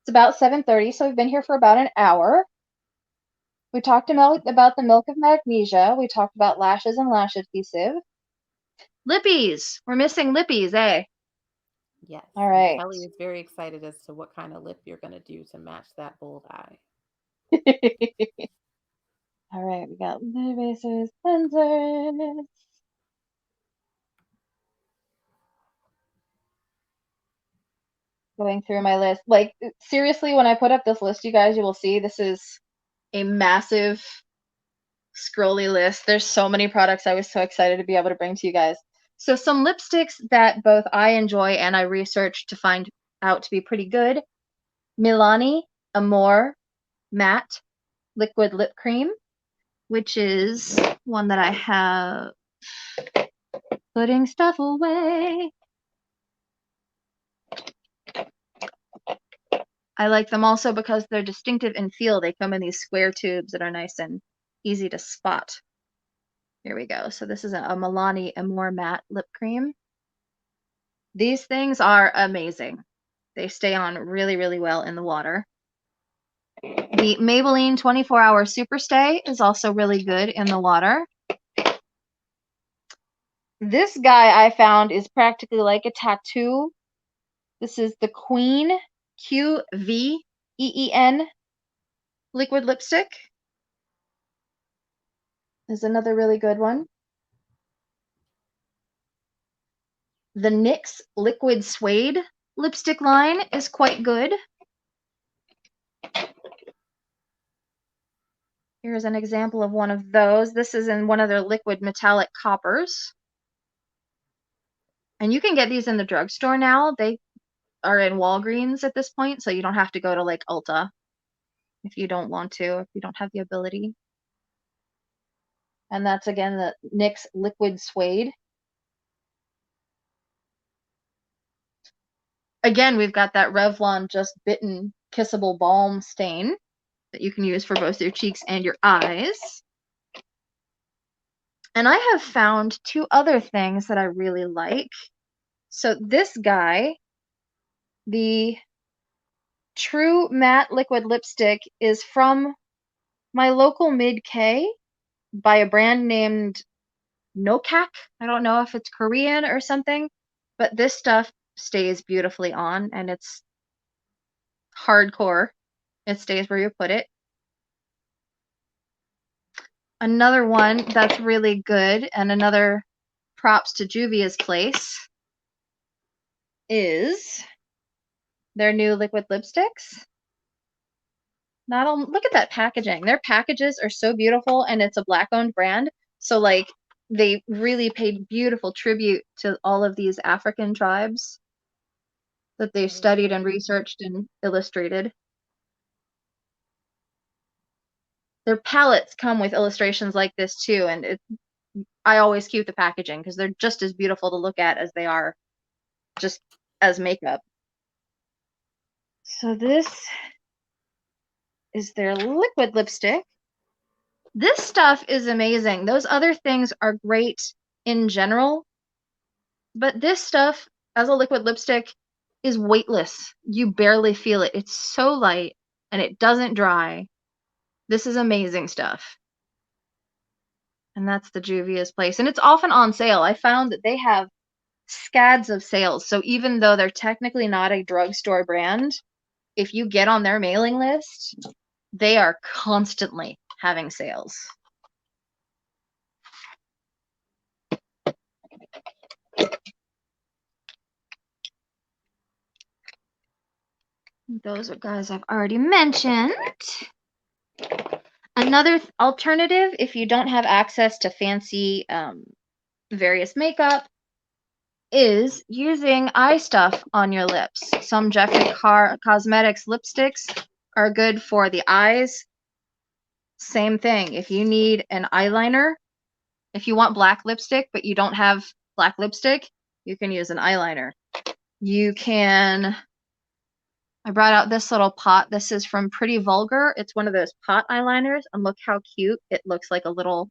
It's about 7:30, so we've been here for about an hour. We talked about the Milk of Magnesia. We talked about lashes and lash adhesive. Lippies. We're missing lippies, eh? Yes. All And right. Kelly is very excited as to what kind of lip you're going to do to match that bold eye. All right, we got lid erasers, cleansers. Going through my list. Like, seriously, when I put up this list, you guys, you will see this is a massive scrolly list. There's so many products I was so excited to be able to bring to you guys. So some lipsticks that both I enjoy and I researched to find out to be pretty good. Milani Amore Matte Liquid Lip Cream, which is one that I have putting stuff away. I like them also because they're distinctive in feel. They come in these square tubes that are nice and easy to spot. Here we go. So this is a Milani Amore Matte Lip Cream. These things are amazing. They stay on really, really well in the water. The Maybelline 24-Hour Superstay is also really good in the water. This guy I found is practically like a tattoo. This is the Queen QVEEN liquid lipstick. Is another really good one. The NYX Liquid Suede lipstick line is quite good. Here's an example of one of those. This is in one of their liquid metallic coppers. And you can get these in the drugstore now. They are in Walgreens at this point, so you don't have to go to like Ulta if you don't want to, if you don't have the ability. And that's again the NYX Liquid Suede. Again, we've got that Revlon Just Bitten Kissable Balm stain that you can use for both your cheeks and your eyes. And I have found two other things that I really like. So this guy, the True Matte Liquid Lipstick, is from my local Mid-K by a brand named Nokak. I don't know if it's Korean or something, but this stuff stays beautifully on and it's hardcore. It stays where you put it. Another one that's really good, and another props to Juvia's Place, is their new liquid lipsticks. Look at that packaging. Their packages are so beautiful, and it's a Black-owned brand. So, like, they really paid beautiful tribute to all of these African tribes that they've studied and researched and illustrated. Their palettes come with illustrations like this too, and I always keep the packaging because they're just as beautiful to look at as they are just as makeup. So this is their liquid lipstick. This stuff is amazing. Those other things are great in general, but this stuff as a liquid lipstick is weightless. You barely feel it. It's so light and it doesn't dry. This is amazing stuff. And that's the Juvia's Place. And it's often on sale. I found that they have scads of sales. So even though they're technically not a drugstore brand, if you get on their mailing list, they are constantly having sales. Those are guys I've already mentioned. Another alternative, if you don't have access to fancy various makeup, is using eye stuff on your lips. Some Jeffree Cosmetics lipsticks are good for the eyes. Same thing. If you need an eyeliner, if you want black lipstick but you don't have black lipstick, you can use an eyeliner. You can... I brought out this little pot. This is from Pretty Vulgar. It's one of those pot eyeliners, and look how cute. It looks like a little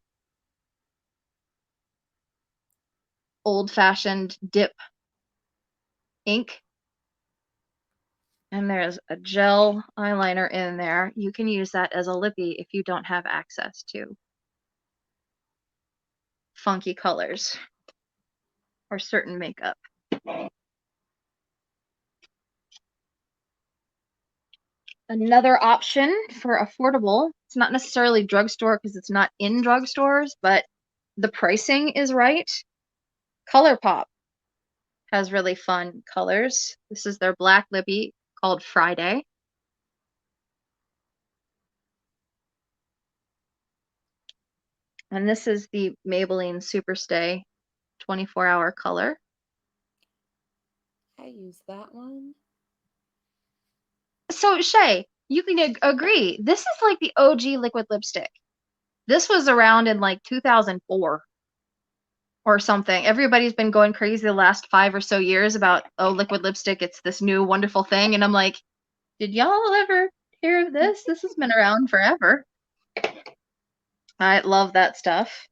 old-fashioned dip ink. And there's a gel eyeliner in there. You can use that as a lippy if you don't have access to funky colors. or certain makeup. Another option for affordable, it's not necessarily drugstore because it's not in drugstores, but the pricing is right. ColourPop has really fun colors. This is their black lippy called Friday. And this is the Maybelline Superstay 24-hour color. I use that one. So Shay, you can agree, this is like the OG liquid lipstick. This was around in like 2004 or something. Everybody's been going crazy the last 5 or so years about, oh, liquid lipstick, it's this new wonderful thing. And I'm like, did y'all ever hear of this? This has been around forever. I love that stuff.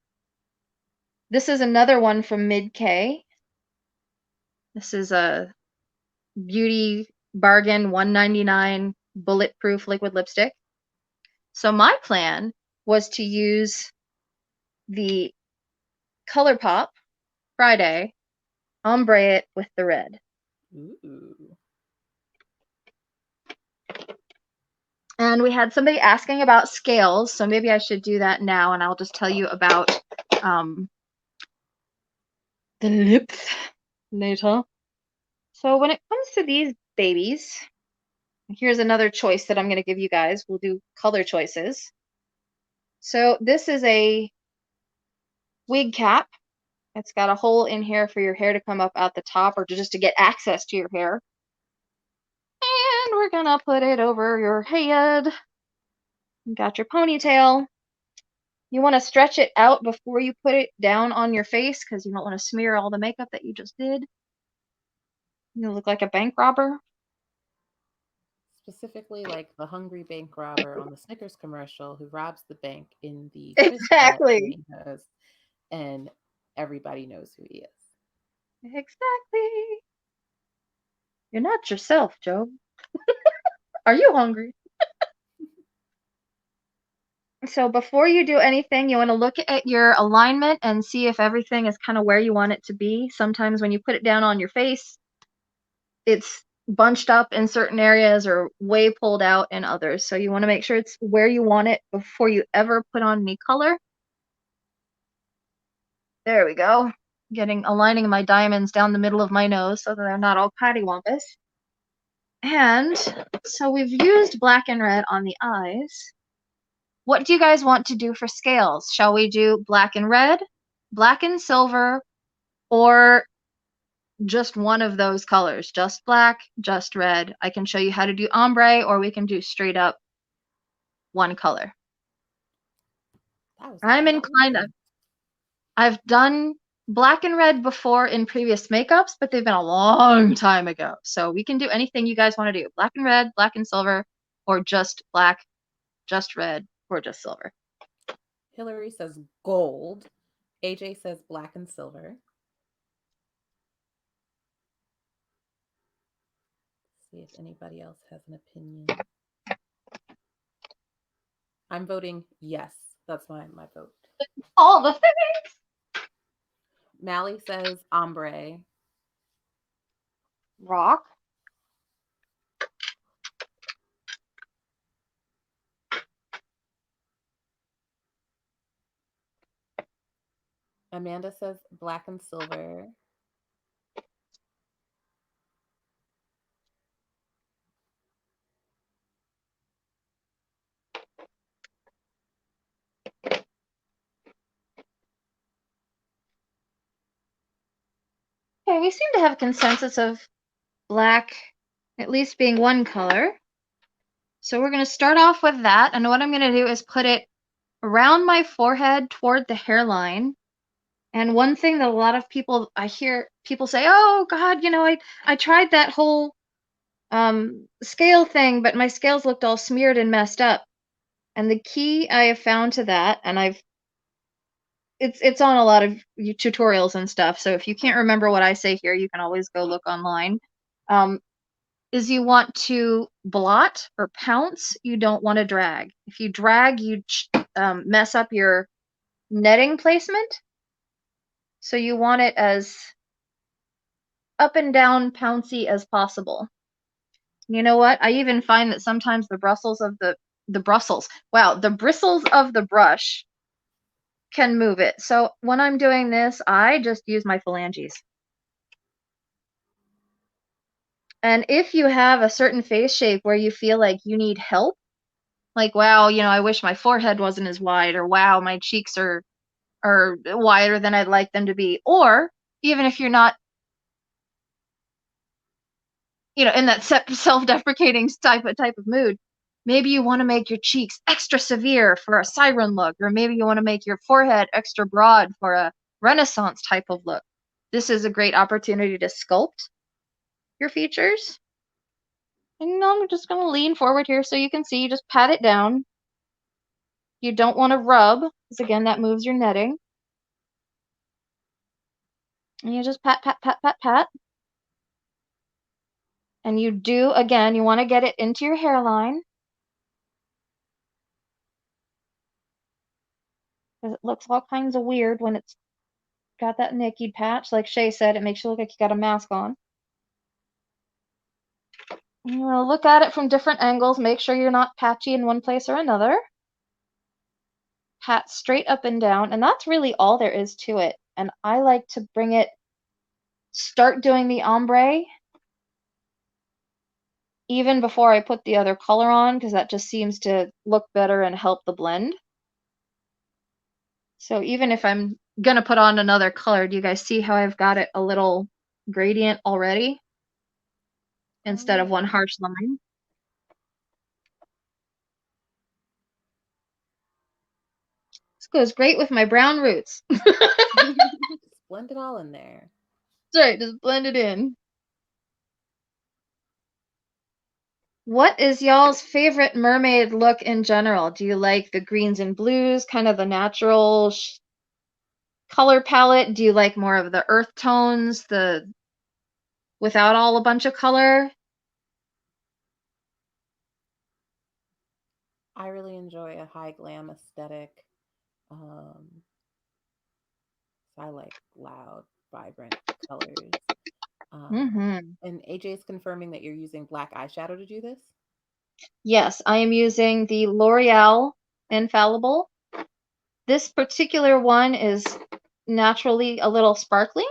This is another one from Mid-K. This is a Beauty Bargain $1.99 bulletproof liquid lipstick. So my plan was to use the ColourPop Friday, ombre it with the red. Ooh. And we had somebody asking about scales, so maybe I should do that now, and I'll just tell you about the lips later. So when it comes to these babies, here's another choice that I'm going to give you guys. We'll do color choices. So this is a wig cap. It's got a hole in here for your hair to come up out the top or just to get access to your hair. And we're going to put it over your head. You got your ponytail. You want to stretch it out before you put it down on your face because you don't want to smear all the makeup that you just did. You look like a bank robber. Specifically like the hungry bank robber on the Snickers commercial who robs the bank in the Exactly. pantyhose, and everybody knows who he is. Exactly. You're not yourself, Joe. Are you hungry? So before you do anything, you want to look at your alignment and see if everything is kind of where you want it to be. Sometimes when you put it down on your face, it's bunched up in certain areas or way pulled out in others. So you want to make sure it's where you want it before you ever put on any color. There we go. Aligning my diamonds down the middle of my nose so that they're not all pattywampus. And so we've used black and red on the eyes. What do you guys want to do for scales? Shall we do black and red, black and silver, or just one of those colors? Just black, just red. I can show you how to do ombre, or we can do straight up one color. I'm inclined. I've done black and red before in previous makeups, but they've been a long time ago. So we can do anything you guys want to do. Black and red, black and silver, or just black, just red, or just silver. Hillary says gold. AJ says black and silver. See if anybody else has an opinion. I'm voting yes. That's my vote. All the things. Mally says ombre. Rock. Amanda says black and silver. Okay, we seem to have a consensus of black at least being one color. So we're going to start off with that. And what I'm going to do is put it around my forehead toward the hairline. And one thing that a lot of people, I hear people say, oh God, I tried that whole scale thing, but my scales looked all smeared and messed up. And the key I have found to that, and it's on a lot of tutorials and stuff. So if you can't remember what I say here, you can always go look online. Is you want to blot or pounce, you don't want to drag. If you drag, you mess up your netting placement. So you want it as up and down pouncy as possible. You know what? I even find that sometimes the bristles of the bristles of the brush can move it. So when I'm doing this, I just use my phalanges. And if you have a certain face shape where you feel like you need help, like, wow, you know, I wish my forehead wasn't as wide, or wow, my cheeks are wider than I'd like them to be, or even if you're not, you know, in that self-deprecating type of mood, maybe you want to make your cheeks extra severe for a siren look, or maybe you want to make your forehead extra broad for a Renaissance type of look. This is a great opportunity to sculpt your features. And I'm just going to lean forward here so you can see, just pat it down. You don't want to rub, because again, that moves your netting. And you just pat, pat, pat, pat, pat. And you do, again, you want to get it into your hairline. Because it looks all kinds of weird when it's got that nickied patch. Like Shay said, it makes you look like you got a mask on. You want to look at it from different angles. Make sure you're not patchy in one place or another. Pat straight up and down. And that's really all there is to it. And I like to bring it, start doing the ombre even before I put the other color on, because that just seems to look better and help the blend. So even if I'm gonna put on another color, do you guys see how I've got it a little gradient already instead of one harsh line? This goes great with my brown roots. Just blend it all in there. That's right, just blend it in. What is y'all's favorite mermaid look in general? Do you like the greens and blues, kind of the natural color palette? Do you like more of the earth tones, the without all a bunch of color? I really enjoy a high glam aesthetic. I like loud, vibrant colors. And AJ is confirming that you're using black eyeshadow to do this? Yes, I am using the L'Oreal Infallible. This particular one is naturally a little sparkly,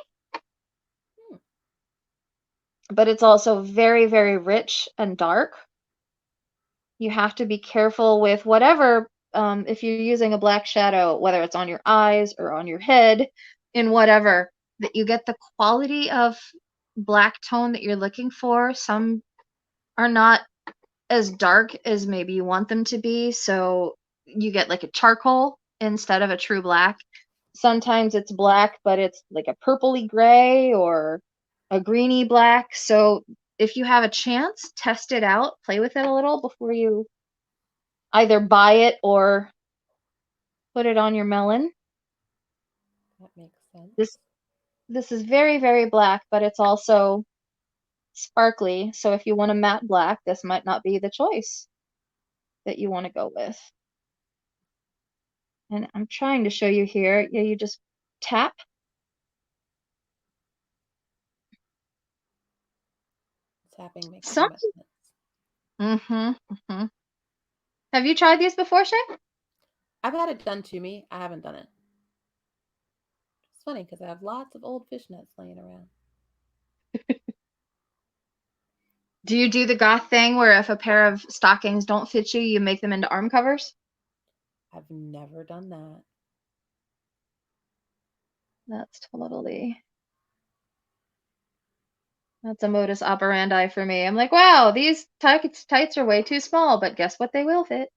but it's also very, very rich and dark. You have to be careful with whatever, if you're using a black shadow, whether it's on your eyes or on your head, in whatever, that you get the quality of black tone that you're looking for. Some are not as dark as maybe you want them to be, so you get like a charcoal instead of a true black. Sometimes it's black, but it's like a purpley gray or a greeny black. So if you have a chance, test it out, play with it a little before you either buy it or put it on your melon. That makes sense. This is very, very black, but it's also sparkly. So if you want a matte black, this might not be the choice that you want to go with. And I'm trying to show you here. Yeah, you just tap. Tapping makes so much sense. Have you tried these before, Shay? I've had it done to me. I haven't done it. It's funny because I have lots of old fishnets laying around. Do you do the goth thing where if a pair of stockings don't fit you, you make them into arm covers? I've never done that. That's a modus operandi for me. I'm like, wow, these tights are way too small, but guess what? They will fit.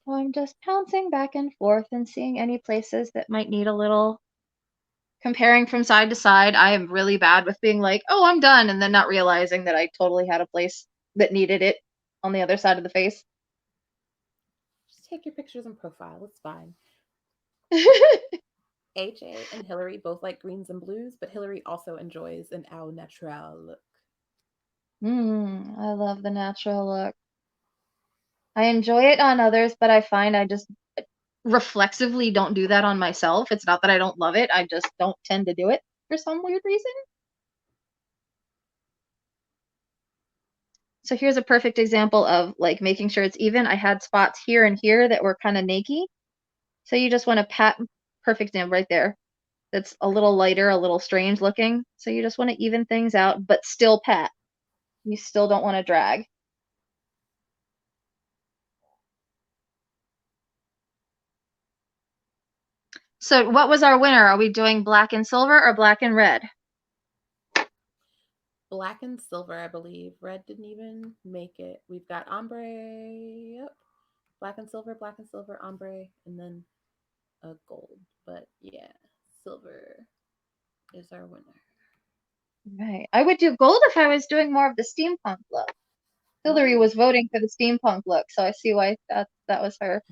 So I'm just pouncing back and forth and seeing any places that might need a little comparing from side to side. I am really bad with being like, oh, I'm done, and then not realizing that I totally had a place that needed it on the other side of the face. Just take your pictures in profile. It's fine. AJ and Hillary both like greens and blues, but Hillary also enjoys an au naturel look. I love the natural look. I enjoy it on others, but I find I just reflexively don't do that on myself. It's not that I don't love it. I just don't tend to do it for some weird reason. So here's a perfect example of like making sure it's even. I had spots here and here that were kind of nakey. So you just want to pat, perfect example right there. That's a little lighter, a little strange looking. So you just want to even things out, but still pat. You still don't want to drag. So what was our winner? Are we doing black and silver or black and red? Black and silver, I believe. Red didn't even make it. We've got ombre. Yep. Black and silver, ombre, and then a gold. But yeah, silver is our winner. Right. I would do gold if I was doing more of the steampunk look. Hillary was voting for the steampunk look, so I see why that was her.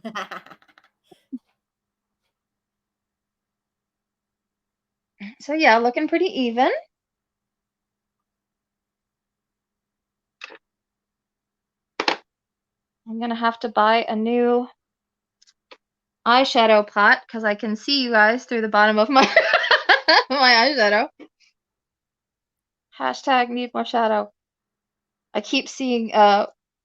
So yeah, looking pretty even. I'm gonna have to buy a new eyeshadow pot because I can see you guys through the bottom of my my eyeshadow. Hashtag need more shadow. I keep seeing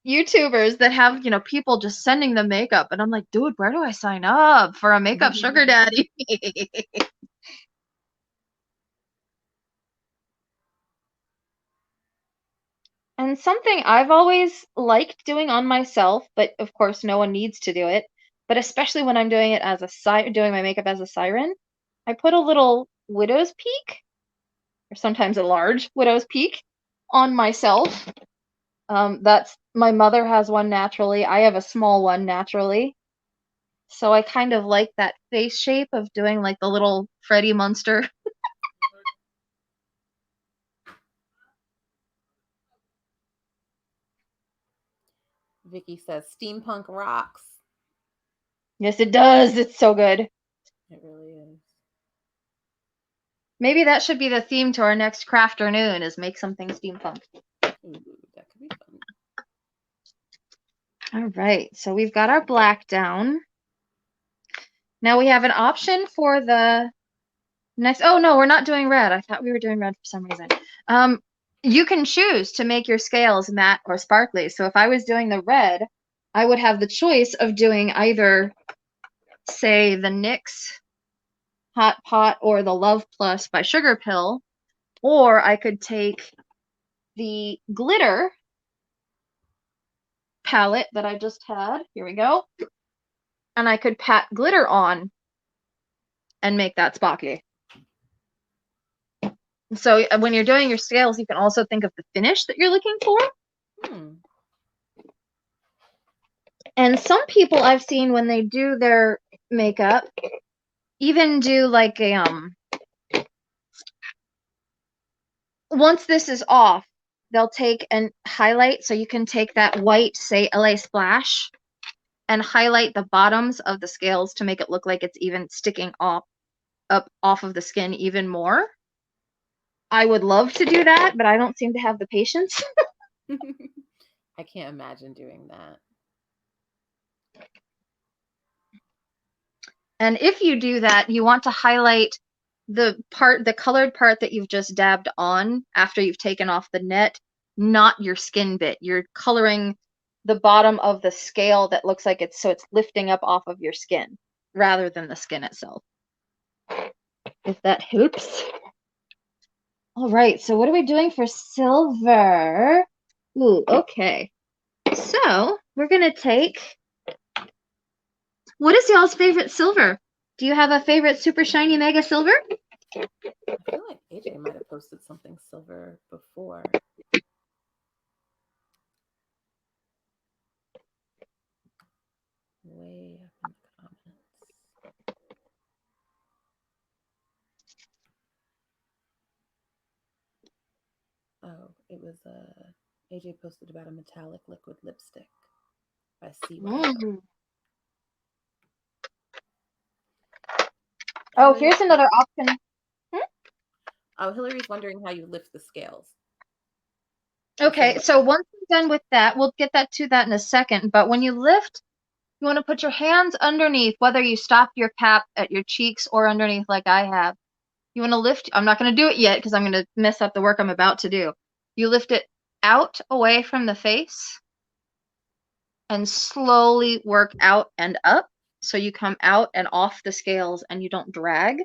YouTubers that have, people just sending them makeup, and I'm like, dude, where do I sign up for a makeup sugar daddy? And something I've always liked doing on myself, but of course no one needs to do it, but especially when I'm doing it as doing my makeup as a siren, I put a little widow's peak, or sometimes a large widow's peak, on myself. That's my mother has one naturally. I have a small one naturally. So I kind of like that face shape of doing like the little Freddie Munster. Vicky says steampunk rocks. Yes, it does. It's so good. It really is. Maybe that should be the theme to our next crafternoon, is make something steampunk. Ooh, that could be fun. All right, so we've got our black down. Now we have an option for the next. Oh no, we're not doing red. I thought we were doing red for some reason. You can choose to make your scales matte or sparkly. So if I was doing the red, I would have the choice of doing either, say, the NYX Hot Pot or the Love Plus by Sugar Pill, or I could take the glitter palette that I just had. Here we go. And I could pat glitter on and make that sparkly. So when you're doing your scales, you can also think of the finish that you're looking for. And some people I've seen, when they do their makeup, even do like a once this is off, they'll take and highlight. So you can take that white, say LA Splash, and highlight the bottoms of the scales to make it look like it's even sticking up off of the skin even more. I would love to do that, but I don't seem to have the patience. I can't imagine doing that. And if you do that, you want to highlight the colored part that you've just dabbed on after you've taken off the net, not your skin bit. You're coloring the bottom of the scale that looks like it's lifting up off of your skin rather than the skin itself. If that helps. All right, so what are we doing for silver? Ooh, okay. So we're gonna take, what is y'all's favorite silver? Do you have a favorite super shiny mega silver? I feel like AJ might have posted something silver before. Way up in the comments. Oh, it was AJ posted about a metallic liquid lipstick by CY. Oh, here's another option. Oh, Hillary's wondering how you lift the scales. Okay, so once we're done with that, we'll get to that in a second. But when you lift You want to put your hands underneath, whether you stop your cap at your cheeks or underneath like I have. You want to lift, I'm not going to do it yet because I'm going to mess up the work I'm about to do. You lift it out away from the face and slowly work out and up. So you come out and off the scales and you don't drag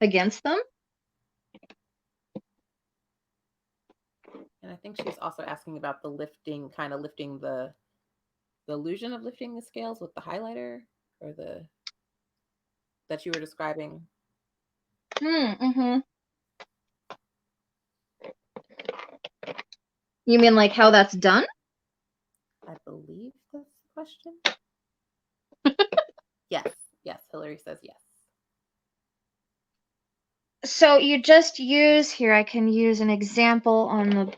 against them. And I think she's also asking about the lifting, kind of lifting the illusion of lifting the scales with the highlighter, or the that you were describing. Mm-hmm. You mean like how that's done? I believe that's the question. Yes, Hillary says yes. So you just use, here I can use an example on the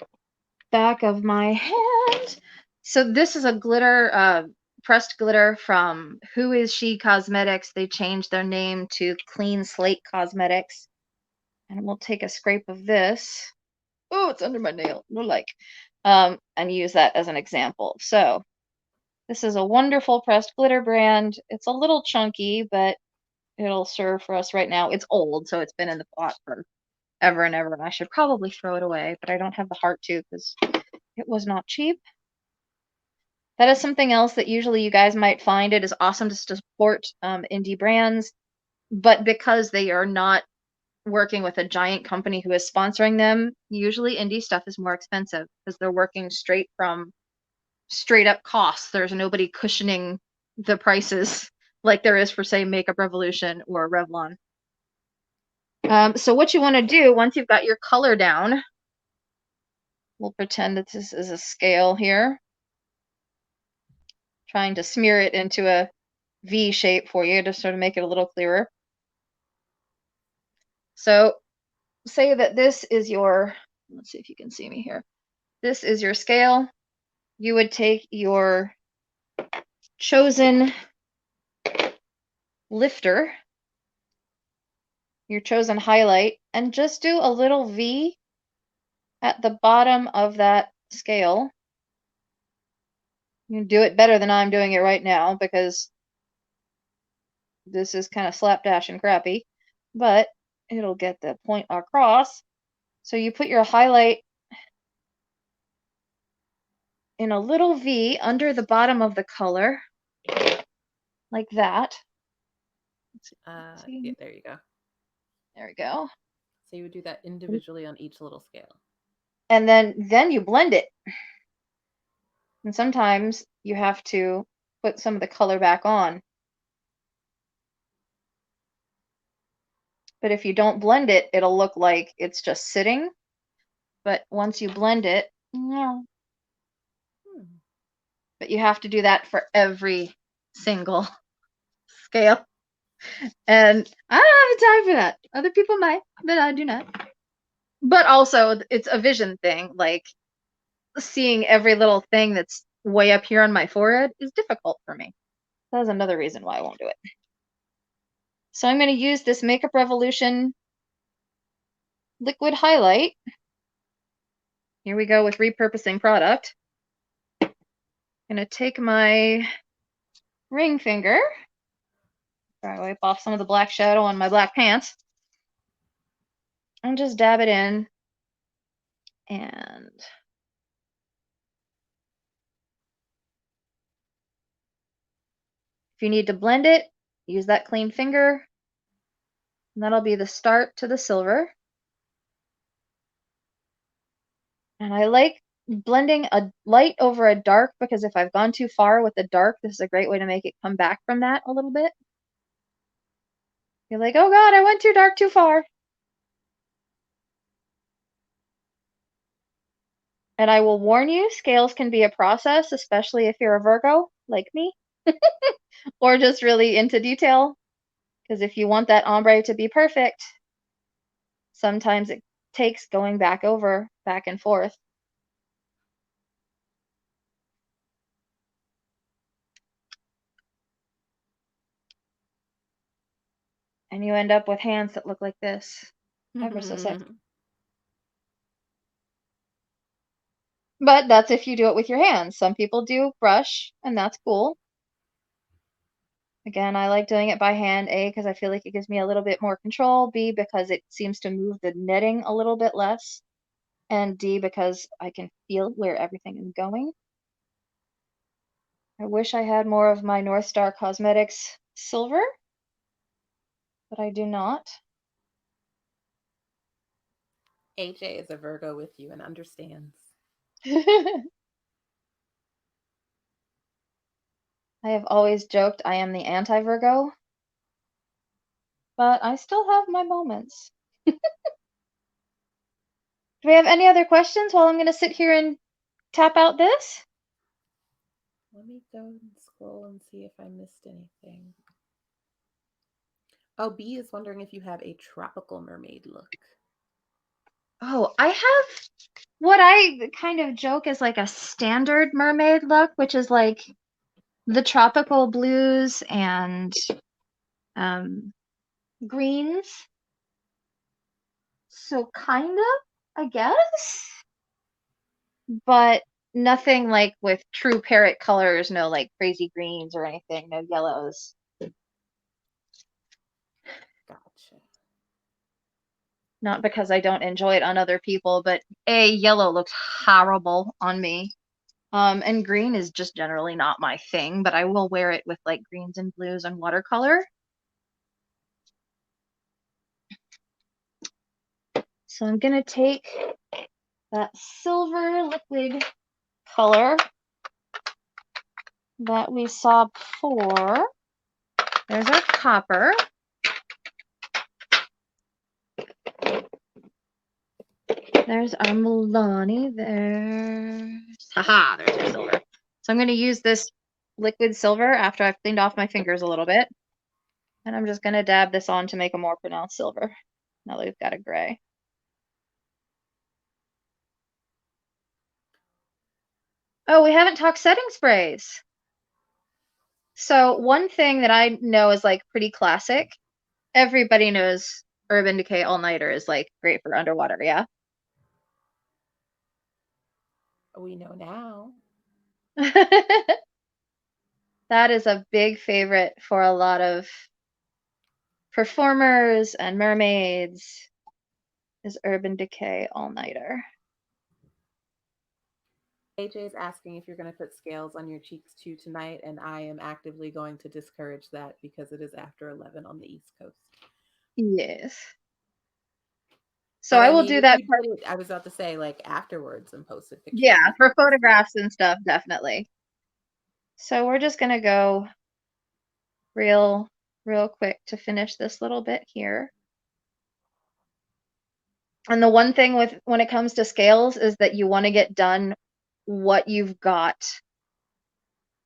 back of my hand. So this is a glitter, pressed glitter from Who Is She Cosmetics. They changed their name to Clean Slate Cosmetics. And we'll take a scrape of this. Oh, it's under my nail. No like. And use that as an example. So this is a wonderful pressed glitter brand. It's a little chunky, but it'll serve for us right now. It's old, so it's been in the pot for ever and ever, and I should probably throw it away, but I don't have the heart to because it was not cheap. That is something else that usually you guys might find it is awesome to support indie brands, but because they are not working with a giant company who is sponsoring them, usually indie stuff is more expensive because they're working straight up costs. There's nobody cushioning the prices like there is for, say, Makeup Revolution or Revlon. So what you want to do once you've got your color down, we'll pretend that this is a scale here. Trying to smear it into a V shape for you to sort of make it a little clearer. So say that this is your, let's see if you can see me here. This is your scale. You would take your chosen lifter, your chosen highlight, and just do a little V at the bottom of that scale. You can do it better than I'm doing it right now because this is kind of slapdash and crappy, but it'll get the point across. So you put your highlight in a little V under the bottom of the color, like that. Yeah, there you go. There we go. So you would do that individually on each little scale. And then you blend it. And sometimes you have to put some of the color back on. But if you don't blend it, it'll look like it's just sitting. But once you blend it, but you have to do that for every single scale. And I don't have the time for that. Other people might, but I do not. But also, it's a vision thing. Like, seeing every little thing that's way up here on my forehead is difficult for me. That's another reason why I won't do it. So I'm going to use this Makeup Revolution liquid highlight. Here we go with repurposing product. I'm going to take my ring finger. Try to wipe off some of the black shadow on my black pants. And just dab it in. And if you need to blend it, use that clean finger. And that'll be the start to the silver. And I like blending a light over a dark because if I've gone too far with the dark, this is a great way to make it come back from that a little bit. You're like, oh God, I went too dark too far. And I will warn you, scales can be a process, especially if you're a Virgo like me, or just really into detail. Because if you want that ombre to be perfect, sometimes it takes going back and forth. And you end up with hands that look like this. Ever so sexy. But that's if you do it with your hands. Some people do brush, and that's cool. Again, I like doing it by hand, A, because I feel like it gives me a little bit more control, B, because it seems to move the netting a little bit less, and D, because I can feel where everything is going. I wish I had more of my North Star Cosmetics silver, but I do not. AJ is a Virgo with you and understands. I have always joked I am the anti-Virgo, but I still have my moments. Do we have any other questions while I'm going to sit here and tap out this? Let me go and scroll and see if I missed anything. Oh, B is wondering if you have a tropical mermaid look. Oh, I have what I kind of joke is like a standard mermaid look, which is like the tropical blues and greens. So kind of, I guess, but nothing like with true parrot colors, no like crazy greens or anything, no yellows. Gotcha. Not because I don't enjoy it on other people, but A, yellow looks horrible on me. And green is just generally not my thing, but I will wear it with like greens and blues and watercolor. So I'm gonna take that silver liquid color that we saw before. There's our copper. There's our Milani. There's our silver. So I'm going to use this liquid silver after I've cleaned off my fingers a little bit. And I'm just going to dab this on to make a more pronounced silver. Now that we've got a gray. Oh, we haven't talked setting sprays. So one thing that I know is like pretty classic. Everybody knows Urban Decay All Nighter is like great for underwater, yeah? We know now. That is a big favorite for a lot of performers and mermaids, is Urban Decay All Nighter. AJ is asking if you're going to put scales on your cheeks too tonight, and I am actively going to discourage that because it is after 11 on the East Coast. Yes. So But I I will mean, do if that. you did it, I was about to say like afterwards and posted pictures. Yeah, for photographs and stuff, definitely. So we're just gonna go real quick to finish this little bit here. And the one thing with when it comes to scales is that you want to get done what you've got,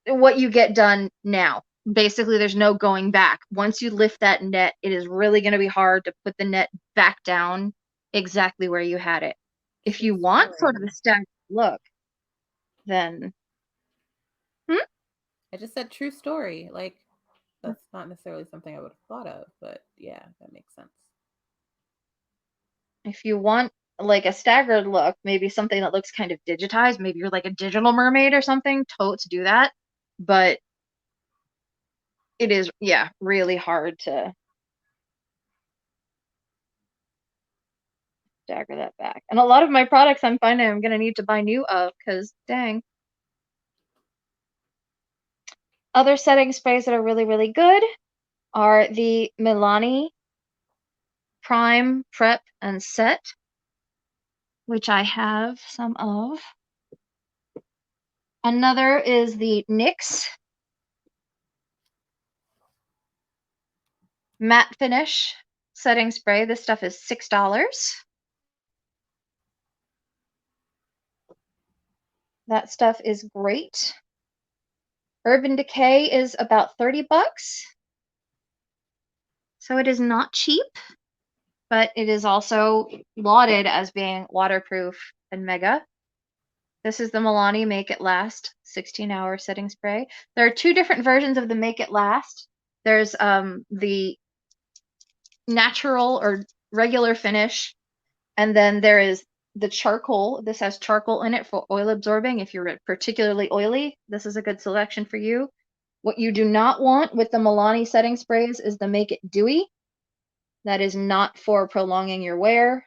what you get done now. Basically, there's no going back. Once you lift that net, it is really going to be hard to put the net back down exactly where you had it. If you want sort of a stacked look, then I just said true story. Like, that's not necessarily something I would have thought of, but yeah, that makes sense. if you want like a staggered look, maybe something that looks kind of digitized, maybe you're like a digital mermaid or something, totes do that. But it is, yeah, really hard to stagger that back. And a lot of my products I'm finding I'm going to need to buy new of because dang. Other setting sprays that are really, really good are the Milani Prime, Prep, and Set, which I have some of. Another is the NYX Matte Finish Setting Spray. This stuff is $6. That stuff is great. Urban Decay is about 30 bucks. So it is not cheap, but it is also lauded as being waterproof and mega. This is the Milani Make It Last 16-hour setting spray. There are two different versions of the Make It Last. There's the natural or regular finish, and then there is the charcoal. This has charcoal in it for oil absorbing. If you're particularly oily, this is a good selection for you. What you do not want with the Milani setting sprays is the Make It Dewy. That is not for prolonging your wear.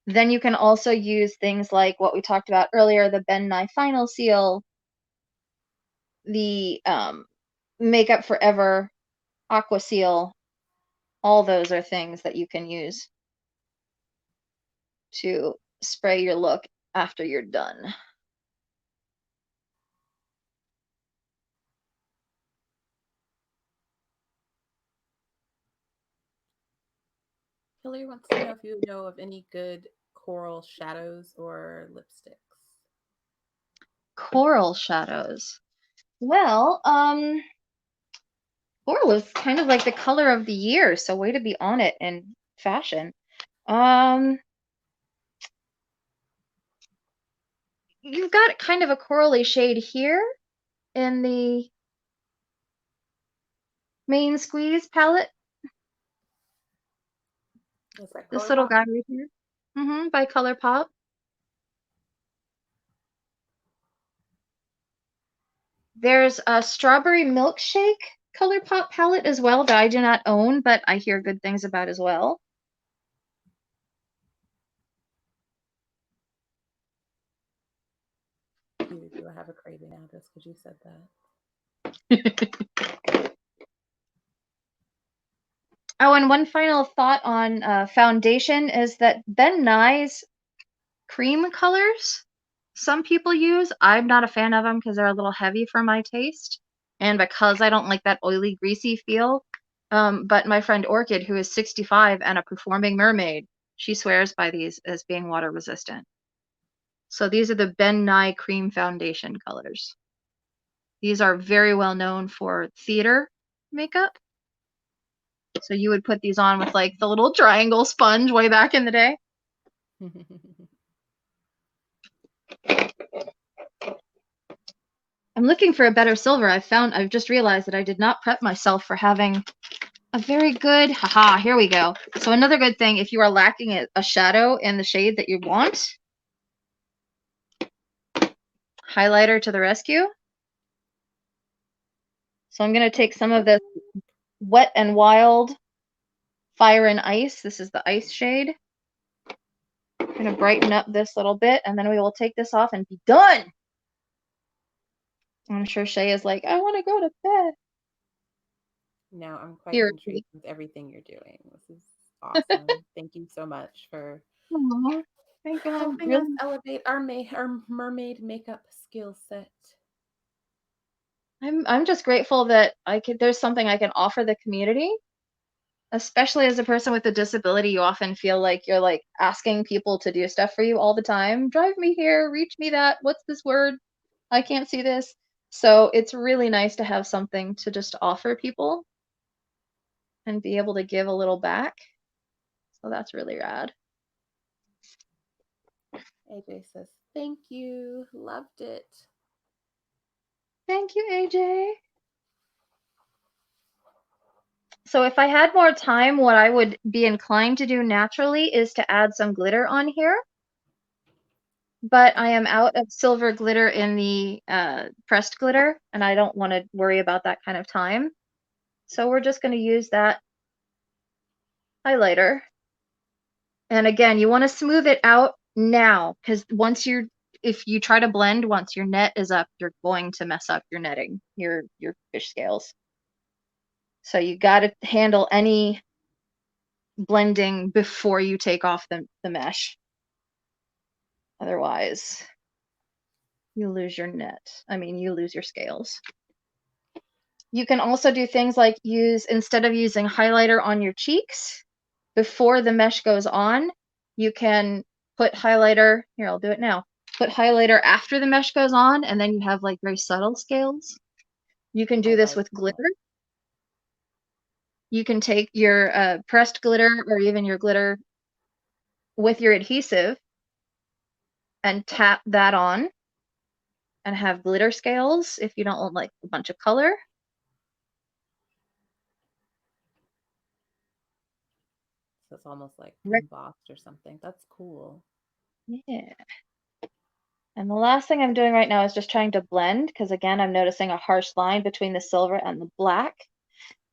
Then you can also use things like what we talked about earlier, the Ben Nye Final Seal, the Makeup Forever Aqua Seal. All those are things that you can use to spray your look after you're done. Hillary wants to know if you know of any good coral shadows or lipsticks. Coral shadows. Well, coral is kind of like the color of the year, so way to be on it in fashion. You've got kind of a corally shade here in the main squeeze palette. This little guy right here. By ColourPop. There's a Strawberry Milkshake ColourPop palette as well that I do not own, but I hear good things about as well. Do I have a craving now just because you said that? Oh, and one final thought on foundation is that Ben Nye's cream colors, some people use. I'm not a fan of them because they're a little heavy for my taste and because I don't like that oily, greasy feel. But my friend Orchid, who is 65 and a performing mermaid, she swears by these as being water resistant. So these are the Ben Nye cream foundation colors. These are very well known for theater makeup. So you would put these on with like the little triangle sponge way back in the day. I'm looking for a better silver. I've just realized that I did not prep myself for having a very good, haha, here we go. So another good thing, if you are lacking a shadow in the shade that you want, highlighter to the rescue. So I'm going to take some of this Wet and Wild Fire and Ice. This is the ice shade. I'm going to brighten up this little bit, and then we will take this off and be done. I'm sure Shay is like, I want to go to bed. No, I'm quite intrigued with everything you're doing. This is awesome. Thank you so much for helping us elevate our mermaid makeup skill set. I'm just grateful that there's something I can offer the community. Especially as a person with a disability, you often feel like you're like asking people to do stuff for you all the time. Drive me here, reach me that. What's this word? I can't see this. So it's really nice to have something to just offer people and be able to give a little back. So that's really rad. AJ says, thank you. Loved it. Thank you, AJ. So if I had more time, what I would be inclined to do naturally is to add some glitter on here. But I am out of silver glitter in the pressed glitter, and I don't want to worry about that kind of time. So we're just going to use that highlighter. And again, you want to smooth it out now, because if you try to blend, once your net is up, you're going to mess up your netting, your fish scales. So you got to handle any blending before you take off the mesh. Otherwise, you lose your you lose your scales. You can also do things like instead of using highlighter on your cheeks, before the mesh goes on, you can put highlighter, here, I'll do it now. Put highlighter after the mesh goes on, and then you have like very subtle scales. You can do this with glitter. You can take your pressed glitter or even your glitter with your adhesive and tap that on and have glitter scales if you don't want like a bunch of color. So it's almost like Right. embossed or something. That's cool. Yeah. And the last thing I'm doing right now is just trying to blend, because again, I'm noticing a harsh line between the silver and the black.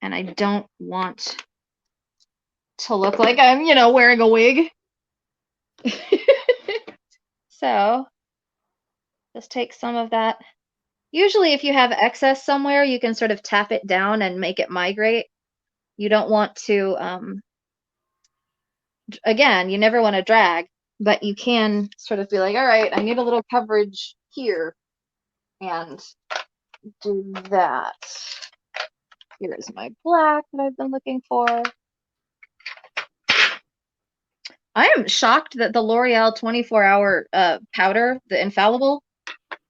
And I don't want to look like I'm, wearing a wig. So just take some of that. Usually if you have excess somewhere, you can sort of tap it down and make it migrate. You don't want to, again, you never want to drag, but you can sort of be like, all right, I need a little coverage here, and do that. Here's my black that I've been looking for. I am shocked that the L'Oreal 24-hour powder, the Infallible,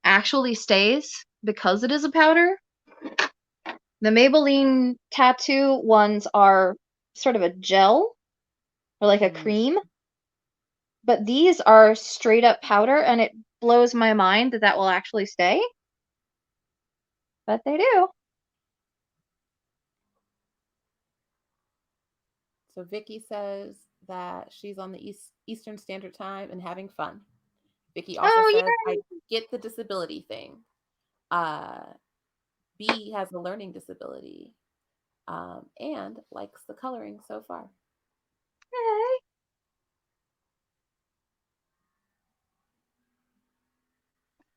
actually stays because it is a powder. The Maybelline tattoo ones are sort of a gel or like a cream, but these are straight up powder, and it blows my mind that that will actually stay. But they do. So Vicky says that she's on the Eastern Standard Time and having fun. Vicky also Oh, says, yeah. I get the disability thing. B has a learning disability and likes the coloring so far. Yay.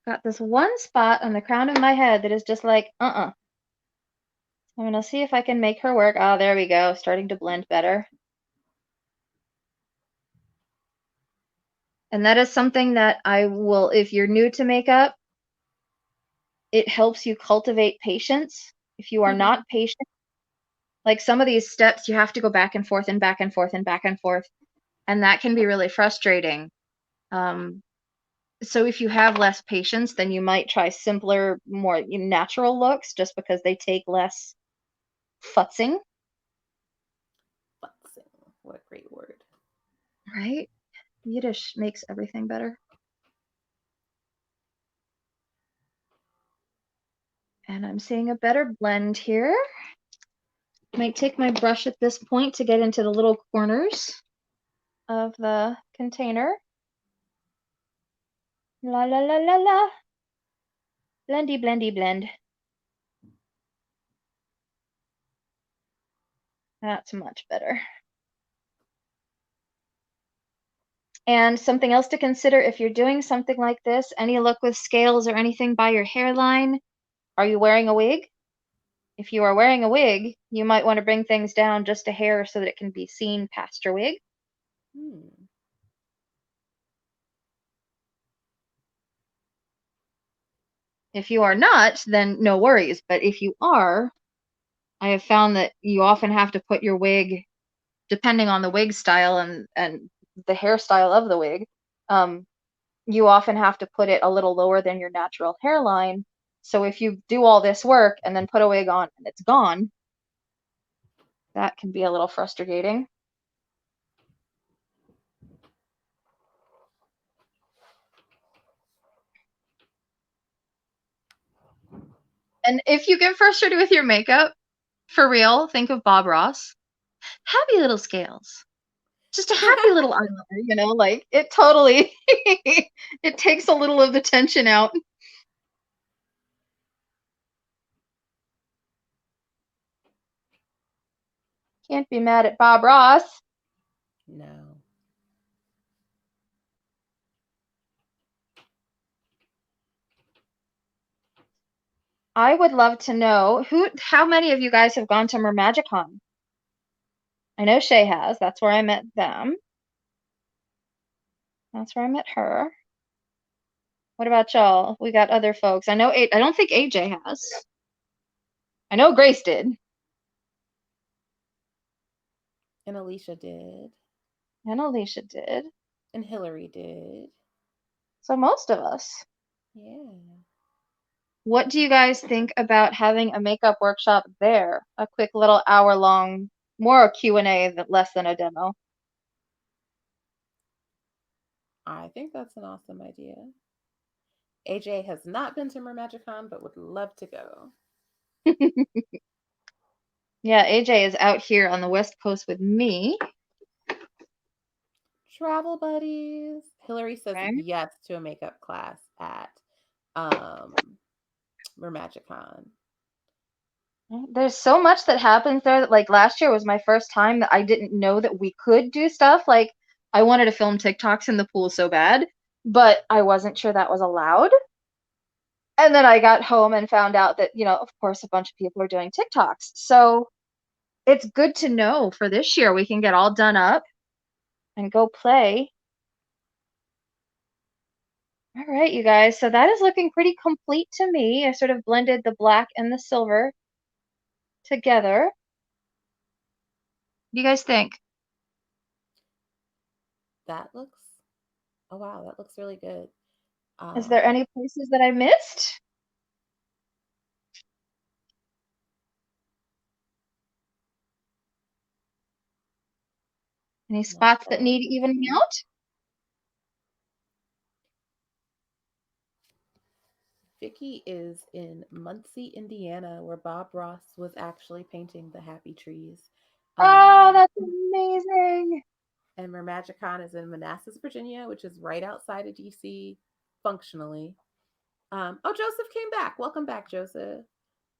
Got this one spot on the crown of my head that is just like, I'm going to see if I can make her work. Oh, there we go. Starting to blend better. And that is something that I will, if you're new to makeup, it helps you cultivate patience. If you are not patient, like some of these steps, you have to go back and forth and back and forth and back and forth. And that can be really frustrating. So if you have less patience, then you might try simpler, more natural looks just because they take less futzing. Futzing. What a great word. Right? Yiddish makes everything better. And I'm seeing a better blend here. Might take my brush at this point to get into the little corners of the container. La la la la la. Blendy, blendy, blend. That's much better. And something else to consider if you're doing something like this, any look with scales or anything by your hairline, are you wearing a wig? If you are wearing a wig, you might want to bring things down just a hair so that it can be seen past your wig. If you are not, then no worries. But if you are, I have found that you often have to put your wig, depending on the wig style and the hairstyle of the wig, you often have to put it a little lower than your natural hairline. So if you do all this work and then put a wig on and it's gone, that can be a little frustrating. And if you get frustrated with your makeup, for real, think of Bob Ross. Happy little scales. Just a happy little eyeliner, like it totally, it takes a little of the tension out. Can't be mad at Bob Ross. No. I would love to know how many of you guys have gone to Mermagicon? I know Shay has. That's where I met them. That's where I met her. What about y'all? We got other folks. I don't think AJ has. I know Grace did. And Alicia did. And Alicia did. And Hillary did. So most of us. Yeah. What do you guys think about having a makeup workshop there? A quick little hour-long, more a Q&A less than a demo. I think that's an awesome idea. AJ has not been to Mermagicon, but would love to go. Yeah, AJ is out here on the West Coast with me. Travel buddies. Hillary says Okay. yes to a makeup class at um Mermagicon. There's so much that happens there that like last year was my first time that I didn't know that we could do stuff. Like I wanted to film TikToks in the pool so bad, but I wasn't sure that was allowed. And then I got home and found out that, you know, of course, a bunch of people are doing TikToks. So it's good to know for this year we can get all done up and go play. All right, you guys. So that is looking pretty complete to me. I sort of blended the black and the silver together. What do you guys think? That looks, oh wow, that looks really good. Is there any places that I missed? Any spots that need evening out? Vicky is in Muncie, Indiana, where Bob Ross was actually painting the happy trees. Oh, that's amazing. And Mermagicon is in Manassas, Virginia, which is right outside of DC, functionally. Oh, Joseph came back. Welcome back, Joseph.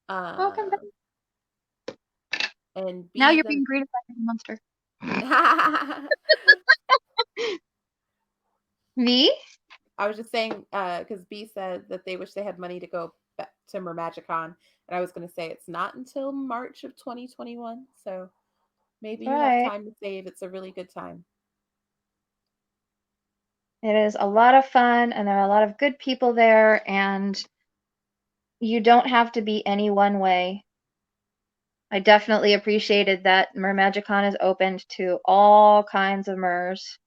Welcome back. And now B you're then being greeted by a monster. Me? I was just saying, because B said that they wish they had money to go back to Mermagicon, and I was going to say it's not until March of 2021, so maybe you have time to save. It's a really good time. It is a lot of fun, and there are a lot of good people there, and you don't have to be any one way. I definitely appreciated that Mermagicon is opened to all kinds of MERS.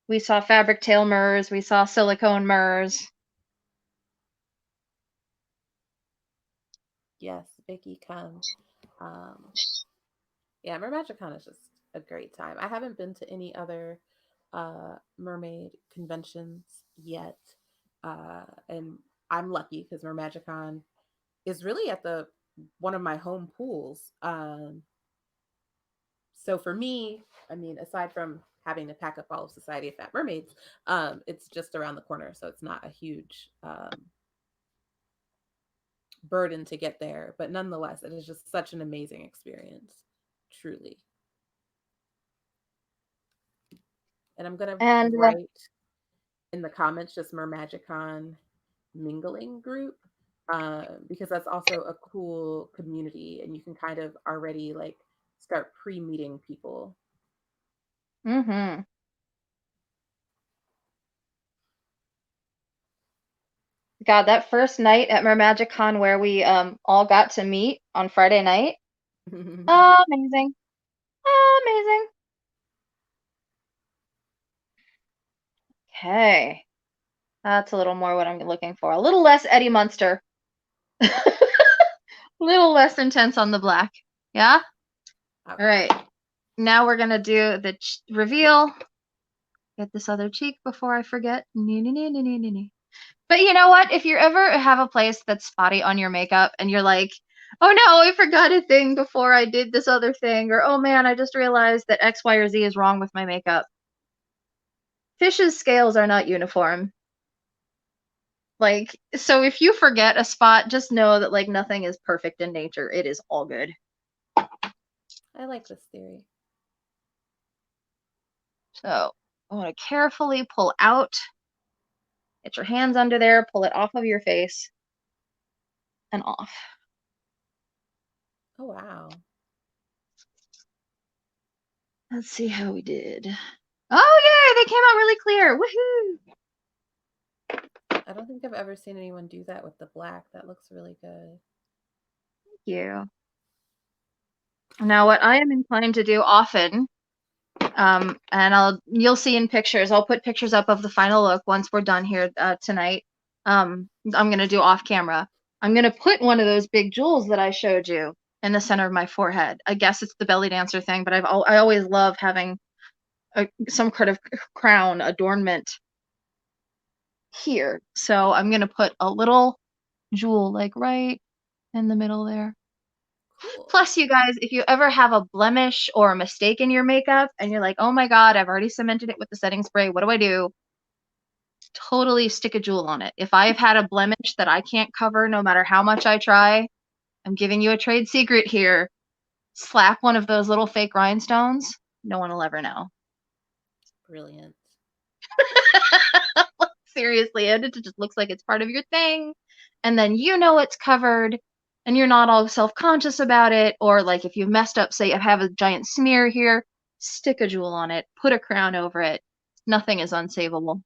We saw fabric tail MERS, we saw silicone MERS. Yes, Vicky, come. Yeah, Mermagicon is just a great time. I haven't been to any other mermaid conventions yet, and I'm lucky because Mermagicon is really at the one of my home pools. So for me, I mean, aside from having to pack up all of Society of Fat Mermaids, it's just around the corner, so it's not a huge burden to get there. But nonetheless, it is just such an amazing experience, truly. And I'm gonna write in the comments just Mermagicon mingling group, because that's also a cool community, and you can kind of already like start pre-meeting people. Mm-hmm. God, that first night at Mermagicon where we all got to meet on Friday night. Amazing. Amazing. Okay. That's a little more what I'm looking for. A little less Eddie Munster. A little less intense on the black. Yeah? Okay. All right. Now we're going to do the reveal. Get this other cheek before I forget. But you know what? If you ever have a place that's spotty on your makeup and you're like, oh no, I forgot a thing before I did this other thing, or oh man, I just realized that X, Y, or Z is wrong with my makeup. Fish's scales are not uniform. Like, so if you forget a spot, just know that like nothing is perfect in nature. It is all good. I like this theory. So I want to carefully pull out. Get your hands under there, pull it off of your face and off. Oh, wow. Let's see how we did. Oh, yay! They came out really clear. Woohoo! I don't think I've ever seen anyone do that with the black. That looks really good. Thank you. Now, what I am inclined to do often, and you'll see in pictures, I'll put pictures up of the final look once we're done here tonight. I'm going to do off camera. I'm going to put one of those big jewels that I showed you in the center of my forehead. I guess it's the belly dancer thing, but I always love having some kind of crown adornment here. So I'm going to put a little jewel like right in the middle there. Cool. Plus, you guys, if you ever have a blemish or a mistake in your makeup and you're like, oh my God, I've already cemented it with the setting spray. What do I do? Totally stick a jewel on it. If I've had a blemish that I can't cover no matter how much I try, I'm giving you a trade secret here. Slap one of those little fake rhinestones. No one will ever know. Brilliant. Seriously, it just looks like it's part of your thing. And then you know it's covered and you're not all self-conscious about it. Or like if you messed up, say I have a giant smear here, stick a jewel on it, put a crown over it. Nothing is unsavable.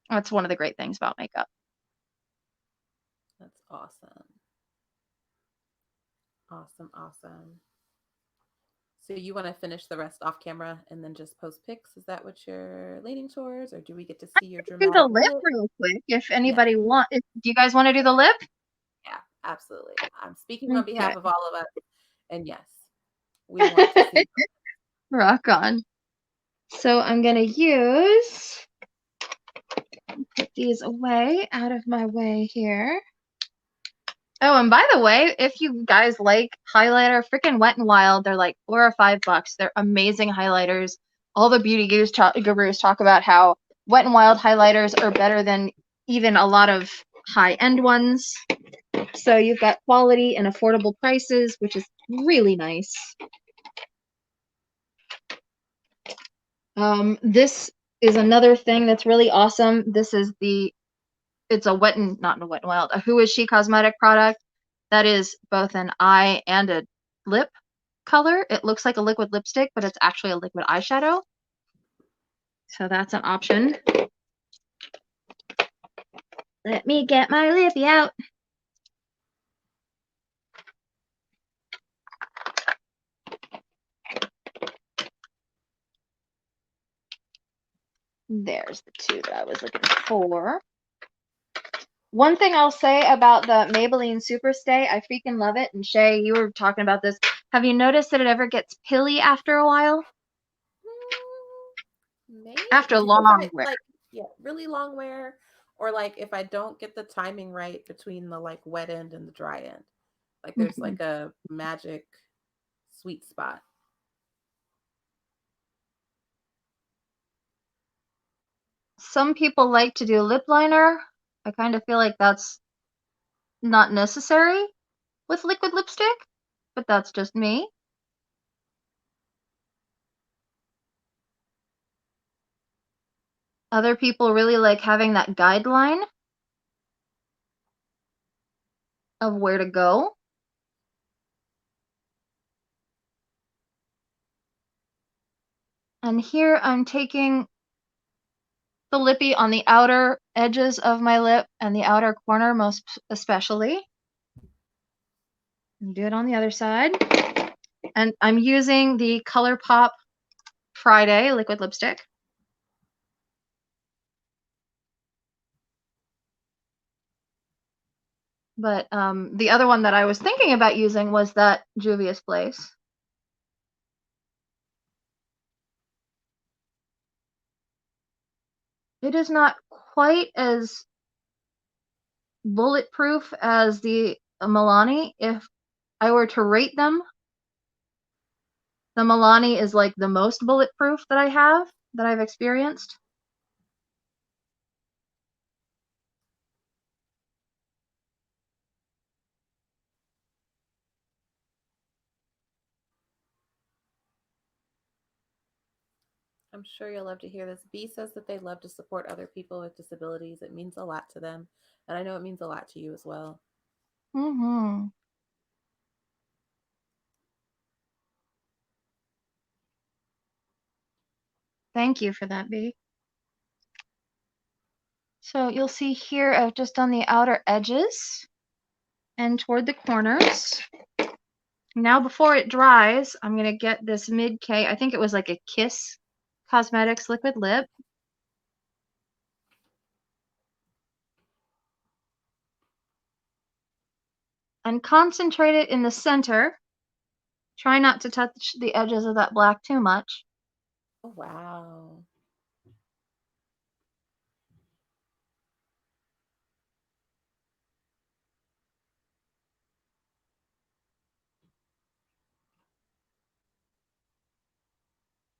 That's one of the great things about makeup. That's awesome. Awesome, awesome. So you want to finish the rest off camera and then just post pics? Is that what you're leaning towards, or do we get to see your Do the dramatic lip lip? real quick if Yeah, anybody want. Do you guys want to do the lip? yeah, absolutely. I'm speaking on Okay. behalf of all of us, and yes, we want to see. Rock on. So I'm gonna put these away out of my way here. Oh, and by the way, if you guys like highlighter, freaking Wet n Wild, they're like $4 or $5. They're amazing highlighters. All the beauty gurus talk about how Wet n Wild highlighters are better than even a lot of high-end ones. So you've got quality and affordable prices, which is really nice. This is another thing that's really awesome. This is it's a not a Wet n Wild, a Who Is She cosmetic product that is both an eye and a lip color. It looks like a liquid lipstick, but it's actually a liquid eyeshadow. So that's an option. Let me get my lippy out. There's the two that I was looking for. One thing I'll say about the Maybelline Superstay, I freaking love it. And Shay, you were talking about this. Have you noticed that it ever gets pilly after a while? Maybe After if long I wear. like, yeah, really long wear, or like if I don't get the timing right between the like wet end and the dry end, like there's like a magic sweet spot. Some people like to do lip liner. I kind of feel like that's not necessary with liquid lipstick, but that's just me. Other people really like having that guideline of where to go. And here I'm taking the lippy on the outer edges of my lip and the outer corner most especially. And do it on the other side. And I'm using the ColourPop Friday liquid lipstick. But the other one that I was thinking about using was that Juvia's Place. It is not quite as bulletproof as the Milani. If I were to rate them, the Milani is like the most bulletproof that I've experienced. I'm sure you'll love to hear this. B says that they love to support other people with disabilities. It means a lot to them. And I know it means a lot to you as well. Mm-hmm. Thank you for that, B. So you'll see here I've just done the outer edges and toward the corners. Now before it dries, I'm going to get this mid-K. I think it was like a Kiss Cosmetics liquid lip. And concentrate it in the center. Try not to touch the edges of that black too much. Oh, wow.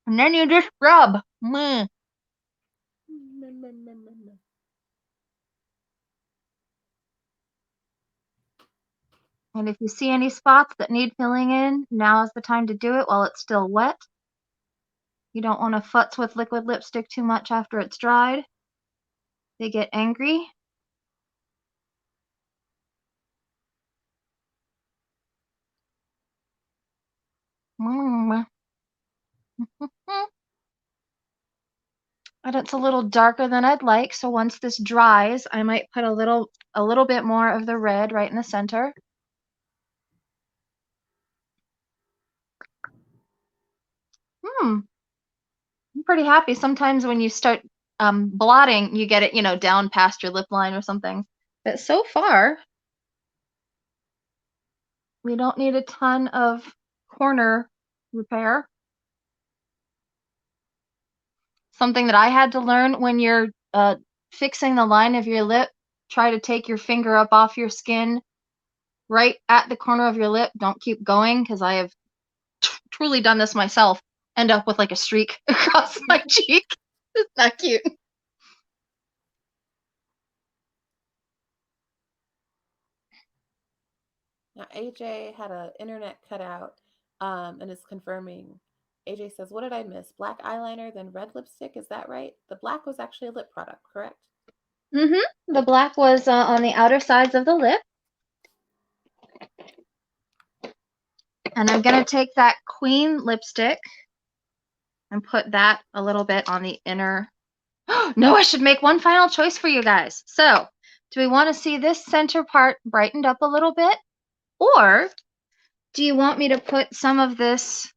And then you just rub. Meh. And if you see any spots that need filling in, now is the time to do it while it's still wet. You don't want to futz with liquid lipstick too much after it's dried. They get angry. And it's a little darker than I'd like, so once this dries, I might put a little bit more of the red right in the center. I'm pretty happy. Sometimes when you start blotting, you get it, you know, down past your lip line or something. But so far, we don't need a ton of corner repair. Something that I had to learn when you're fixing the line of your lip, try to take your finger up off your skin right at the corner of your lip. Don't keep going, because I have truly done this myself. End up with like a streak across my cheek. It's not cute. Now, AJ had an internet cutout and is confirming. AJ says, what did I miss? Black eyeliner, then red lipstick. Is that right? The black was actually a lip product, correct? The black was on the outer sides of the lip. And I'm going to take that Queen lipstick and put that a little bit on the inner. No, I should make one final choice for you guys. So, do we want to see this center part brightened up a little bit? Or do you want me to put some of this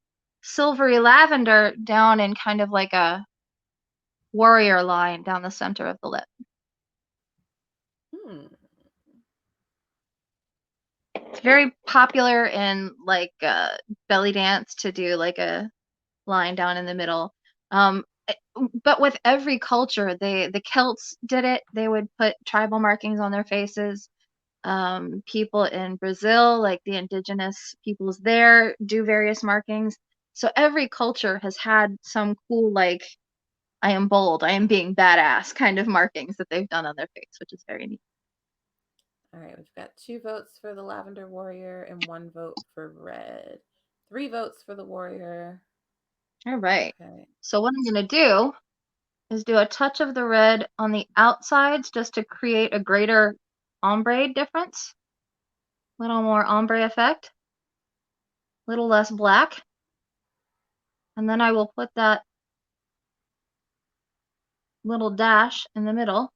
silvery lavender down in kind of like a warrior line down the center of the lip? It's very popular in like belly dance to do like a line down in the middle. But with every culture, the Celts did it. They would put tribal markings on their faces. People in Brazil, like the indigenous peoples there, do various markings. So every culture has had some cool, like, I am bold, I am being badass kind of markings that they've done on their face, which is very neat. All right, we've got 2 votes for the Lavender Warrior and 1 vote for red. 3 votes for the Warrior. All right. Okay. So what I'm going to do is do a touch of the red on the outsides just to create a greater ombre difference. A little more ombre effect. A little less black. And then I will put that little dash in the middle.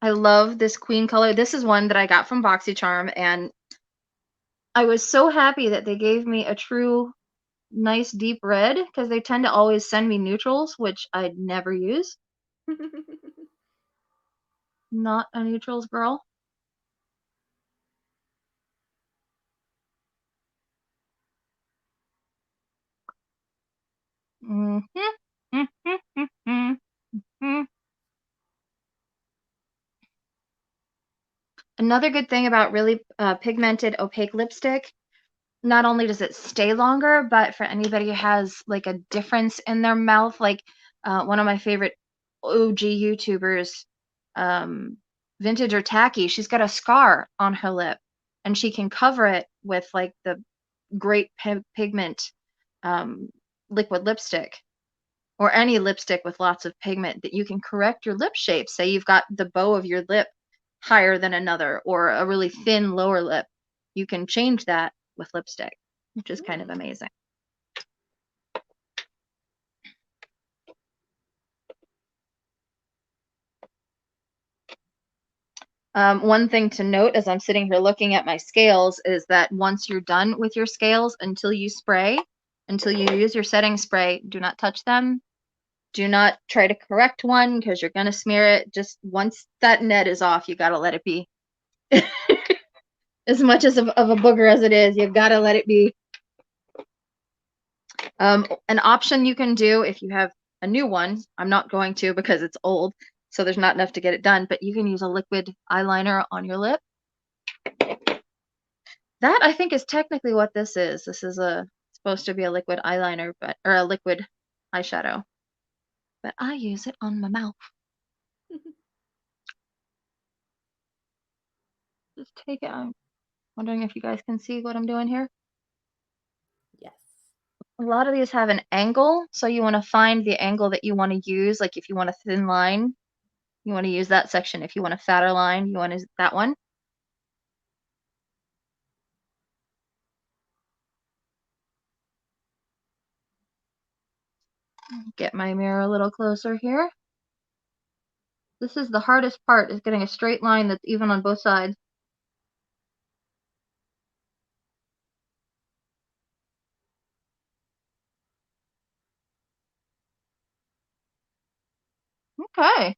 I love this Queen color. This is one that I got from BoxyCharm, and I was so happy that they gave me a true nice deep red, because they tend to always send me neutrals, which I'd never use. Not a neutrals girl. Another good thing about really pigmented opaque lipstick, not only does it stay longer, but for anybody who has like a difference in their mouth, like one of my favorite OG YouTubers, Vintage or Tacky, she's got a scar on her lip, and she can cover it with like the great pigment liquid lipstick, or any lipstick with lots of pigment, that you can correct your lip shape. Say you've got the bow of your lip higher than another, or a really thin lower lip, you can change that with lipstick, which is kind of amazing. One thing to note as I'm sitting here looking at my scales is that once you're done with your scales, until you use your setting spray, do not touch them. Do not try to correct one, because you're going to smear it. Just once that net is off, you got to let it be. As much of a booger as it is, you've got to let it be. An option you can do if you have a new one, I'm not going to because it's old, so there's not enough to get it done, but you can use a liquid eyeliner on your lip. That I think is technically what this is. This is supposed to be a liquid eyeliner, or a liquid eyeshadow. But I use it on my mouth. Just take it. I'm wondering if you guys can see what I'm doing here. Yes. A lot of these have an angle, so you want to find the angle that you want to use. Like if you want a thin line, you want to use that section. If you want a fatter line, you want to use that one. Get my mirror a little closer here. This is the hardest part, is getting a straight line that's even on both sides. Okay.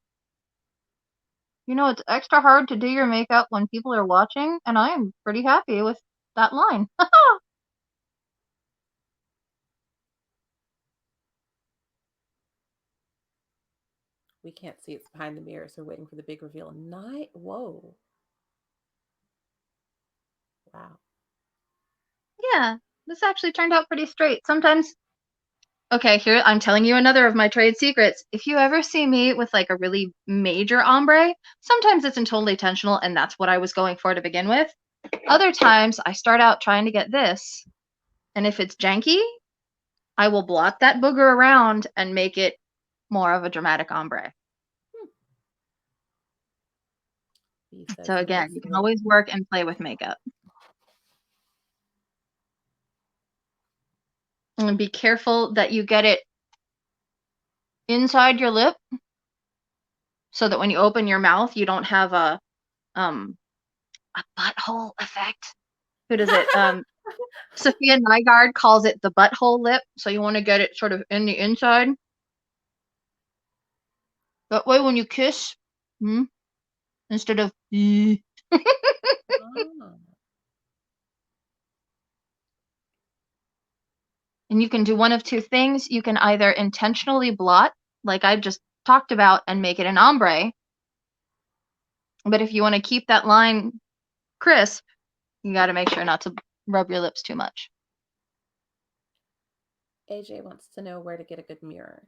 You know, it's extra hard to do your makeup when people are watching, and I am pretty happy with that line. We can't see, it's behind the mirror, so we're waiting for the big reveal. Whoa. Wow. Yeah, this actually turned out pretty straight. Sometimes, okay, here, I'm telling you another of my trade secrets. If you ever see me with like a really major ombre, sometimes it's totally intentional, and that's what I was going for to begin with. Other times, I start out trying to get this, and if it's janky, I will blot that booger around and make it more of a dramatic ombre. So again, you can always work and play with makeup. And be careful that you get it inside your lip so that when you open your mouth, you don't have a butthole effect. Who does it? Sophia Nygaard calls it the butthole lip. So you want to get it sort of in the inside. That way when you kiss, instead of And you can do one of two things. You can either intentionally blot, like I just talked about, and make it an ombre. But if you want to keep that line crisp, you got to make sure not to rub your lips too much. AJ wants to know where to get a good mirror.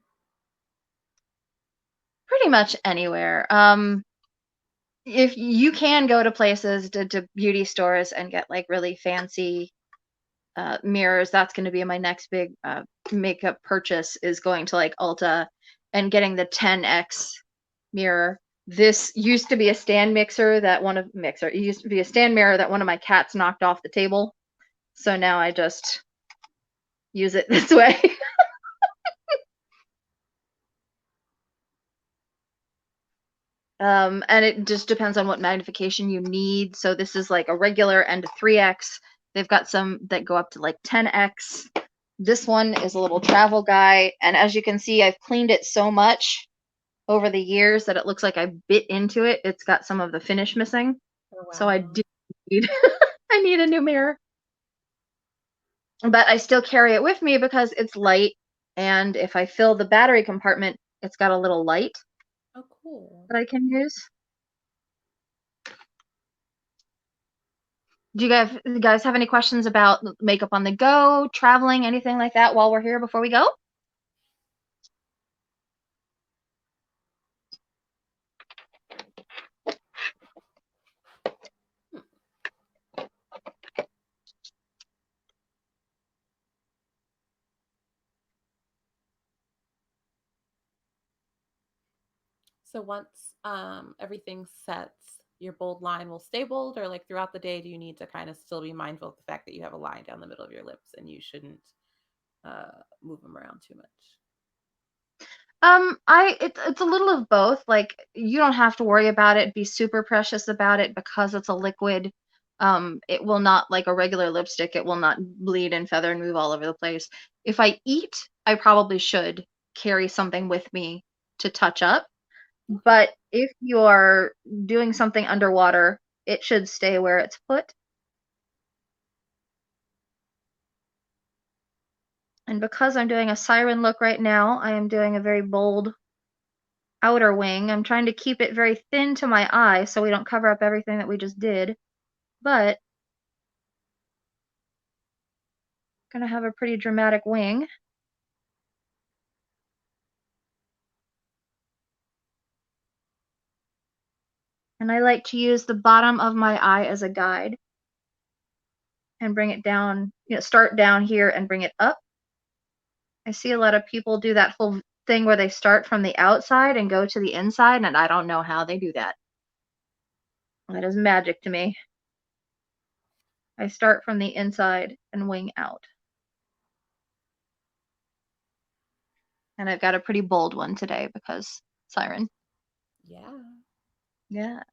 Pretty much anywhere. If you can go to places, to beauty stores, and get like really fancy mirrors, that's going to be my next big makeup purchase, is going to like Ulta and getting the 10x mirror. This used to be a stand mixer that it used to be a stand mirror that one of my cats knocked off the table. So now I just use it this way. And it just depends on what magnification you need. So this is like a regular and a 3x. They've got some that go up to like 10x. This one is a little travel guy. And as you can see, I've cleaned it so much over the years that it looks like I bit into it. It's got some of the finish missing. Oh, wow. So I do need, I need a new mirror. But I still carry it with me because it's light. And if I fill the battery compartment, it's got a little light. Oh, cool. That I can use. Do you guys have any questions about makeup on the go, traveling, anything like that while we're here before we go? So once everything sets, your bold line will stay bold, or like throughout the day, do you need to kind of still be mindful of the fact that you have a line down the middle of your lips and you shouldn't move them around too much? It's a little of both. Like, you don't have to worry about it, be super precious about it, because it's a liquid. It will not, like a regular lipstick, it will not bleed and feather and move all over the place. If I eat, I probably should carry something with me to touch up. But if you're doing something underwater, it should stay where it's put. And because I'm doing a siren look right now, I am doing a very bold outer wing. I'm trying to keep it very thin to my eye so we don't cover up everything that we just did. But gonna have a pretty dramatic wing. And I like to use the bottom of my eye as a guide and bring it down, start down here and bring it up. I see a lot of people do that whole thing where they start from the outside and go to the inside, and I don't know how they do that. That is magic to me. I start from the inside and wing out. And I've got a pretty bold one today because Siren. Yeah. Yeah.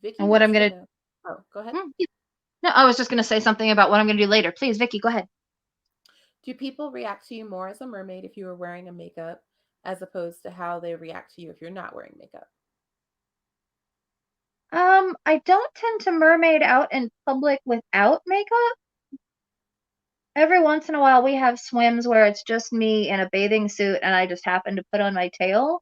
Vicky And what I'm wants going to know. Oh, go ahead. No, I was just going to say something about what I'm going to do later. Please, Vicky, go ahead. Do people react to you more as a mermaid if you were wearing a makeup as opposed to how they react to you if you're not wearing makeup? I don't tend to mermaid out in public without makeup. Every once in a while we have swims where it's just me in a bathing suit and I just happen to put on my tail.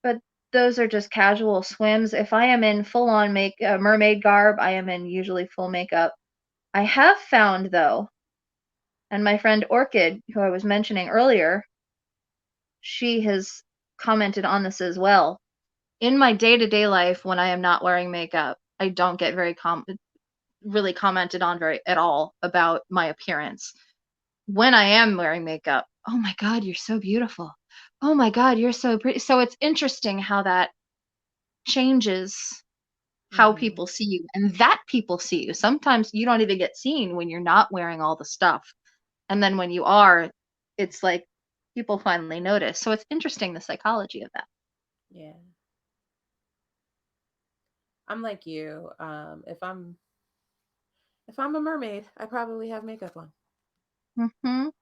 But those are just casual swims. If I am in full-on mermaid garb, I am in usually full makeup. I have found, though, and my friend Orchid, who I was mentioning earlier, she has commented on this as well. In my day-to-day life, when I am not wearing makeup, I don't get really commented on at all about my appearance. When I am wearing makeup, oh my God, you're so beautiful. Oh my God, you're so pretty. So it's interesting how that changes how people see you and that people see you. Sometimes you don't even get seen when you're not wearing all the stuff. And then when you are, it's like people finally notice. So it's interesting, the psychology of that. Yeah. I'm like you. If I'm a mermaid, I probably have makeup on. And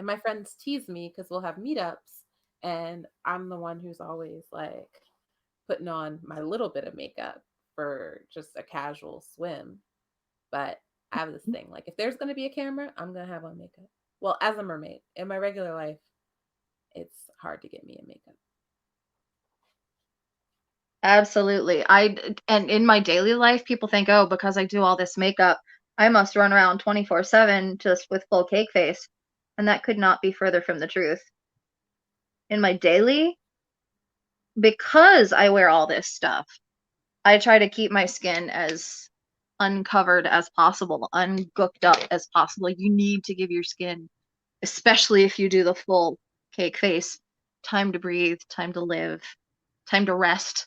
my friends tease me because we'll have meetups, and I'm the one who's always like putting on my little bit of makeup for just a casual swim. But I have this thing, like if there's going to be a camera, I'm going to have on makeup. Well, as a mermaid, in my regular life, it's hard to get me in makeup. Absolutely. And in my daily life, people think, oh, because I do all this makeup, I must run around 24/7 just with full cake face. And that could not be further from the truth. In my daily, because I wear all this stuff, I try to keep my skin as uncovered as possible, ungooked up as possible. You need to give your skin, especially if you do the full cake face, time to breathe, time to live, time to rest.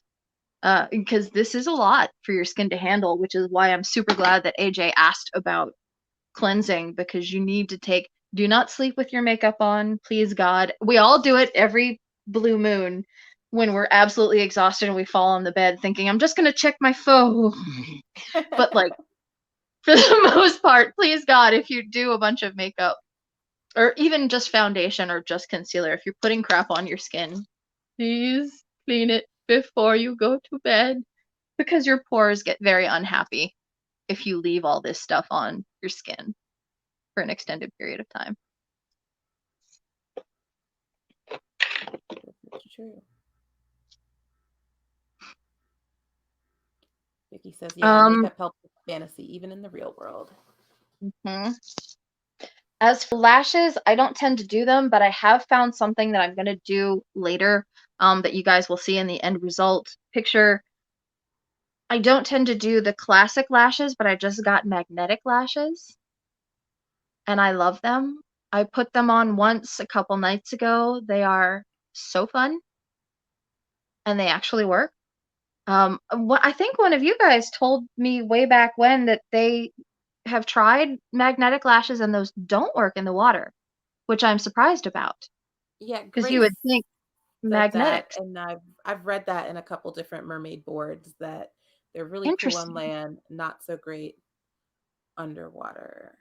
Because this is a lot for your skin to handle, which is why I'm super glad that AJ asked about cleansing, because you need to do not sleep with your makeup on, please God. We all do it every blue moon when we're absolutely exhausted and we fall on the bed thinking, I'm just going to check my phone. But like, for the most part, please God, if you do a bunch of makeup or even just foundation or just concealer, if you're putting crap on your skin, please clean it before you go to bed, because your pores get very unhappy if you leave all this stuff on your skin for an extended period of time. That's true. Vicky says, yeah, makeup helps with fantasy, even in the real world. As for lashes, I don't tend to do them, but I have found something that I'm going to do later that you guys will see in the end result picture. I don't tend to do the classic lashes, but I just got magnetic lashes, and I love them. I put them on once a couple nights ago. They are so fun, and they actually work. I think one of you guys told me way back when that they have tried magnetic lashes and those don't work in the water, which I'm surprised about. Yeah, Because you would think said that, magnetics. and I've read that in a couple different mermaid boards that they're really cool on Interesting. land, not so great underwater.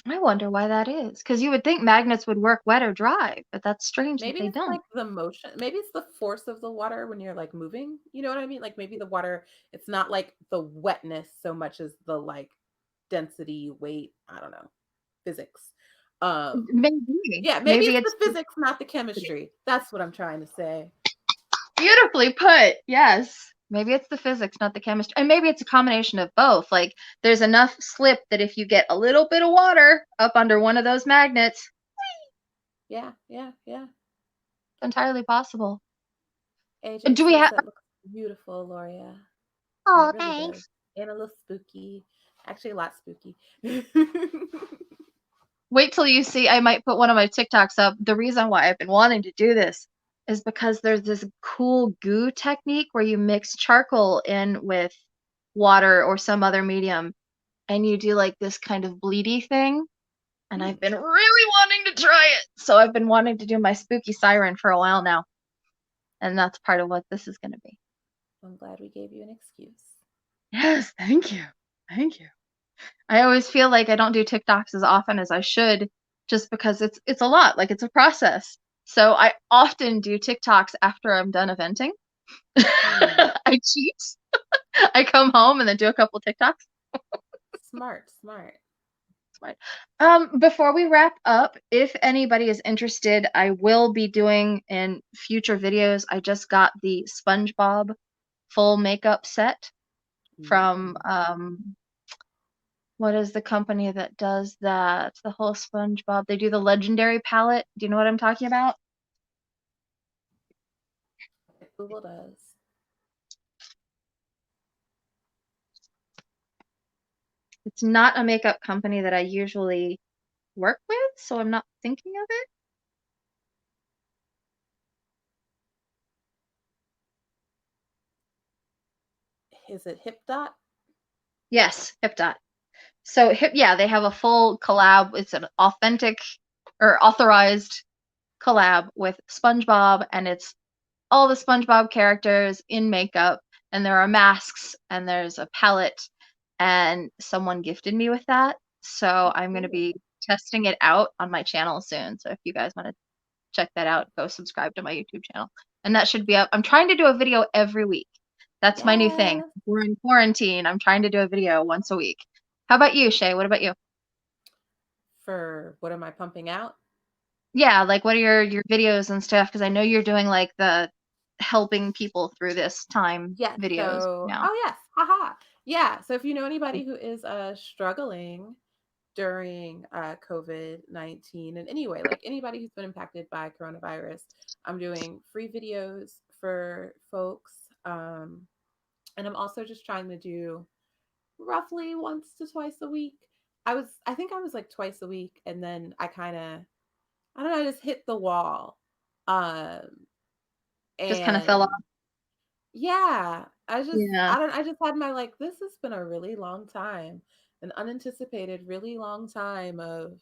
I wonder why that is. Because you would think magnets would work wet or dry, but that's strange that Maybe they it's don't. like the motion. Maybe it's the force of the water when you're like moving. You know what I mean? Like maybe the water, it's not like the wetness so much as the like density, weight, I don't know, physics. Maybe. Yeah, maybe Maybe it's it's the physics, not the chemistry. That's what I'm trying to say. beautifully put. Yes. Maybe it's the physics, not the chemistry. And maybe it's a combination of both. Like there's enough slip that if you get a little bit of water up under one of those magnets, Yeah. it's entirely possible. AJ Do we says have that looks beautiful, Loria. And Oh, it really does. thanks. And a little spooky. Actually, a lot spooky. Wait till you see, I might put one of my TikToks up. The reason why I've been wanting to do this is because there's this cool goo technique where you mix charcoal in with water or some other medium and you do like this kind of bleedy thing. And I've been really wanting to try it. So I've been wanting to do my spooky siren for a while now. And that's part of what this is going to be. I'm glad we gave you an excuse. Yes, thank you. Thank you. I always feel like I don't do TikToks as often as I should just because it's a lot, like it's a process. So I often do TikToks after I'm done eventing. I cheat. I come home and then do a couple TikToks. Smart. Before we wrap up, if anybody is interested, I will be doing in future videos. I just got the SpongeBob full makeup set from what is the company that does that? The whole SpongeBob. They do the Legendary palette. Do you know what I'm talking about? Google does. It's not a makeup company that I usually work with, so I'm not thinking of it. Is it Hip Dot? Yes, HipDot. So yeah, they have a full collab. It's an authentic or authorized collab with SpongeBob, and it's all the SpongeBob characters in makeup, and there are masks, and there's a palette, and someone gifted me with that. So I'm going to be testing it out on my channel soon. So if you guys want to check that out, go subscribe to my YouTube channel. And that should be up. I'm trying to do a video every week. That's my new thing. We're in quarantine. I'm trying to do a video once a week. How about you, Shay? What about you? For what am I pumping out? Yeah, like what are your videos and stuff? Because I know you're doing like the helping people through this time videos now. Oh yes, haha. Yeah. So if you know anybody who is struggling during COVID-19 in any way, like anybody who's been impacted by coronavirus, I'm doing free videos for folks. And I'm also just trying to do roughly once to twice a week. I think I was like twice a week, and then I don't know, I just hit the wall. Just kind of fell off. And yeah, Yeah. I just had my like, this has been a really long time, an unanticipated, really long time of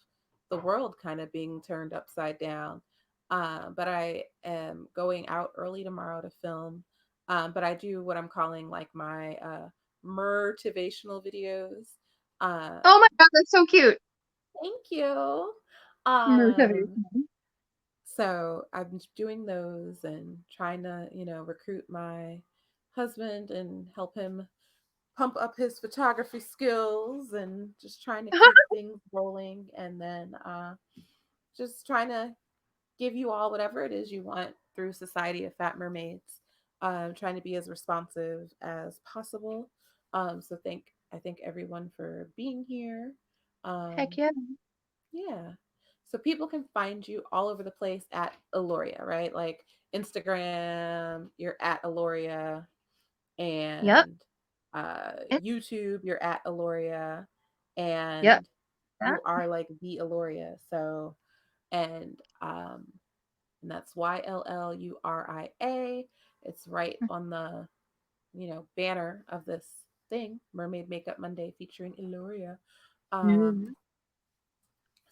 the world kind of being turned upside down. But I am going out early tomorrow to film. But I do what I'm calling like my motivational videos. Oh my God, that's so cute. Thank you. Motivation. So I'm doing those and trying to, recruit my husband and help him pump up his photography skills and just trying to keep things rolling, and then just trying to give you all whatever it is you want through Society of Fat Mermaids. Trying to be as responsive as possible. So I thank everyone for being here. Heck Um, yeah. yeah. So people can find you all over the place at Yl'luria, right? Like Instagram, you're at Yl'luria, Yep. and YouTube, you're at Yl'luria, Yep. and you are like the Yl'luria. So, and and that's YLLURIA. It's right on the banner of this thing, Mermaid Makeup Monday featuring Yl'luria. Mm.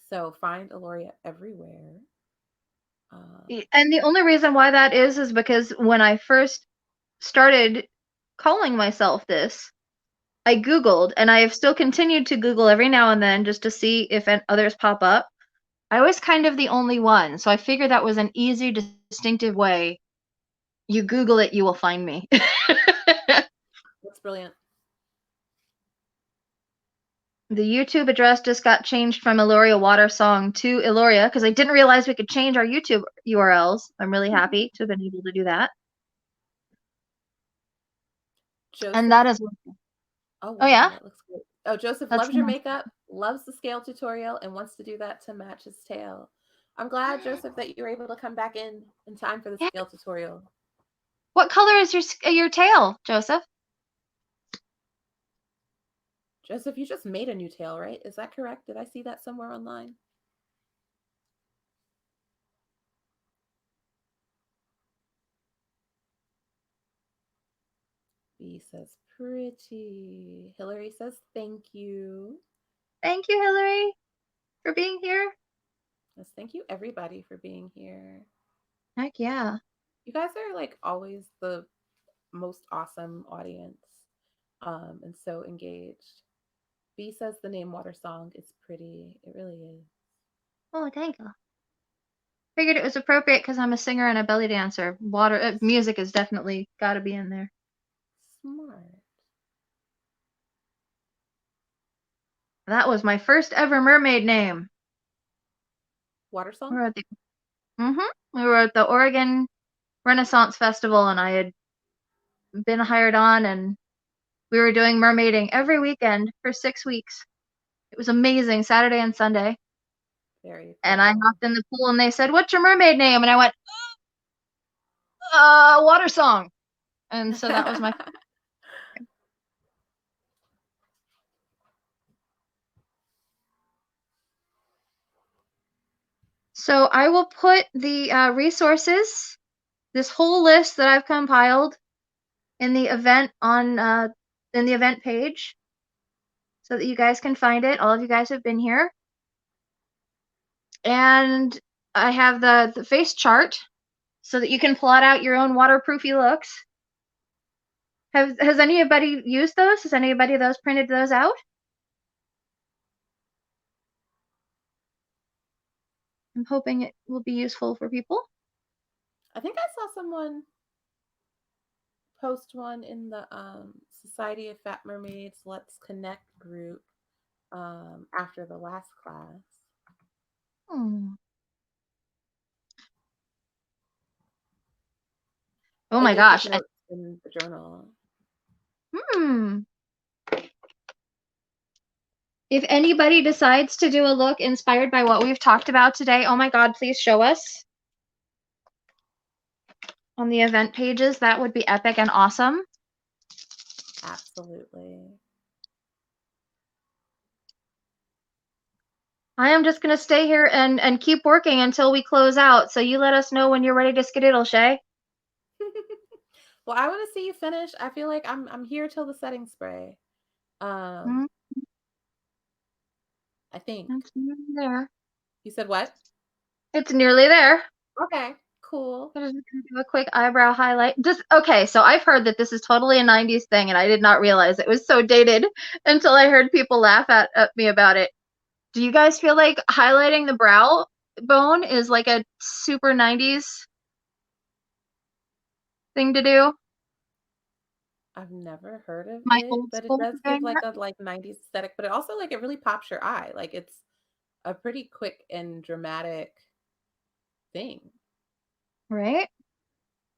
So find Yl'luria everywhere. And the only reason why that is because when I first started calling myself this, I Googled, and I have still continued to Google every now and then just to see if others pop up. I was kind of the only one, so I figured that was an easy, distinctive way. You Google it, you will find me. That's brilliant. The YouTube address just got changed from Yl'luria Water Song to Yl'luria because I didn't realize we could change our YouTube URLs. I'm really happy to have been able to do that. Joseph. And that is. Oh, wow, Oh yeah, that looks good. Oh, Joseph that's loves your makeup, loves the scale tutorial, and wants to do that to match his tail. I'm glad, Joseph, that you were able to come back in time for the yeah. scale tutorial. What color is your tail, Joseph? Joseph, you just made a new tail, right? Is that correct? Did I see that somewhere online? B says pretty. Hillary says thank you. Thank you, Hillary, for being here. Yes, thank you everybody for being here. Heck yeah. You guys are like always the most awesome audience, and so engaged. B says the name Water Song is pretty. It really is. Oh, thank you. Figured it was appropriate because I'm a singer and a belly dancer. Music is definitely got to be in there. Smart. That was my first ever mermaid name. Water Song? We were at the, we were at the Oregon Renaissance Festival, and I had been hired on, and we were doing mermaiding every weekend for 6 weeks. It was amazing, Saturday and Sunday. Very cool. And I hopped in the pool, and they said, "What's your mermaid name?" And I went, Water Song. And so that was my. So I will put the resources, this whole list that I've compiled, in the event page, so that you guys can find it. All of you guys have been here, and I have the face chart so that you can plot out your own waterproofy looks. Has anybody used those? Has anybody printed those out? I'm hoping it will be useful for people. I think I saw someone post one in the Society of Fat Mermaids Let's Connect group after the last class. Oh my gosh. Notes in the journal. If anybody decides to do a look inspired by what we've talked about today, oh my God, please show us on the event pages. That would be epic and awesome. Absolutely. I am just going to stay here and keep working until we close out. So you let us know when you're ready to skedaddle, Shay. Well, I want to see you finish. I feel like I'm here till the setting spray. I think. It's nearly there. You said what? It's nearly there. Okay, cool. I'm just gonna do a quick eyebrow highlight. Okay, so I've heard that this is totally a 90s thing, and I did not realize it was so dated until I heard people laugh at me about it. Do you guys feel like highlighting the brow bone is like a super 90s thing to do? I've never heard of My it, old but it school does give like that? a 90s aesthetic, but it also like it really pops your eye. Like it's a pretty quick and dramatic thing. Right?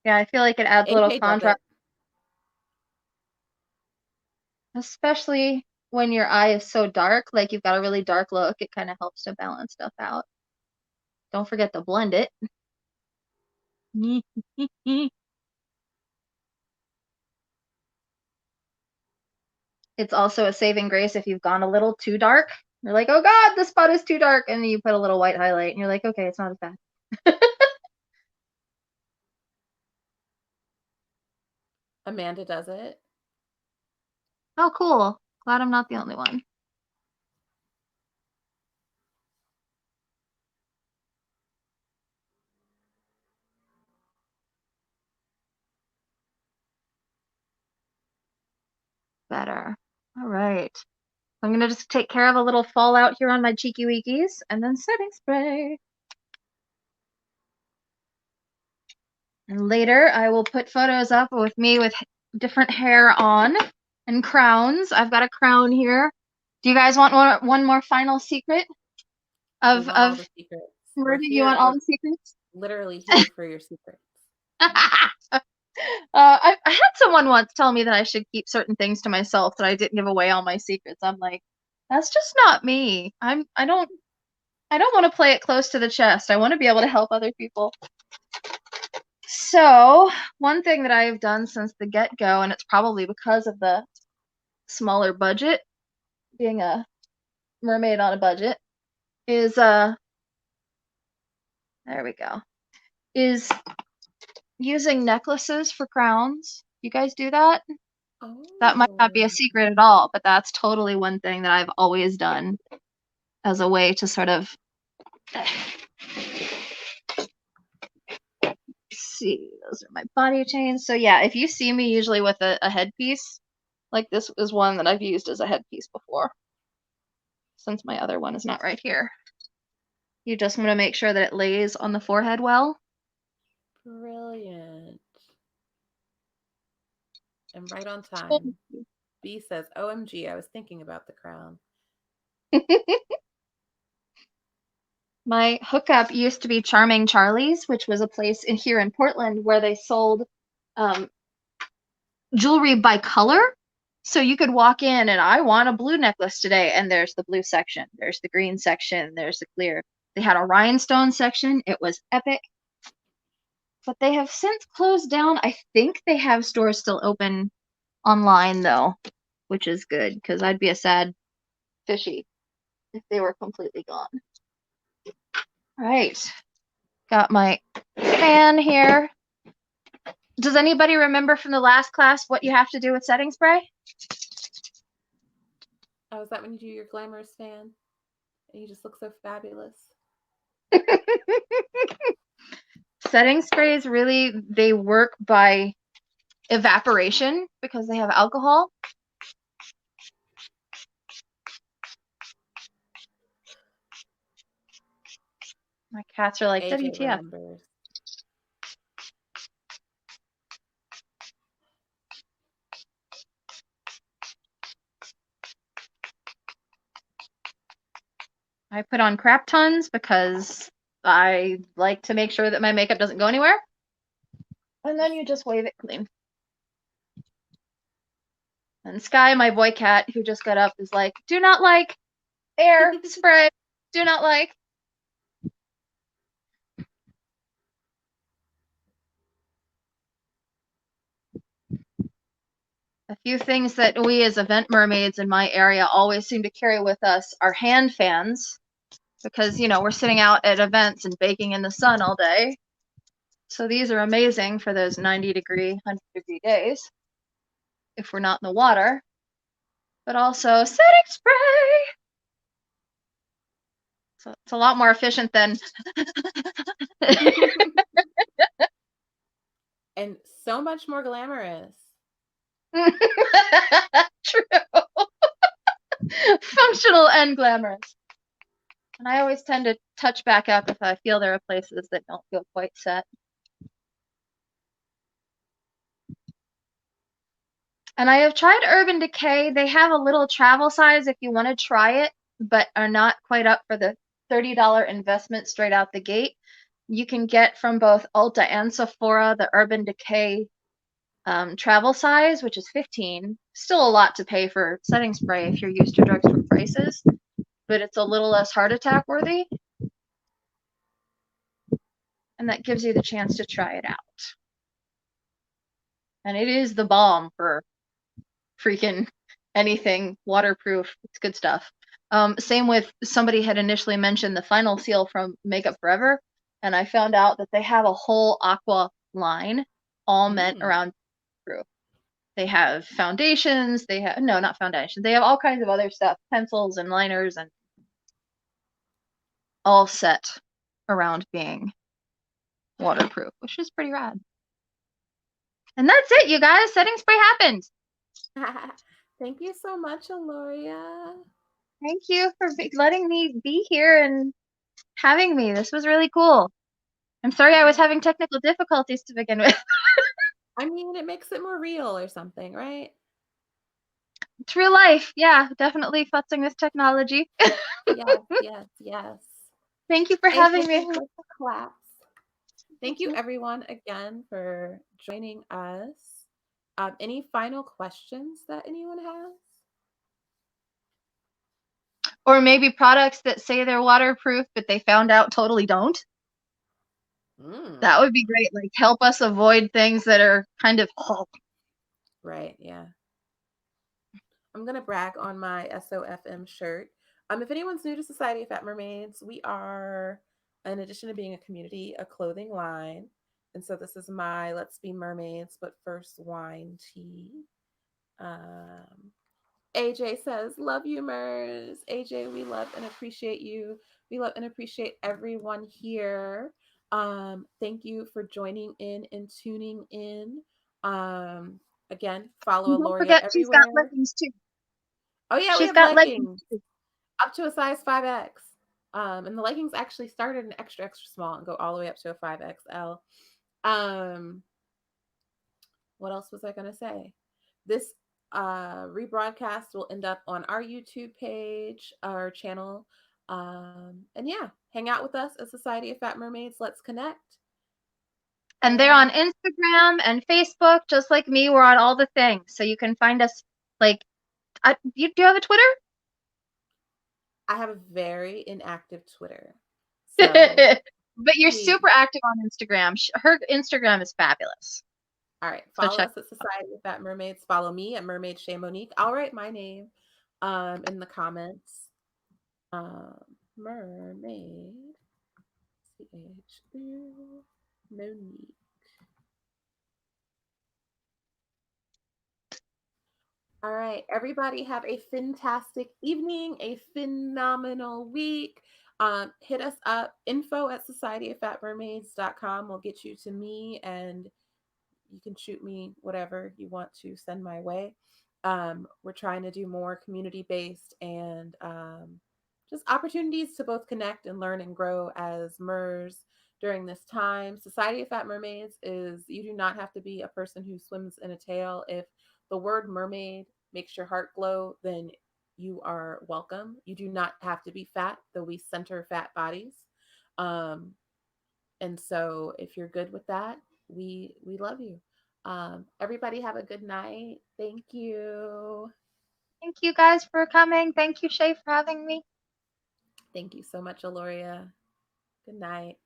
Yeah, I feel like it adds a little AK does contrast. it. Especially when your eye is so dark, like you've got a really dark look, it kind of helps to balance stuff out. Don't forget to blend it. It's also a saving grace if you've gone a little too dark. You're like, oh God, this spot is too dark. And then you put a little white highlight and you're like, okay, it's not as bad. Amanda does it. Oh, cool. Glad I'm not the only one. Better. All right. I'm going to just take care of a little fallout here on my cheeky weekies and then setting spray. And later I will put photos up with me with different hair on and crowns. I've got a crown here. Do you guys want one more final secret of all the secrets. Murder? You want all the secrets? Literally here for your secrets. I had someone once tell me that I should keep certain things to myself, that I didn't give away all my secrets. I'm like, that's just not me. I don't want to play it close to the chest. I want to be able to help other people. So, one thing that I've done since the get-go, and it's probably because of the smaller budget, being a mermaid on a budget, is there we go. Is using necklaces for crowns. You guys do that? That might not be a Oh. secret at all, but that's totally one thing that I've always done as a way to sort of see. Those are my body chains. So yeah, if you see me usually with a headpiece, like this is one that I've used as a headpiece before, since my other one is not right here. You just want to make sure that it lays on the forehead well. Brilliant. And right on time. B says, OMG, I was thinking about the crown. My hookup used to be Charming Charlie's, which was a place here in Portland where they sold jewelry by color. So you could walk in and I want a blue necklace today, and there's the blue section, there's the green section, there's the clear. They had a rhinestone section. It was epic. But they have since closed down. I think they have stores still open online though, which is good because I'd be a sad fishy if they were completely gone. All right. Got my fan here. Does anybody remember from the last class what you have to do with setting spray? Oh, is that when you do your glamorous fan? And you just look so fabulous. Setting sprays really, they work by evaporation because they have alcohol. My cats are like, AJ WTF. remembers. I put on crap tons because I like to make sure that my makeup doesn't go anywhere. And then you just wave it clean. And Sky, my boy cat, who just got up, is like, do not like air spray. Do not like. A few things that we as event mermaids in my area always seem to carry with us are hand fans, because, you know, we're sitting out at events and baking in the sun all day. So these are amazing for those 90-degree, 100-degree days if we're not in the water. But also setting spray. So it's a lot more efficient than And so much more glamorous. True. Functional and glamorous. And I always tend to touch back up if I feel there are places that don't feel quite set. And I have tried Urban Decay. They have a little travel size if you want to try it, but are not quite up for the $30 investment straight out the gate. You can get from both Ulta and Sephora the Urban Decay travel size, which is $15. Still a lot to pay for setting spray if you're used to drugstore prices, but it's a little less heart attack worthy. And that gives you the chance to try it out. And it is the balm for freaking anything waterproof. It's good stuff. Same with, somebody had initially mentioned the Final Seal from Makeup Forever, and I found out that they have a whole Aqua line all meant around proof. They have foundations, they have, no, not foundations, they have all kinds of other stuff, pencils and liners, and all set around being waterproof, which is pretty rad. And that's it, you guys. Setting spray happened. Thank you so much, Yl'luria. Thank you for letting me be here and having me. This was really cool. I'm sorry I was having technical difficulties to begin with. I mean, it makes it more real or something, right? It's real life. Yeah, definitely futzing with technology. Yes, yes, yes. Thank you for having me. Claps. Thank you, everyone, again for joining us. Any final questions that anyone has? Or maybe products that say they're waterproof, but they found out totally don't. That would be great. Like, help us avoid things that are kind of right. Yeah. I'm going to brag on my SOFM shirt. If anyone's new to Society of Fat Mermaids, we are, in addition to being a community, a clothing line. And so this is my Let's Be Mermaids, but first wine tee. AJ says, love you, Mers. AJ, we love and appreciate you. We love and appreciate everyone here. Thank you for joining in and tuning in. Again, follow don't Yl'luria forget she's got everywhere. leggings too. Oh yeah, we have leggings up to a size 5X. And the leggings actually started an extra small and go all the way up to a 5XL. What else was I gonna say? This rebroadcast will end up on our YouTube page, our channel. And yeah, hang out with us at Society of Fat Mermaids. Let's connect. And they're on Instagram and Facebook, just like me. We're on all the things. So you can find us, like, do you have a Twitter? I have a very inactive Twitter. So but you're super active on Instagram. Her Instagram is fabulous. All right. Follow us at Society of Fat Mermaids. Follow me at Mermaid Chez Monique. I'll write my name in the comments. Mermaid Monique. All right, everybody have a fantastic evening, a phenomenal week. Hit us up, info@societyofatmermaids.com will get you to me, and you can shoot me whatever you want to send my way. We're trying to do more community-based and just opportunities to both connect and learn and grow as MERS during this time. Society of Fat Mermaids is, you do not have to be a person who swims in a tail. If the word mermaid makes your heart glow, then you are welcome. You do not have to be fat, though we center fat bodies. And so if you're good with that, we love you. Everybody have a good night. Thank you. Thank you guys for coming. Thank you, Shay, for having me. Thank you so much, Yl'luria. Good night.